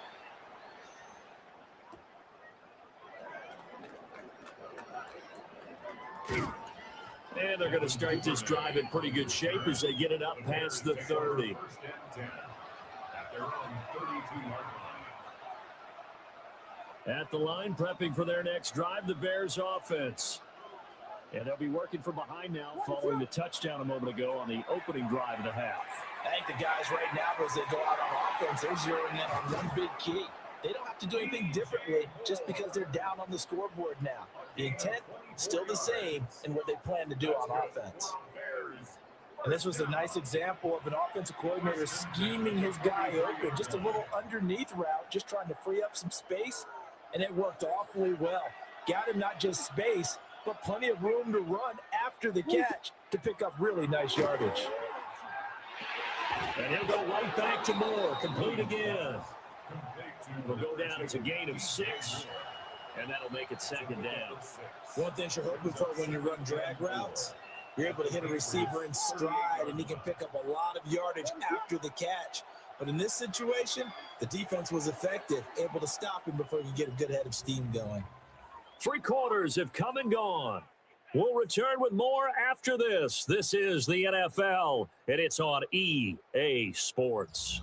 And they're going to start this drive in pretty good shape as they get it up past the 30. First and 10 at their own 32-yard line. At the line, prepping for their next drive, the Bears offense. And they'll be working from behind now following the touchdown a moment ago on the opening drive of the half. I think the guys right now, as they go out on offense, they're zeroing in on one big key. They don't have to do anything differently just because they're down on the scoreboard now. The intent still the same in what they plan to do on offense. And this was a nice example of an offensive coordinator scheming his guy open. Just a little underneath route, just trying to free up some space, and it worked awfully well. Got him not just space, but plenty of room to run after the catch to pick up really nice yardage. And he'll go right back to Moore, complete again. It'll go down as a gain of 6, and that'll make it second down. One thing you're hoping for when you run drag routes, you're able to hit a receiver in stride, and he can pick up a lot of yardage after the catch. But in this situation, the defense was effective, able to stop him before you get a good head of steam going. 3 quarters have come and gone. We'll return with more after this. This is the NFL, and it's on EA Sports.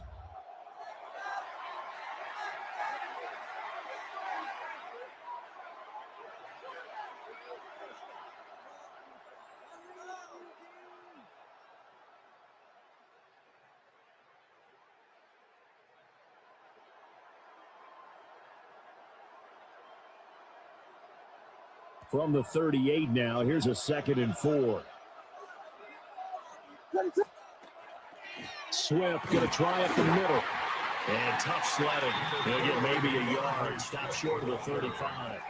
From the 38 now, here's a 2nd and 4. Swift going to try up the middle. And tough sledding. He'll get maybe a yard. Stop short of the 35.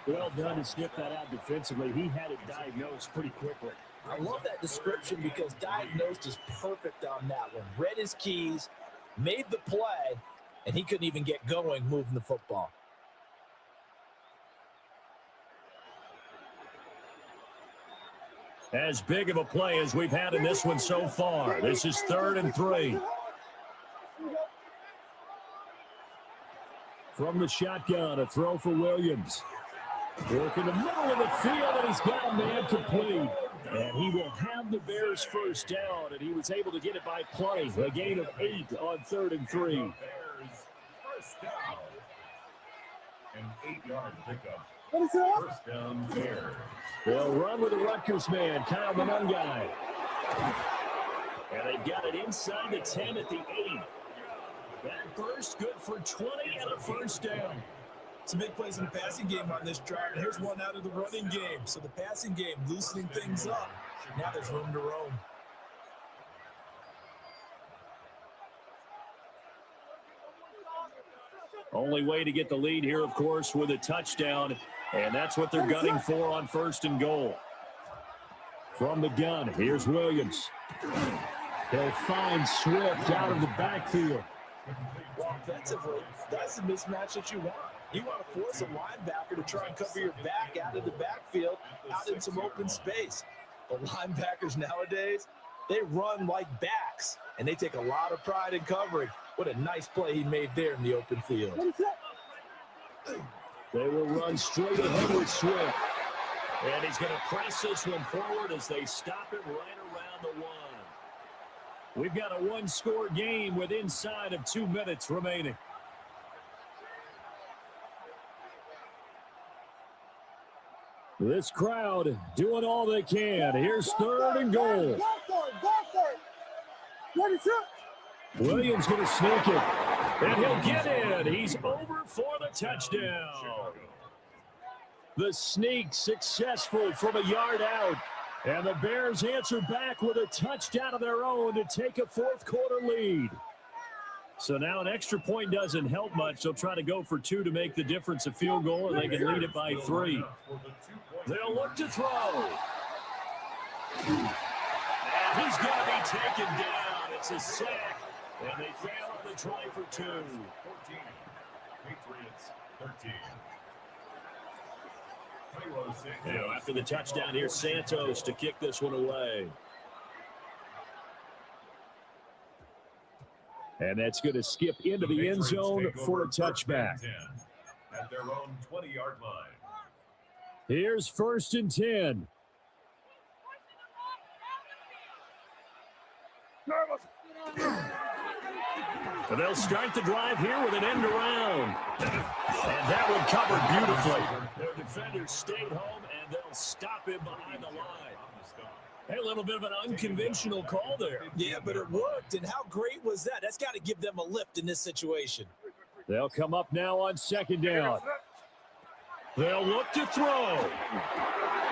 Well done to sniff that out defensively. He had it diagnosed pretty quickly. I love that description because diagnosed is perfect on that one. Read his keys, made the play, and he couldn't even get going moving the football. As big of a play as we've had in this one so far. This is 3rd and 3. From the shotgun, a throw for Williams. Working the middle of the field, and he's got a man complete. And he will have the Bears first down, and he was able to get it by play. A gain of 8 on 3rd and 3. Bears first down. An 8-yard pickup. First down, Bears. They'll run with the Rutgers man, Kyle Monungai. And they've got it inside the 10 at the 8. That burst good for 20 and a first down. Some big plays in the passing game on this drive, and here's one out of the running game. So the passing game loosening things up. Now there's room to roam. Only way to get the lead here, of course, with a touchdown, and that's what they're gunning for on 1st and goal. From the gun, here's Williams. He'll find Swift out of the backfield. Well, offensively, that's the mismatch that you want. You want to force a linebacker to try and cover your back out of the backfield, out in some open space. But linebackers nowadays, they run like backs, and they take a lot of pride in covering. What a nice play he made there in the open field. They will run straight ahead with Swift. And he's going to press this one forward as they stop it right around the 1. We've got a 1-score game with inside of 2 minutes remaining. This crowd doing all they can. Here's 3rd and goal. Williams going to sneak it. And he'll get in. He's over for the touchdown. The sneak successful from a yard out. And the Bears answer back with a touchdown of their own to take a 4th quarter lead. So now an extra point doesn't help much. They'll try to go for 2 to make the difference a field goal, and they can lead it by 3. They'll look to throw. And he's going to be taken down. It's a sack, and they fail on the try for 2. 14. Patriots 13. After the touchdown, here's Santos to kick this one away. And that's going to skip into the end zone for a touchback. At their own 20-yard line. Here's 1st and 10. And they'll start the drive here with an end around. And that one covered beautifully. Their defenders stayed home, and they'll stop him behind the line. Hey, a little bit of an unconventional call there. Yeah, but it worked, and how great was that? That's got to give them a lift in this situation. They'll come up now on 2nd down. They'll look to throw. Oh,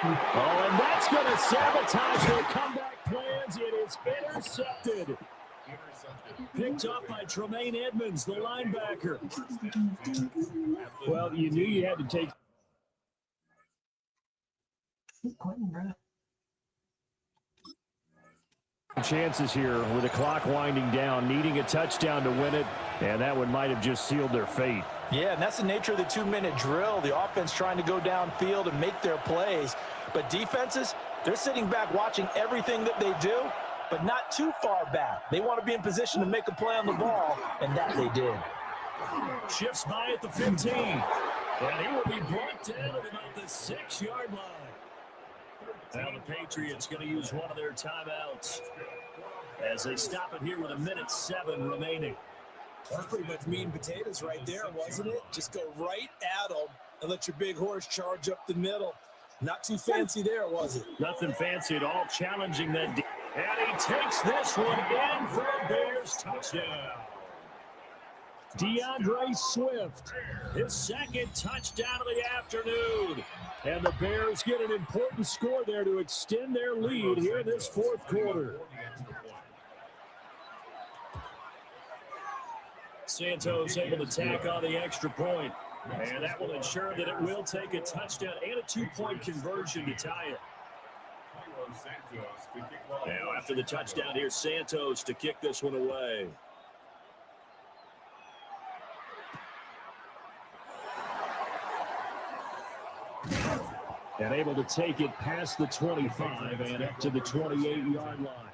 and that's going to sabotage their comeback plans. It is intercepted. Picked up by Tremaine Edmonds, the linebacker. Well, you knew you had to take chances here with the clock winding down, needing a touchdown to win it, and that one might have just sealed their fate. Yeah, and that's the nature of the 2-minute drill. The offense trying to go downfield and make their plays. But defenses, they're sitting back watching everything that they do, but not too far back. They want to be in position to make a play on the ball, and that they did. Shifts by at the 15, and he will be brought down at about the 6-yard line. Now the Patriots going to use one of their timeouts as they stop it here with 1:07 remaining. That's pretty much meat and potatoes right there, wasn't it? Just go right at them and let your big horse charge up the middle. Not too fancy there, was it? Nothing fancy at all, challenging that. And he takes this one in for a Bears touchdown. DeAndre Swift, his second touchdown of the afternoon. And the Bears get an important score there to extend their lead here in this fourth quarter. Santos able to tack on the extra point. And that will ensure that it will take a touchdown and a 2-point conversion to tie it. Now after the touchdown, here's Santos to kick this one away. And able to take it past the 25 and up to the 28-yard line.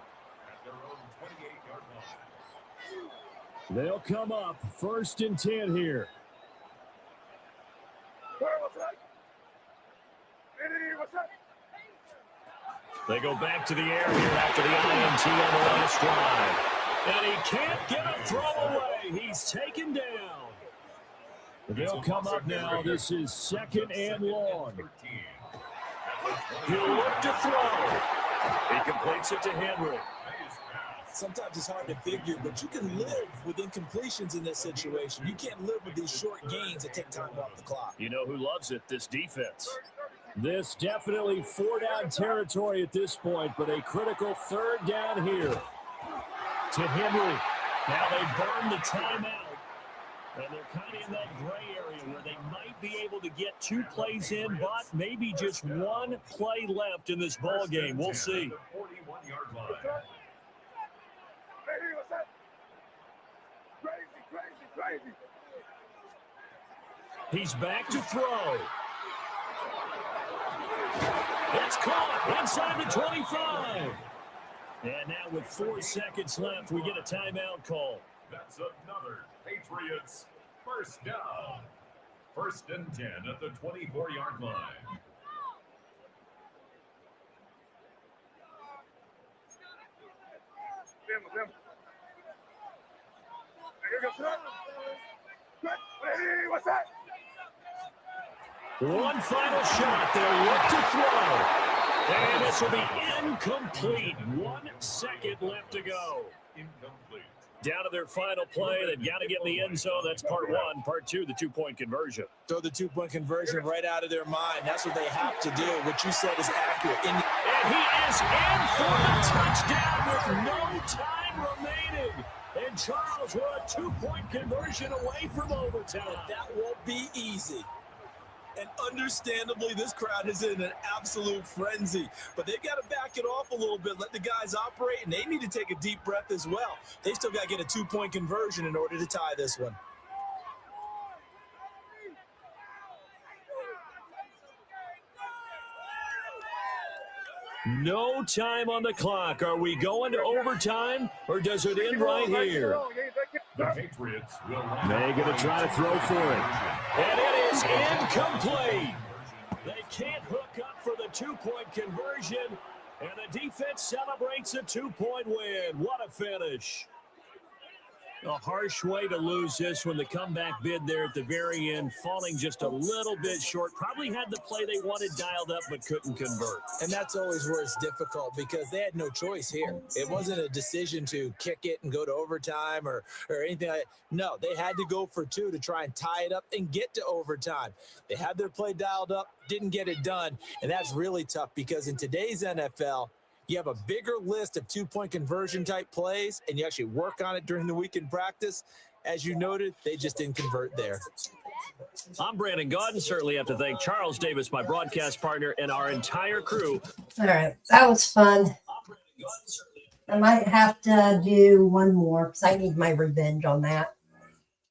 They'll come up 1st and 10 here. They go back to the air here after the INT on the last drive. And he can't get a throw away. He's taken down. They'll come up now. This is 2nd and long. He'll look to throw. He completes it to Henry. Sometimes it's hard to figure, but you can live with incompletions in this situation. You can't live with these short gains that take time off the clock. You know who loves it? This defense. This definitely 4-down territory at this point, but a critical 3rd down here to Henry. Now they burn the timeout. And they're kind of in that gray area where they might be able to get 2 plays in, but maybe just 1 play left in this ball game. We'll see. He's back to throw. It's caught inside the 25. And now with 4 seconds left, we get a timeout call. That's another Patriots 1st down. 1st and 10 at the 24-yard line. What's that? One final shot. They'll look to throw. And this will be incomplete. 1 second left to go. Incomplete. Down to their final play. They've got to get in the end zone. That's part 1. Part 2, the 2-point conversion. Throw the 2-point conversion right out of their mind. That's what they have to do. What you said is accurate. And he is in for the touchdown with no time remaining. And Charles, we're a 2-point conversion away from overtime. That won't be easy. And understandably, this crowd is in an absolute frenzy. But they've got to back it off a little bit, let the guys operate, and they need to take a deep breath as well. They still got to get a 2-point conversion in order to tie this one. No time on the clock. Are we going to overtime, or does it end right here? The Patriots will They're going to try to throw for it. And it is incomplete. They can't hook up for the 2-point conversion, and the defense celebrates a 2-point win. What a finish. A harsh way to lose this when the comeback bid there at the very end, falling just a little bit short. Probably had the play they wanted dialed up but couldn't convert. And that's always where it's difficult because they had no choice here. It wasn't a decision to kick it and go to overtime or anything like that. No, they had to go for 2 to try and tie it up and get to overtime. They had their play dialed up, didn't get it done, and that's really tough because in today's NFL, you have a bigger list of 2-point conversion type plays, and you actually work on it during the week in practice. As you noted, they just didn't convert there. I'm Brandon Gaudin. Certainly have to thank Charles Davis, my broadcast partner, and our entire crew. All right. That was fun. I might have to do one more because I need my revenge on that.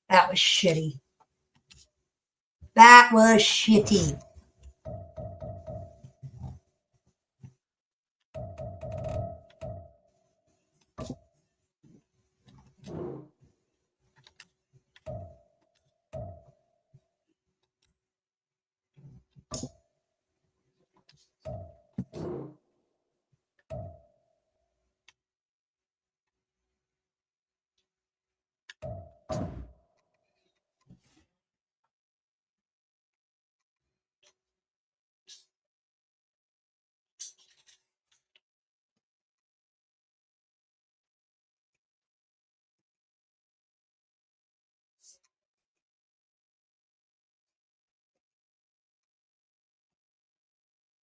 That was shitty. That was shitty.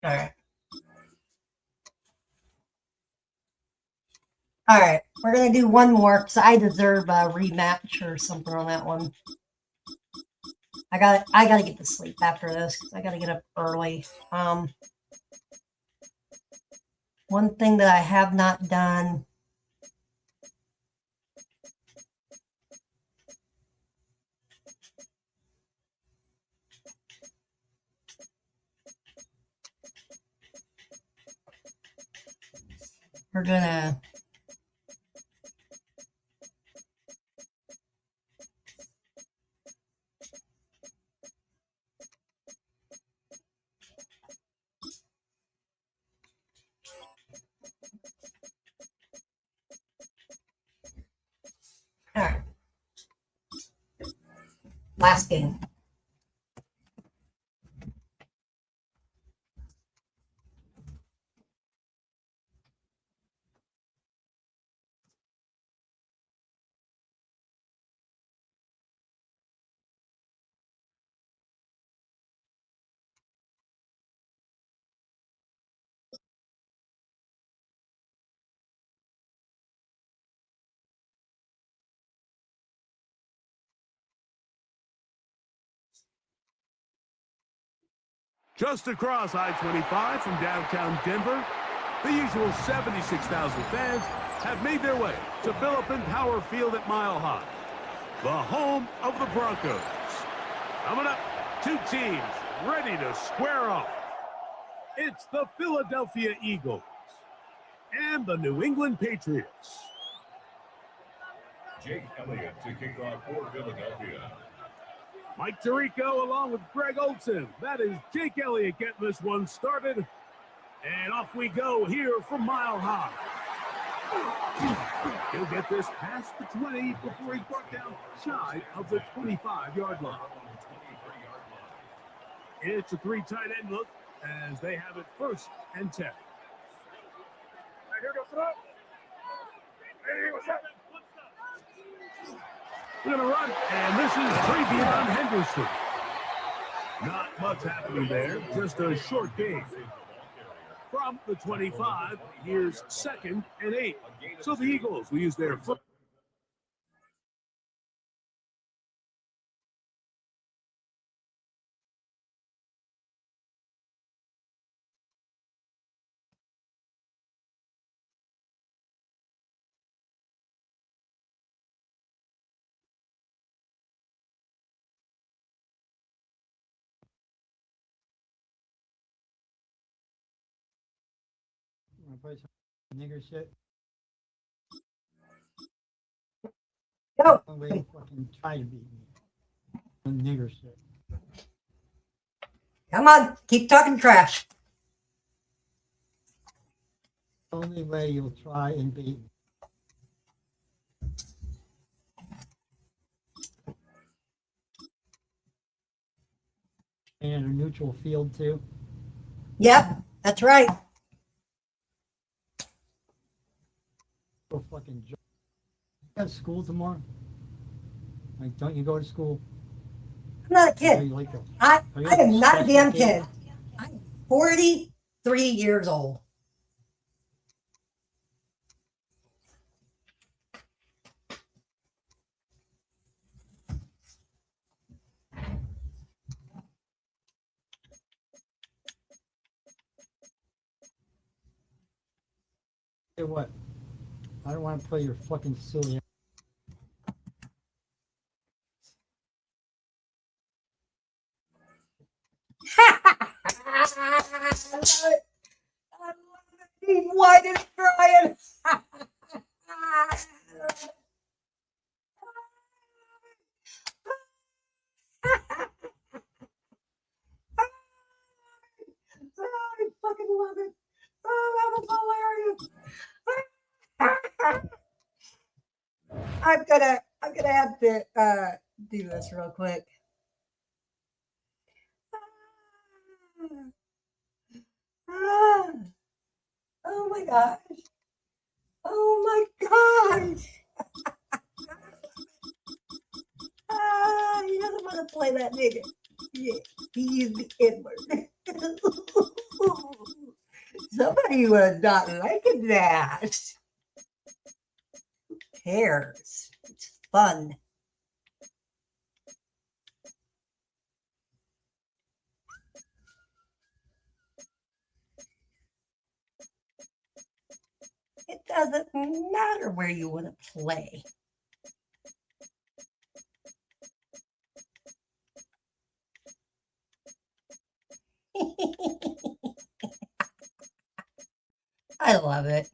All right. All right. We're going to do one more because I deserve a rematch or something on that one. I got to get to sleep after this because I got to get up early. One thing that I have not done. We're gonna all right. Last game. Just across I-25 from downtown Denver, the usual 76,000 fans have made their way to Phillips Power Field at Mile High, the home of the Broncos. Coming up, two teams ready to square off. It's the Philadelphia Eagles and the New England Patriots. Jake Elliott to kick off for Philadelphia. Mike Tirico along with Greg Olson. That is Jake Elliott getting this one started. And off we go here from Mile High. He'll get this past the 20 before he's brought down shy of the 25-yard line. It's a three tight end look as they have it 1st and 10. Hey, here goes it up. Hey, what's up? We're going to run, and this is Travion Henderson. Not much happening there, just a short game. From the 25, here's 2nd and 8. So the Eagles will use their foot. Wanna play some nigger shit? Go. Only way you fucking try to beat me. Some nigger shit. Come on. Keep talking trash. Only way you'll try and beat me. And a neutral field too. Yep. That's right. Go fucking joke. You got school tomorrow? Like, don't you go to school? I'm not a Are kid. you like a, I are you am not a special damn kid. I'm 43 years old. Say what? I don't want to play your fucking silly. Why did it crying? I fucking love it. Oh, that was hilarious. I'm gonna have to do this real quick. Oh my gosh. Oh my gosh. He doesn't want to play that nigga. Yeah, he used the N-word. Somebody would not like that. Who cares? It's fun. It doesn't matter where you want to play. I love it.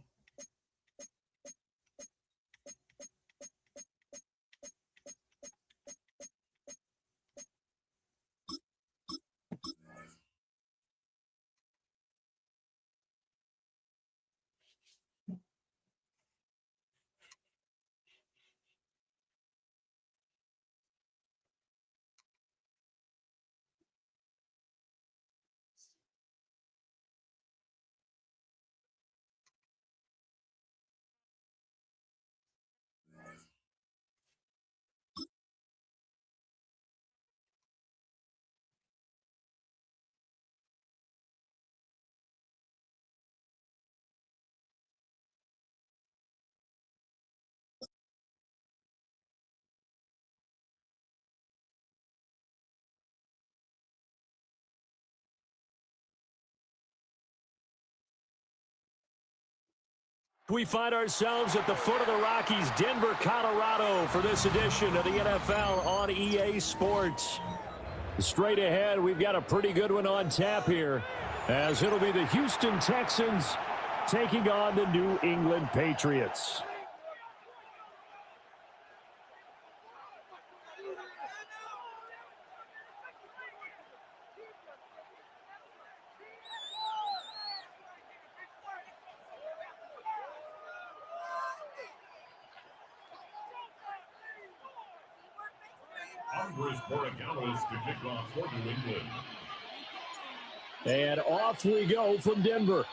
We find ourselves at the foot of the Rockies, Denver, Colorado, for this edition of the NFL on EA Sports. Straight ahead, we've got a pretty good one on tap here, as it'll be the Houston Texans taking on the New England Patriots. Andres Borregales to kick off for New England. And off we go from Denver.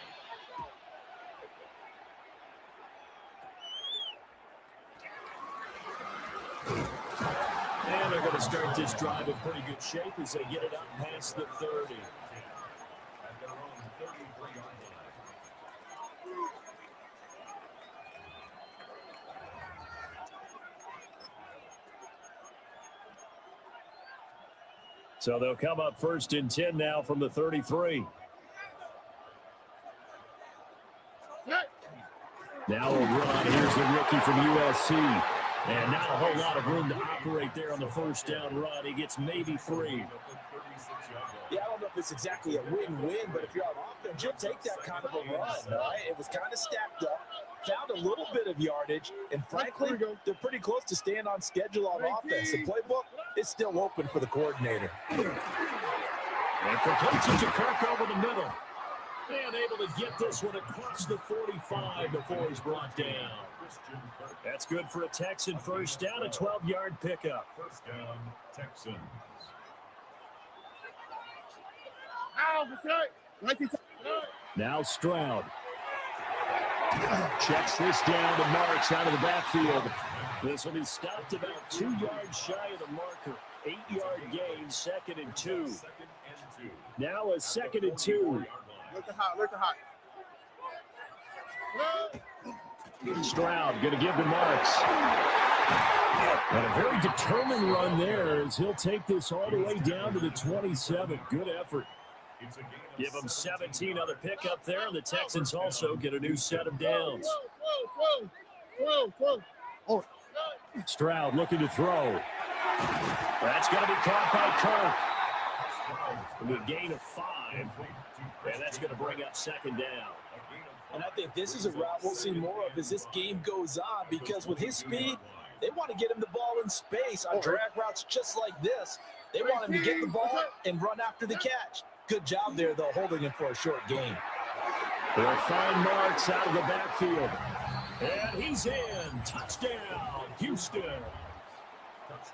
And they're going to start this drive in pretty good shape as they get it up past the 30. At their own 33-yard line. So they'll come up 1st and 10 now from the 33. Now a run. Here's the rookie from USC. And not a whole lot of room to operate there on the first down run. He gets maybe 3. Yeah, I don't know if it's exactly a win-win, but if you're on offense, you'll take that kind of a run, right? It was kind of stacked up, found a little bit of yardage, and frankly, they're pretty close to staying on schedule on offense. The playbook is still open for the coordinator. And completes it to Kirk over the middle. And able to get this one across the 45 before he's brought down. That's good for a Texan first down, a 12-yard pickup. First down, Texans. Now Stroud. Checks this down to Marks out of the backfield. This will be stopped about 2 yards shy of the marker. 8-yard gain, 2nd and 2. Now a 2nd and 2. Look at hot. Stroud going to give to Marks. And a very determined run there as he'll take this all the way down to the 27. Good effort. Give them 17 on the pickup there, and the Texans also get a new set of downs. Stroud looking to throw. That's going to be caught by Kirk. With a gain of 5. And that's going to bring up 2nd down. And I think this is a route we'll see more of as this game goes on, because with his speed, they want to get him the ball in space on drag routes just like this. They want him to get the ball and run after the catch. Good job there, though, holding him for a short gain. They'll find Marks out of the backfield. And he's in. Touchdown, Houston.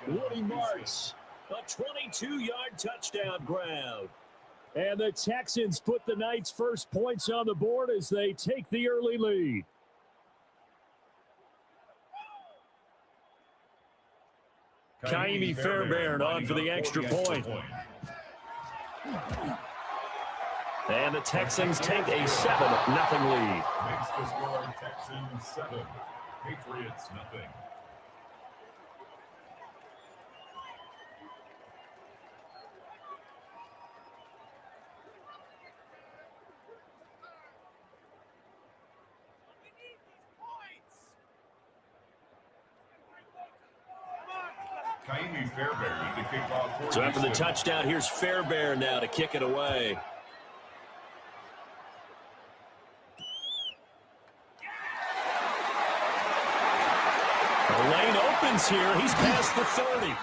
Woody Marks, a 22-yard touchdown grab. And the Texans put the night's first points on the board as they take the early lead. Kaimi Fairbairn on for the extra point. And the Texans take a 7-0 lead. Makes the score Texans 7, Patriots nothing. Kaimi Fairbairn to kick off. So after the touchdown, here's Fairbairn now to kick it away. The lane opens here. He's past the 30.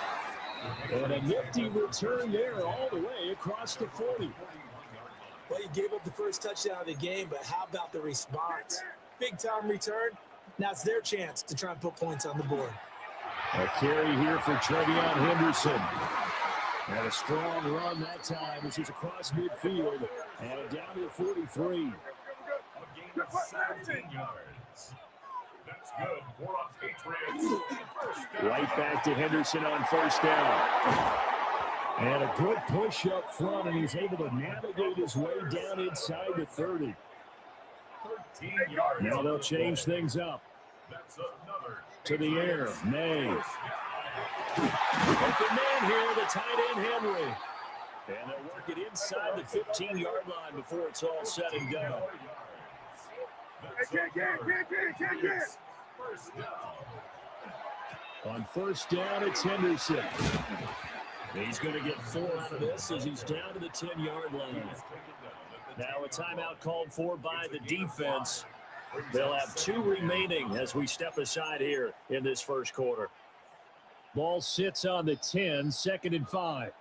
And a nifty return there all the way across the 40. Well, he gave up the first touchdown of the game, but how about the response? Big-time return. Now it's their chance to try and put points on the board. A carry here for Trevion Henderson. And a strong run that time as he's across midfield. And down to the 43. A gain of 17 yards. That's good for us Patriots. Right back to Henderson on first down. And a good push up front, and he's able to navigate his way down inside the 30. 13 yards. Now they'll change things up. That's another. To the air, May. Open man here, the tight end, Henry. And they'll work it inside the 15-yard line before it's all said and done. On first down, it's Henderson. He's going to get 4 out of this as he's down to the 10-yard line. Now a timeout called for by the defense. They'll have 2 remaining as we step aside here in this first quarter. Ball sits on the 10, 2nd and 5.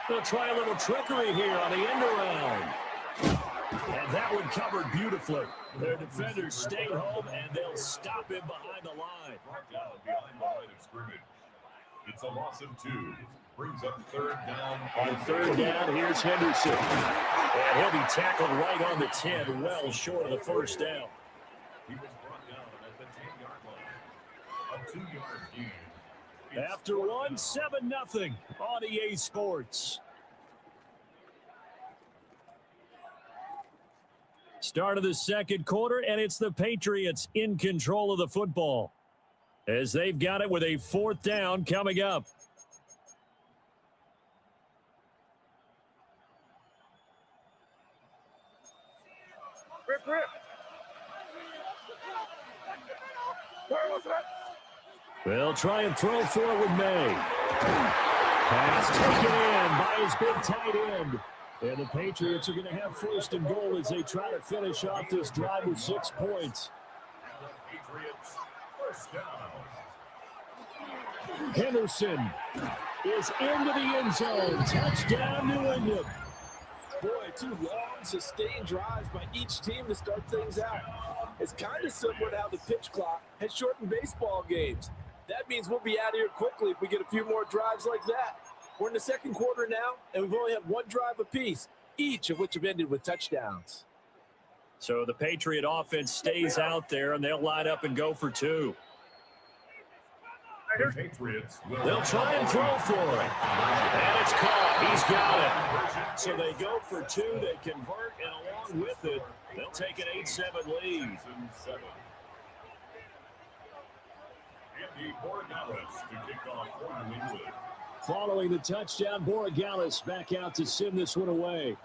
They'll try a little trickery here on the end around. And that one covered beautifully. Their defenders stayed home, and they'll stop him behind the line. Behind the line of scrimmage. It's a loss of 2. Brings up 3rd down. On 3rd down, here's Henderson. And he'll be tackled right on the 10, well short of the first down. He was brought down at the 10-yard line. A 2-yard gain. After one, 7-0 on EA Sports. Start of the second quarter, and it's the Patriots in control of the football as they've got it with a 4th down coming up. They'll try and throw forward May. Pass taken in by his big tight end. And the Patriots are going to have 1st and goal as they try to finish off this drive with 6 points. Patriots 1st down. Henderson is into the end zone. Touchdown, New England. Boy, 2 long, sustained drives by each team to start things out. It's kind of similar to how the pitch clock has shortened baseball games. That means we'll be out of here quickly if we get a few more drives like that. We're in the second quarter now, and we've only had 1 drive apiece, each of which have ended with touchdowns. So the Patriot offense stays out there, and they'll line up and go for 2. The Patriots will. They'll try and throw for it. And it's caught. He's got it. So they go for 2. They convert, and along with it, they'll take an 8-7 lead. Andy Borregales to kick off for New England. Following the touchdown, Borregales back out to send this one away.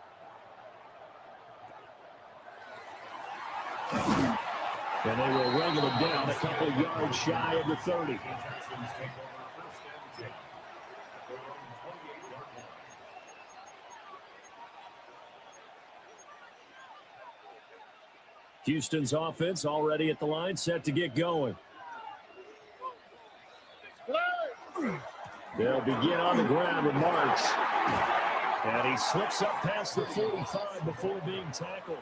And they will wrangle him down a couple yards shy of the 30. Houston's offense already at the line, set to get going. They'll begin on the ground with Marks. And he slips up past the 45 before being tackled.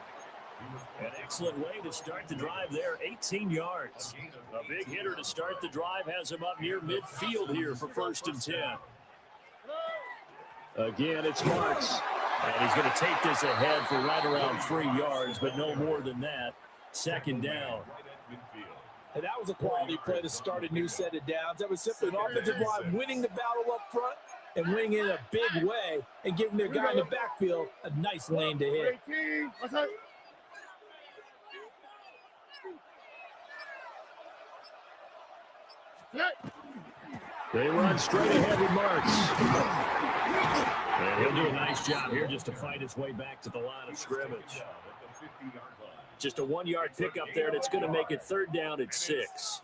An excellent way to start the drive there, 18 yards. A big hitter to start the drive has him up near midfield here for 1st and 10. Again, it's Marks. And he's going to take this ahead for right around 3 yards, but no more than that. 2nd down. And that was a quality play to start a new set of downs. That was simply an offensive line winning the battle up front and wing in a big way and giving their guy in the backfield a nice lane to hit. 18. What's up? They run straight ahead with Marks. And he'll do a nice job here just to fight his way back to the line of scrimmage. Just a 1-yard pickup there, and it's going to make it 3rd down at 6.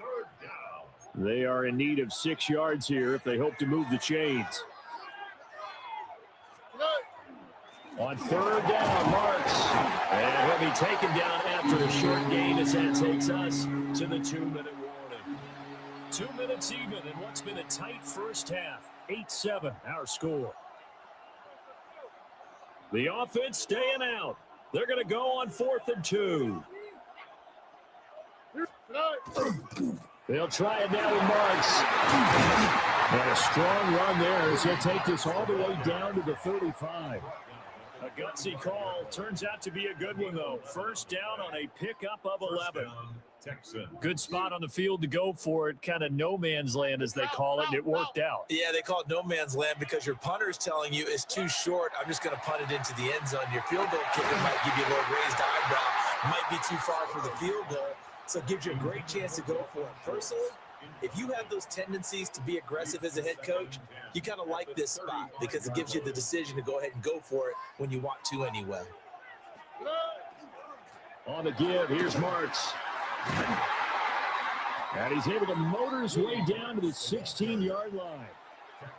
They are in need of 6 yards here if they hope to move the chains. On 3rd down, Marks. And he'll be taken down after a short gain as that takes us to the 2-minute warning. 2 minutes even in what's been a tight first half. 8-7 our score. The offense staying out. They're going to go on 4th and 2. They'll try it now with Marks. And a strong run there as he'll take this all the way down to the 35. A gutsy call. Turns out to be a good one, though. 1st down on a pickup of 11. Good spot on the field to go for it. Kind of no man's land, as they call it, and it worked out. Yeah, they call it no man's land because your punter's telling you it's too short. I'm just going to punt it into the end zone. Your field goal kicker might give you a little raised eyebrow. Might be too far for the field goal. So it gives you a great chance to go for it. Personally, if you have those tendencies to be aggressive as a head coach, you kind of like this spot because it gives you the decision to go ahead and go for it when you want to anyway. On the give, here's Marks. And he's able to motor his way down to the 16-yard line.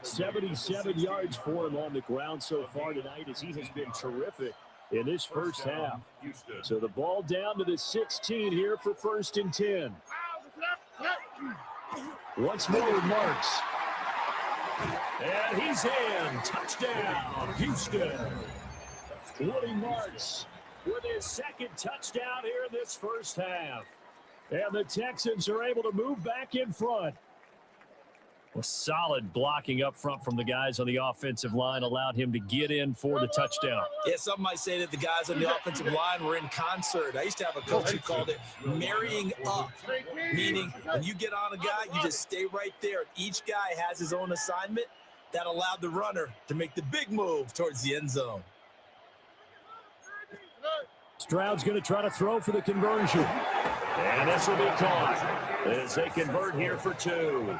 77 yards for him on the ground so far tonight as he has been terrific in this first half. So the ball down to the 16 here for 1st and 10. Once more with Marks. And he's in. Touchdown, Houston. Woody Marks with his 2nd touchdown here in this first half. And the Texans are able to move back in front. A solid blocking up front from the guys on the offensive line allowed him to get in for the touchdown. Yeah, some might say that the guys on the offensive line were in concert. I used to have a coach who called it marrying up, meaning when you get on a guy, you just stay right there. Each guy has his own assignment that allowed the runner to make the big move towards the end zone. Stroud's going to try to throw for the conversion. And this will be caught as they convert here for 2.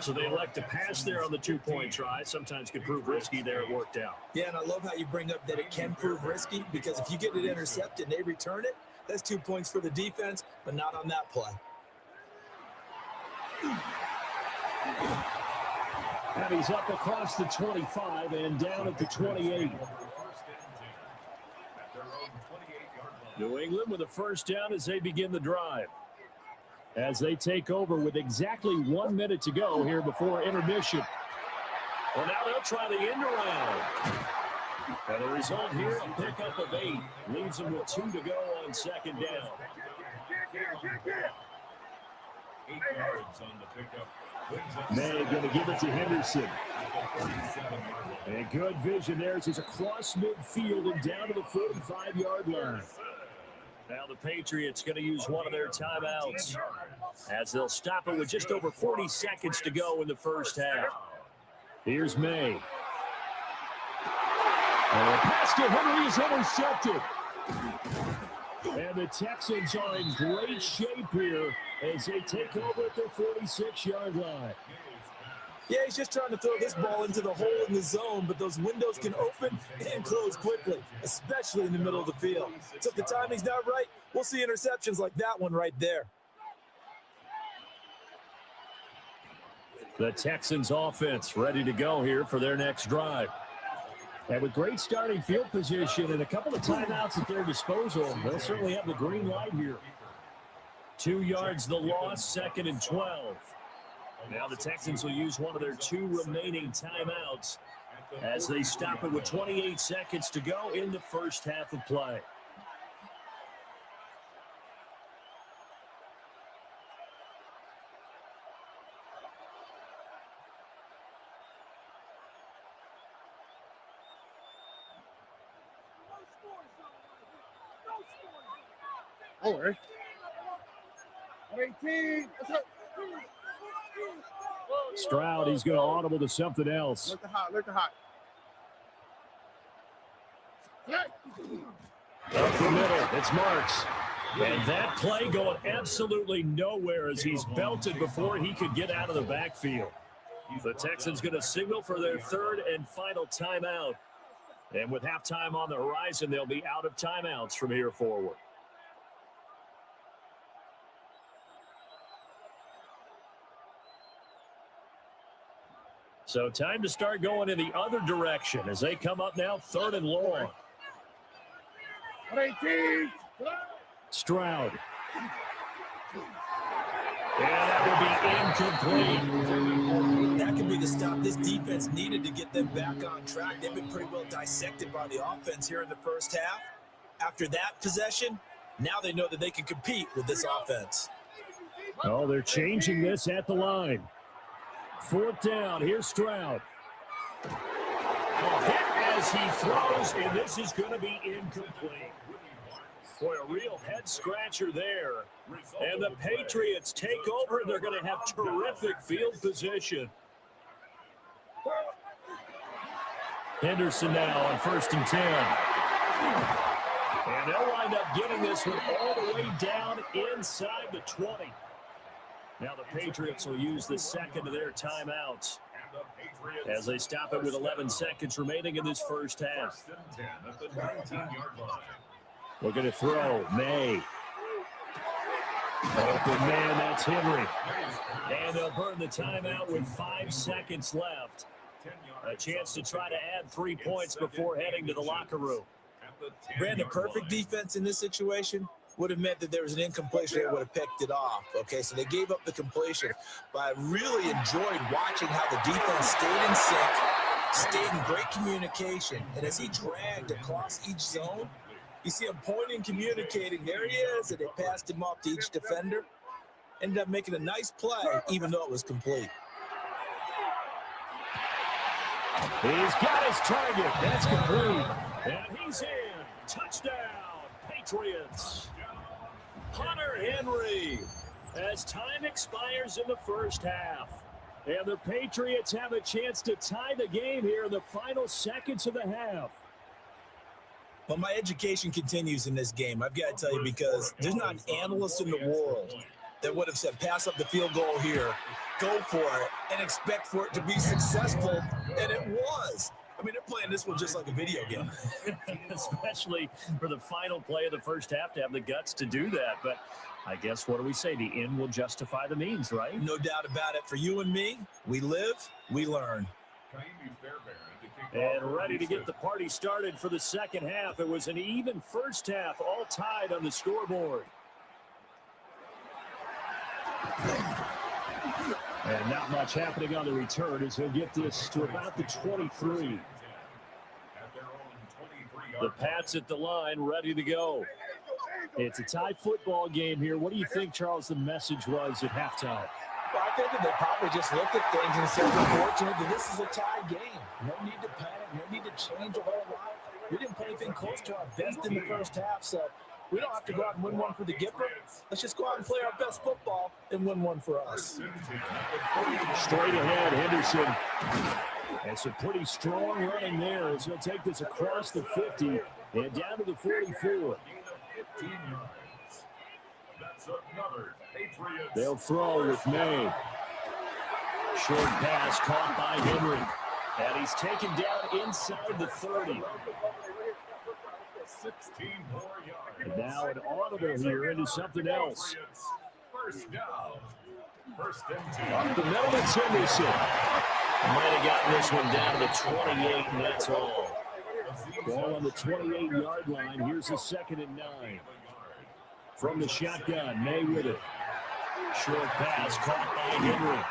So they elect to pass there on the 2-point try. Sometimes can prove risky there. It worked out. Yeah, and I love how you bring up that it can prove risky because if you get it intercepted and they return it, that's 2 points for the defense, but not on that play. And he's up across the 25 and down at the 28. New England with a 1st down as they begin the drive. As they take over with exactly 1 minute to go here before intermission. Well, now they'll try the end around. And the result here, a pickup of 8. Leaves them with 2 to go on 2nd down. 8 yards on the pickup. May going to give it to Henderson. And good vision there as he's across midfield and down to the 45-yard line. Now the Patriots going to use one of their timeouts as they'll stop it with just over 40 seconds to go in the first half. Here's May. And the pass to Henry is intercepted. And the Texans are in great shape here as they take over at their 46-yard line. Yeah, he's just trying to throw this ball into the hole in the zone, but those windows can open and close quickly, especially in the middle of the field. So if the timing's not right, we'll see interceptions like that one right there. The Texans offense ready to go here for their next drive. And with great starting field position and a couple of timeouts at their disposal, they'll certainly have the green light here. 2 yards the loss, 2nd and 12. Now the Texans will use one of their 2 remaining timeouts as they stop it with 28 seconds to go in the first half of play. Over. 18. What's up? Stroud, he's going to audible to something else. Look the hot. Look the hot. Up the middle, it's Marks. And that play going absolutely nowhere as he's belted before he could get out of the backfield. The Texans going to signal for their third and final timeout. And with halftime on the horizon, they'll be out of timeouts from here forward. So time to start going in the other direction as they come up now, third and long. Stroud. And that will be incomplete. That could be the stop this defense needed to get them back on track. They've been pretty well dissected by the offense here in the first half. After that possession, now they know that they can compete with this offense. Oh, they're changing this at the line. Fourth down, here's Stroud. Hit as he throws, and this is going to be incomplete. Boy, a real head-scratcher there. And the Patriots take over. They're going to have terrific field position. Henderson now on 1st and 10. And they'll wind up getting this one all the way down inside the 20. Now the Patriots will use the second of their timeouts as they stop it with 11 seconds remaining in this first half. We're going to throw. May. Open man, that's Henry. And they'll burn the timeout with 5 seconds left. A chance to try to add 3 points before heading to the locker room. Brandon, perfect defense in this situation would have meant that there was an incompletion. They would have picked it off. Okay, so they gave up the completion. But I really enjoyed watching how the defense stayed in sync, stayed in great communication. And as he dragged across each zone, you see him pointing, communicating. There he is, and they passed him off to each defender. Ended up making a nice play, even though it was complete. He's got his target. That's complete. And he's in. Touchdown, Patriots. Hunter Henry, as time expires in the first half. And the Patriots have a chance to tie the game here in the final seconds of the half. Well, my education continues in this game. I've got to tell you, because there's not an analyst in the world that would have said, pass up the field goal here, go for it, and expect for it to be successful, and it was. I mean, they're playing this one just like a video game. Especially for the final play of the first half to have the guts to do that. But I guess, what do we say? The end will justify the means, right? No doubt about it. For you and me, we live, we learn. And ready to get the party started for the second half. It was an even first half, all tied on the scoreboard. And not much happening on the return as he'll get this to about the 23. The Pats at the line, ready to go. It's a tie football game here. What do you think, Charles, the message was at halftime? Well, I think that they probably just looked at things and said, unfortunately, that this is a tie game. No need to panic, no need to change a whole lot. We didn't play anything close to our best in the first half, so we don't have to go out and win one for the Gipper. Let's just go out and play our best football and win one for us. Straight ahead, Henderson. And some pretty strong running there as he'll take this across the 50 and down to the 44. They'll throw with May. Short pass caught by Henry. And he's taken down inside the 30. And now an audible here into something else. Up the middle, it's Henderson. Might have gotten this one down to the 28, and that's all. Ball on the 28-yard line. Here's the 2nd and 9. From the shotgun, May with it. Short pass caught by Henry.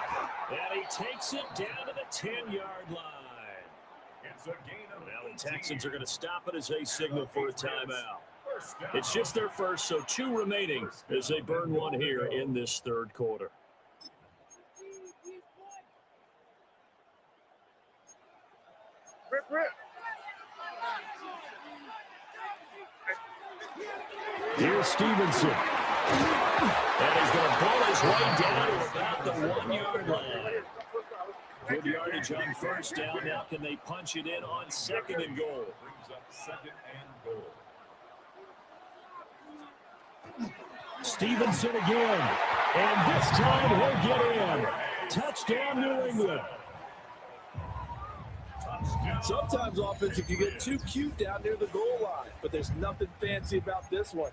And he takes it down to the 10-yard line. Now the Texans are going to stop it as they signal for a timeout. It's just their first, so 2 remaining as they burn one here in this third quarter. Here's Stevenson. And he's going to pull his way down to about the 1-yard line. Good yardage on first down. Now can they punch it in on second and goal? Brings up second and goal. Stevenson again. And this time he'll get in. Touchdown, New England. Sometimes offense, if you get too cute down near the goal line, but there's nothing fancy about this one.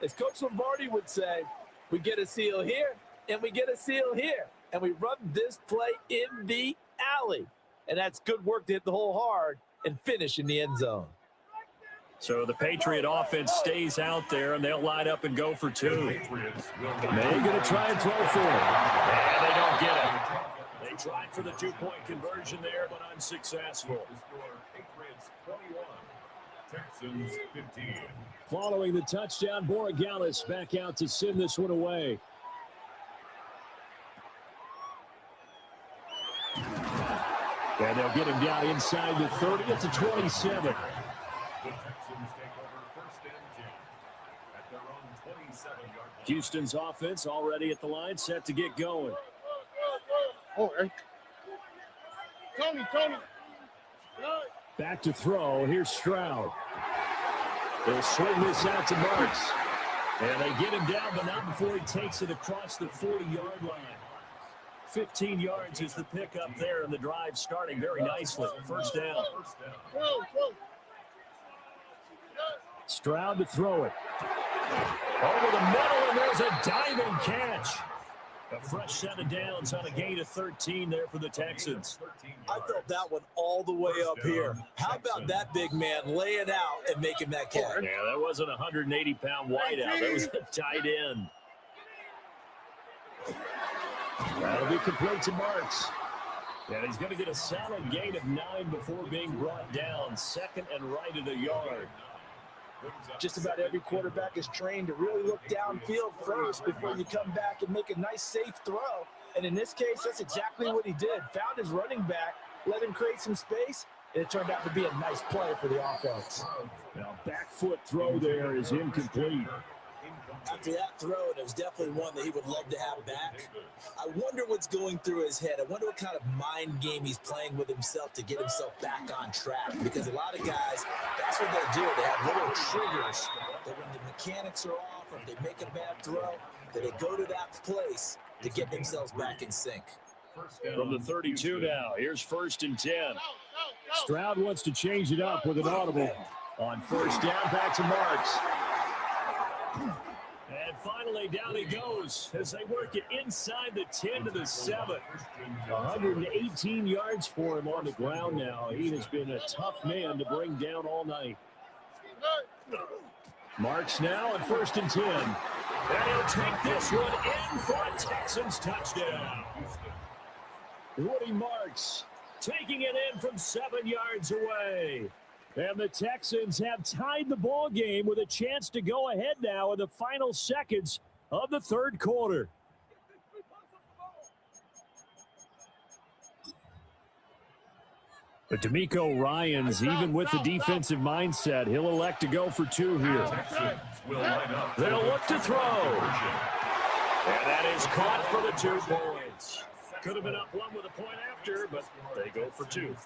As Coach Lombardi would say, we get a seal here, and we get a seal here, and we run this play in the alley. And that's good work to hit the hole hard and finish in the end zone. So the Patriot offense stays out there, and they'll line up and go for two. They're going to try and throw for it. And they don't get it. They tried for the two-point conversion there, but unsuccessful. Patriots 21, Texans 15. Following the touchdown, Borregales back out to send this one away. And they'll get him down inside the 30 at the 27. The Texans take over first and 10 at their own 27-yard line. Houston's offense already at the line, set to get going. Oh, hey. Tony. Back to throw. Here's Stroud. They'll swing this out to Marks. And they get him down, but not before he takes it across the 40-yard line. 15 yards is the pickup there, and the drive starting very nicely. First down. Stroud to throw it. Over the middle, and there's a diving catch. A fresh set of downs on a gain of 13 there for the Texans. I felt that one all the way up here. How about that big man laying out and making that catch? Yeah, that wasn't a 180-pound wideout. That was a tight end. That'll be complete to Marks. And he's going to get a solid gain of 9 before being brought down. Second and right at a yard. Just about every quarterback is trained to really look downfield first before you come back and make a nice, safe throw. And in this case, that's exactly what he did. Found his running back, let him create some space, and it turned out to be a nice play for the offense. Now, back foot throw there is incomplete. After that throw, it was definitely one that he would love to have back. I wonder what's going through his head. I wonder what kind of mind game he's playing with himself to get himself back on track. Because a lot of guys, that's what they do. They have little triggers that when the mechanics are off or if they make a bad throw, that they go to that place to get themselves back in sync. From the 32 now, here's first and 10. Stroud wants to change it up with an audible. On first down, back to Marks. And finally, down he goes as they work it inside the 10 to the 7. 118 yards for him on the ground now. He has been a tough man to bring down all night. Marks now at first and 10. And he'll take this one in for a Texans touchdown. Woody Marks taking it in from 7 yards away. And the Texans have tied the ball game with a chance to go ahead now in the final seconds of the third quarter. But D'Amico Ryans, even with the defensive mindset, he'll elect to go for two here. They'll look to throw. And that is caught for the 2 points. Could have been up one with a point after, but they go for 2.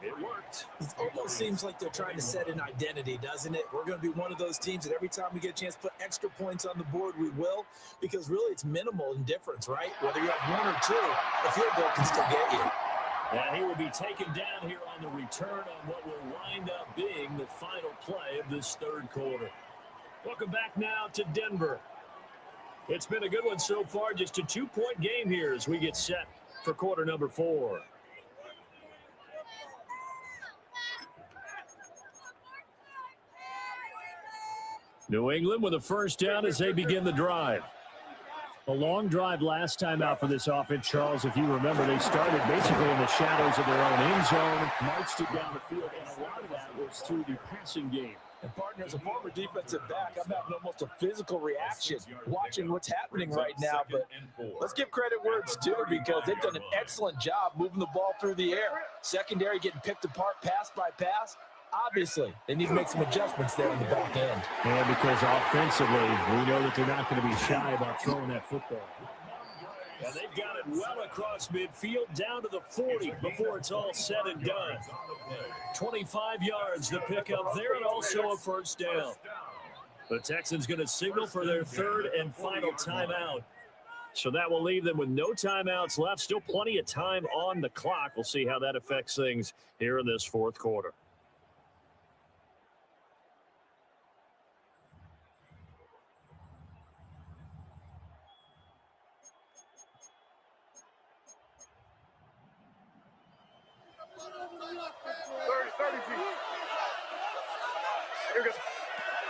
It worked. It almost seems like they're trying to set an identity, doesn't it? We're going to be one of those teams that every time we get a chance to put extra points on the board, we will, because really it's minimal in difference, right? Whether you have 1 or 2, a field goal can still get you. And he will be taken down here on the return on what will wind up being the final play of this third quarter. Welcome back now to Denver. It's been a good one so far, just a 2-point game here as we get set for quarter number 4. New England with a first down as they begin the drive. A long drive last time out for this offense, Charles. If you remember, they started basically in the shadows of their own end zone, marched it down the field, and a lot of that was through the passing game. And partner, as a former defensive back, I'm having almost a physical reaction watching what's happening right now. But let's give credit where it's due, because they've done an excellent job moving the ball through the air. Secondary getting picked apart pass by pass. Obviously, they need to make some adjustments there in the back end. And because offensively, we know that they're not going to be shy about throwing that football. And they've got it well across midfield down to the 40 before it's all said and done. 25 yards to pick up there and also a first down. The Texans going to signal for their third and final timeout. So that will leave them with no timeouts left. Still plenty of time on the clock. We'll see how that affects things here in this fourth quarter.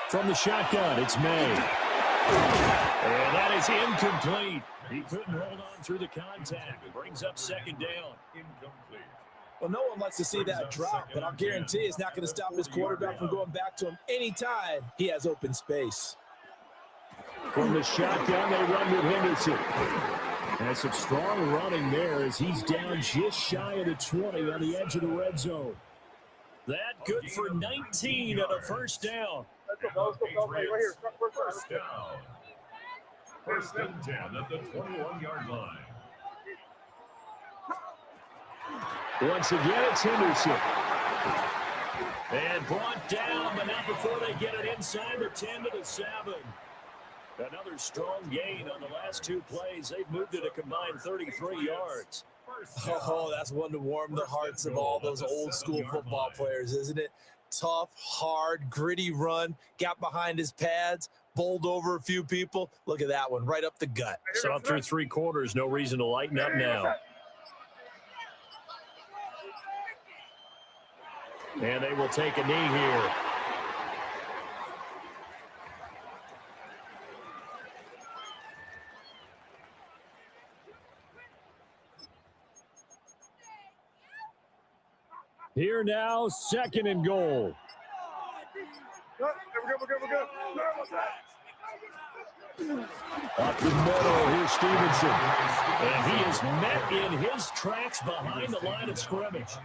From the shotgun, it's May. And that is incomplete. He couldn't hold on through the contact. It brings up second down. Incomplete. Well, no one likes to see that drop, but I'll guarantee it's not going to stop his quarterback from going back to him anytime he has open space. From the shotgun, they run with Henderson. And some strong running there as he's down just shy of the 20 on the edge of the red zone. That good for 19 on a first down. First down. First and 10 at the 21-yard line. Once again, it's Henderson. And brought down, but not before they get it inside the 10 to the 7. Another strong gain on the last two plays. They've moved it a combined 33 yards. Oh, that's one to warm the hearts of all those old school football players, isn't it? Tough, hard, gritty run, got behind his pads, bowled over a few people. Look at that one, right up the gut. So up through three quarters, no reason to lighten up now. And they will take a knee here. Here now, second and goal. Up the middle, here's Stevenson. And he is met in his tracks behind the line of scrimmage.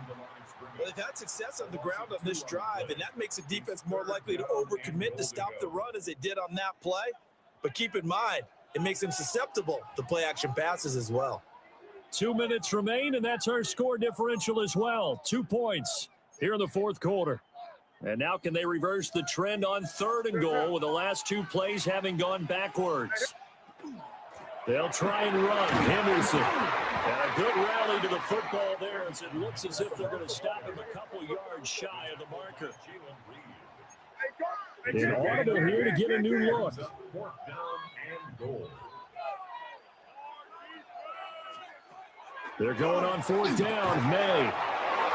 Well, they've had success on the ground on this drive, and that makes the defense more likely to overcommit to stop the run as they did on that play. But keep in mind, it makes them susceptible to play-action passes as well. 2 minutes remain, and that's our score differential as well. 2 points here in the fourth quarter. And now can they reverse the trend on third and goal with the last two plays having gone backwards? They'll try and run. Henderson. And a good rally to the football there as it looks as if they're going to stop him a couple yards shy of the marker. In order here to get a new look. Fourth down and goal. They're going on fourth down. May.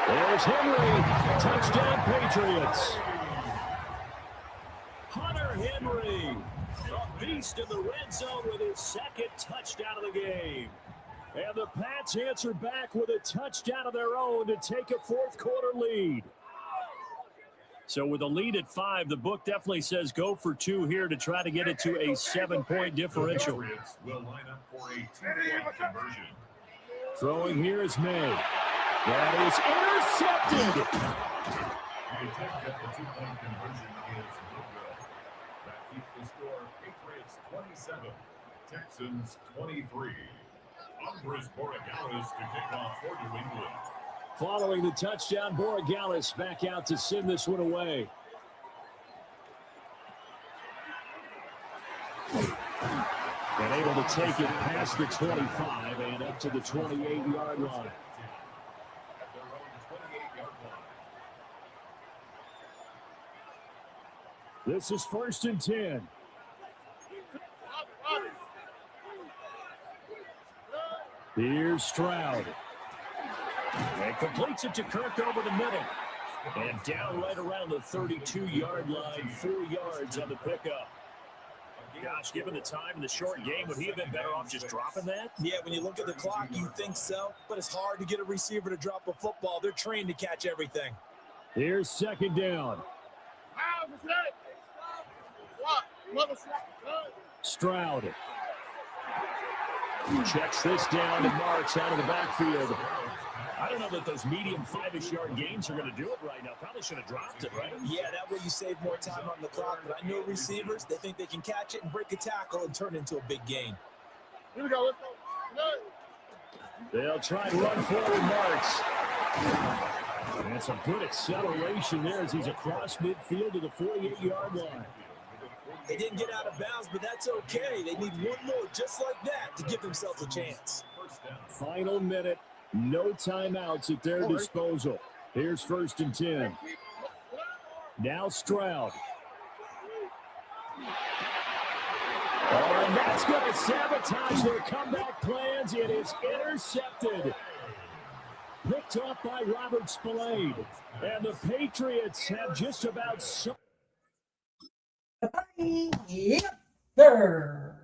There's Henry. Touchdown, Patriots. Hunter Henry, a beast in the red zone with his second touchdown of the game. And the Pats answer back with a touchdown of their own to take a fourth quarter lead. So with a lead at 5, the book definitely says go for 2 here to try to get it to a 7-point differential. The Patriots will line up for a 2-point conversion. Throwing here is May. That is intercepted. The attempt at the 2-point conversion is no good. That keeps the score Patriots 27, Texans 23. Andres Borregales to kick off for New England. Following the touchdown, Borregales back out to send this one away. And able to take it past the 25 and up to the 28-yard line. This is first and 10. Here's Stroud. And completes it to Kirk over the middle. And down right around the 32-yard line, 4 yards on the pickup. Gosh, given the time in the short game, would he have been better off just dropping that? Yeah, when you look at the clock, you think so. But it's hard to get a receiver to drop a football. They're trained to catch everything. Here's second down. Stroud. Checks this down and marks out of the backfield. I don't know that those medium 5-ish yard gains are going to do it right now. Probably should have dropped it, right? Yeah, that way you save more time on the clock. But I know receivers, they think they can catch it and break a tackle and turn it into a big gain. Here we go. Let's go. They'll try and run forward Marks. And some good acceleration there as he's across midfield to the 48-yard line. They didn't get out of bounds, but that's okay. They need one more just like that to give themselves a chance. Final minute. No timeouts at their disposal. Here's 1st and 10. Now Stroud. And that's going to sabotage their comeback plans. It is intercepted. Picked off by Robert Spillane. And the Patriots have just about... Yep, sir.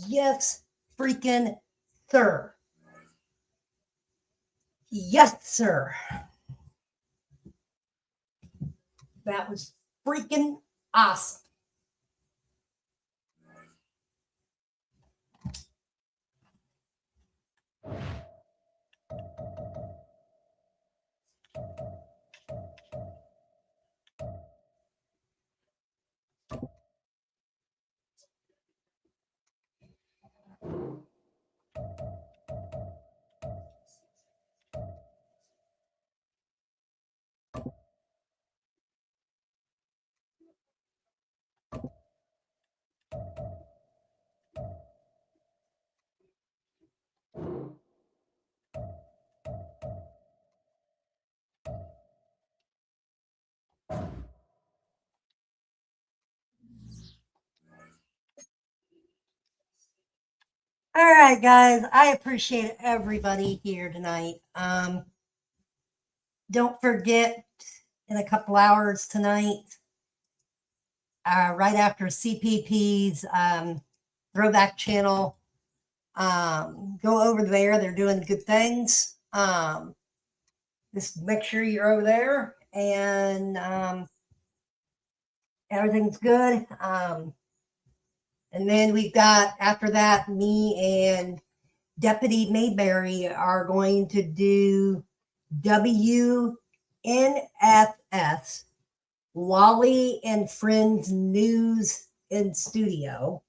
Yes, freaking sir. Yes, sir. That was freaking awesome. All right, guys. I appreciate everybody here tonight. Don't forget, in a couple hours tonight, right after CPP's Throwback Channel, go over there. They're doing good things. Just make sure you're over there, and everything's good. And then we've got, after that, me and Deputy Mayberry are going to do WNFS, Wally and Friends News in Studio,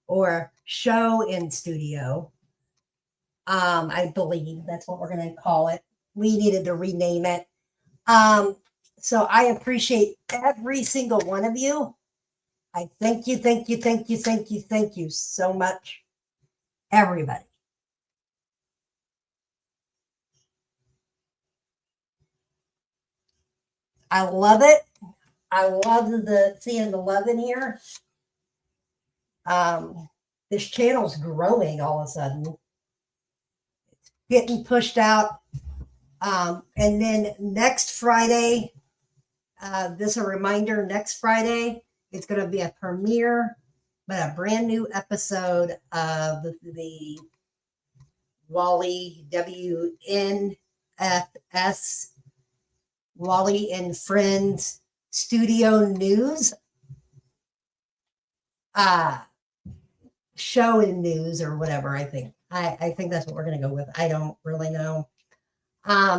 or Show in Studio. I believe that's what we're going to call it. We needed to rename it. So I appreciate every single one of you. I thank you so much, everybody. I love it. I love seeing the love in here. This channel's growing all of a sudden. It's getting pushed out. And then next Friday, this a reminder, next Friday, it's going to be a premiere, but a brand new episode of the Wally WNFS, Wally and Friends Studio News, Show in News or whatever. I think that's what we're going to go with. I don't really know.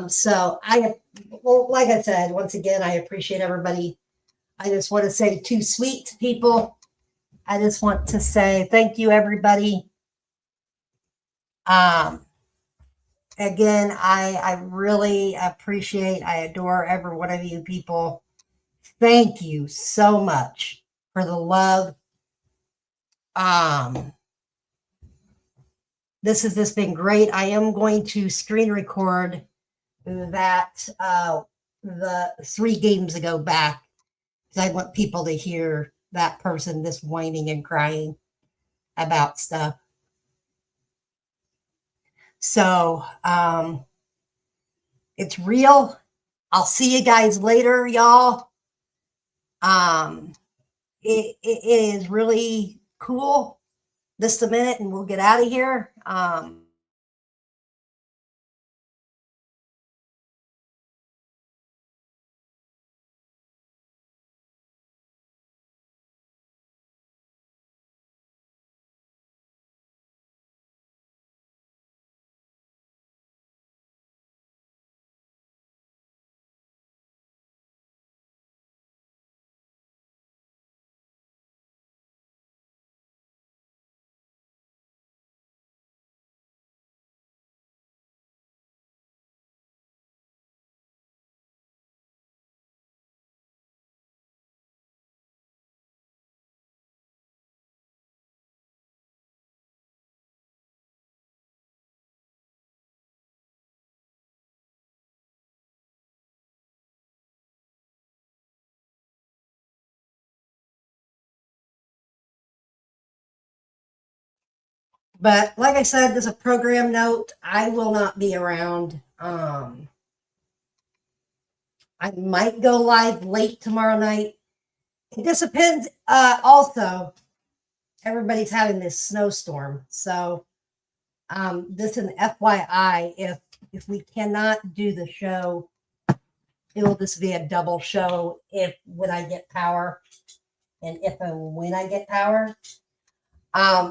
So like I said, once again, I appreciate everybody. I just want to say to sweet people, I just want to say thank you, everybody. Again, I really appreciate, I adore every one of you people. Thank you so much for the love. This has just been great. I am going to screen record that the 3 games ago back, because I want people to hear that person just whining and crying about stuff. So it's real. I'll see you guys later, y'all. It is really cool. Just a minute and we'll get out of here. But like I said, there's a program note. I will not be around. I might go live late tomorrow night. It just depends. Also, everybody's having this snowstorm. So this is an FYI. If we cannot do the show, it will just be a double show when I get power and if and when I get power.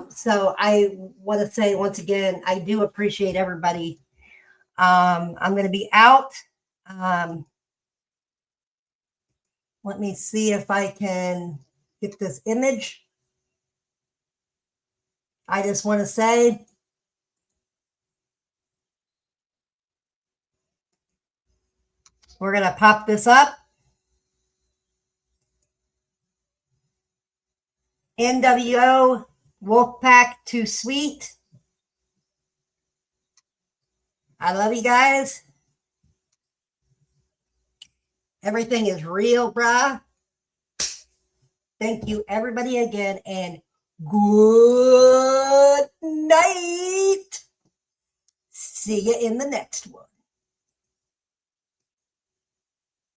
So I want to say once again, I do appreciate everybody. I'm going to be out. Let me see if I can get this image. I just want to say we're going to pop this up. NWO Wolfpack Too Sweet. I love you guys. Everything is real, bruh. Thank you, everybody, again, and good night. See you in the next one.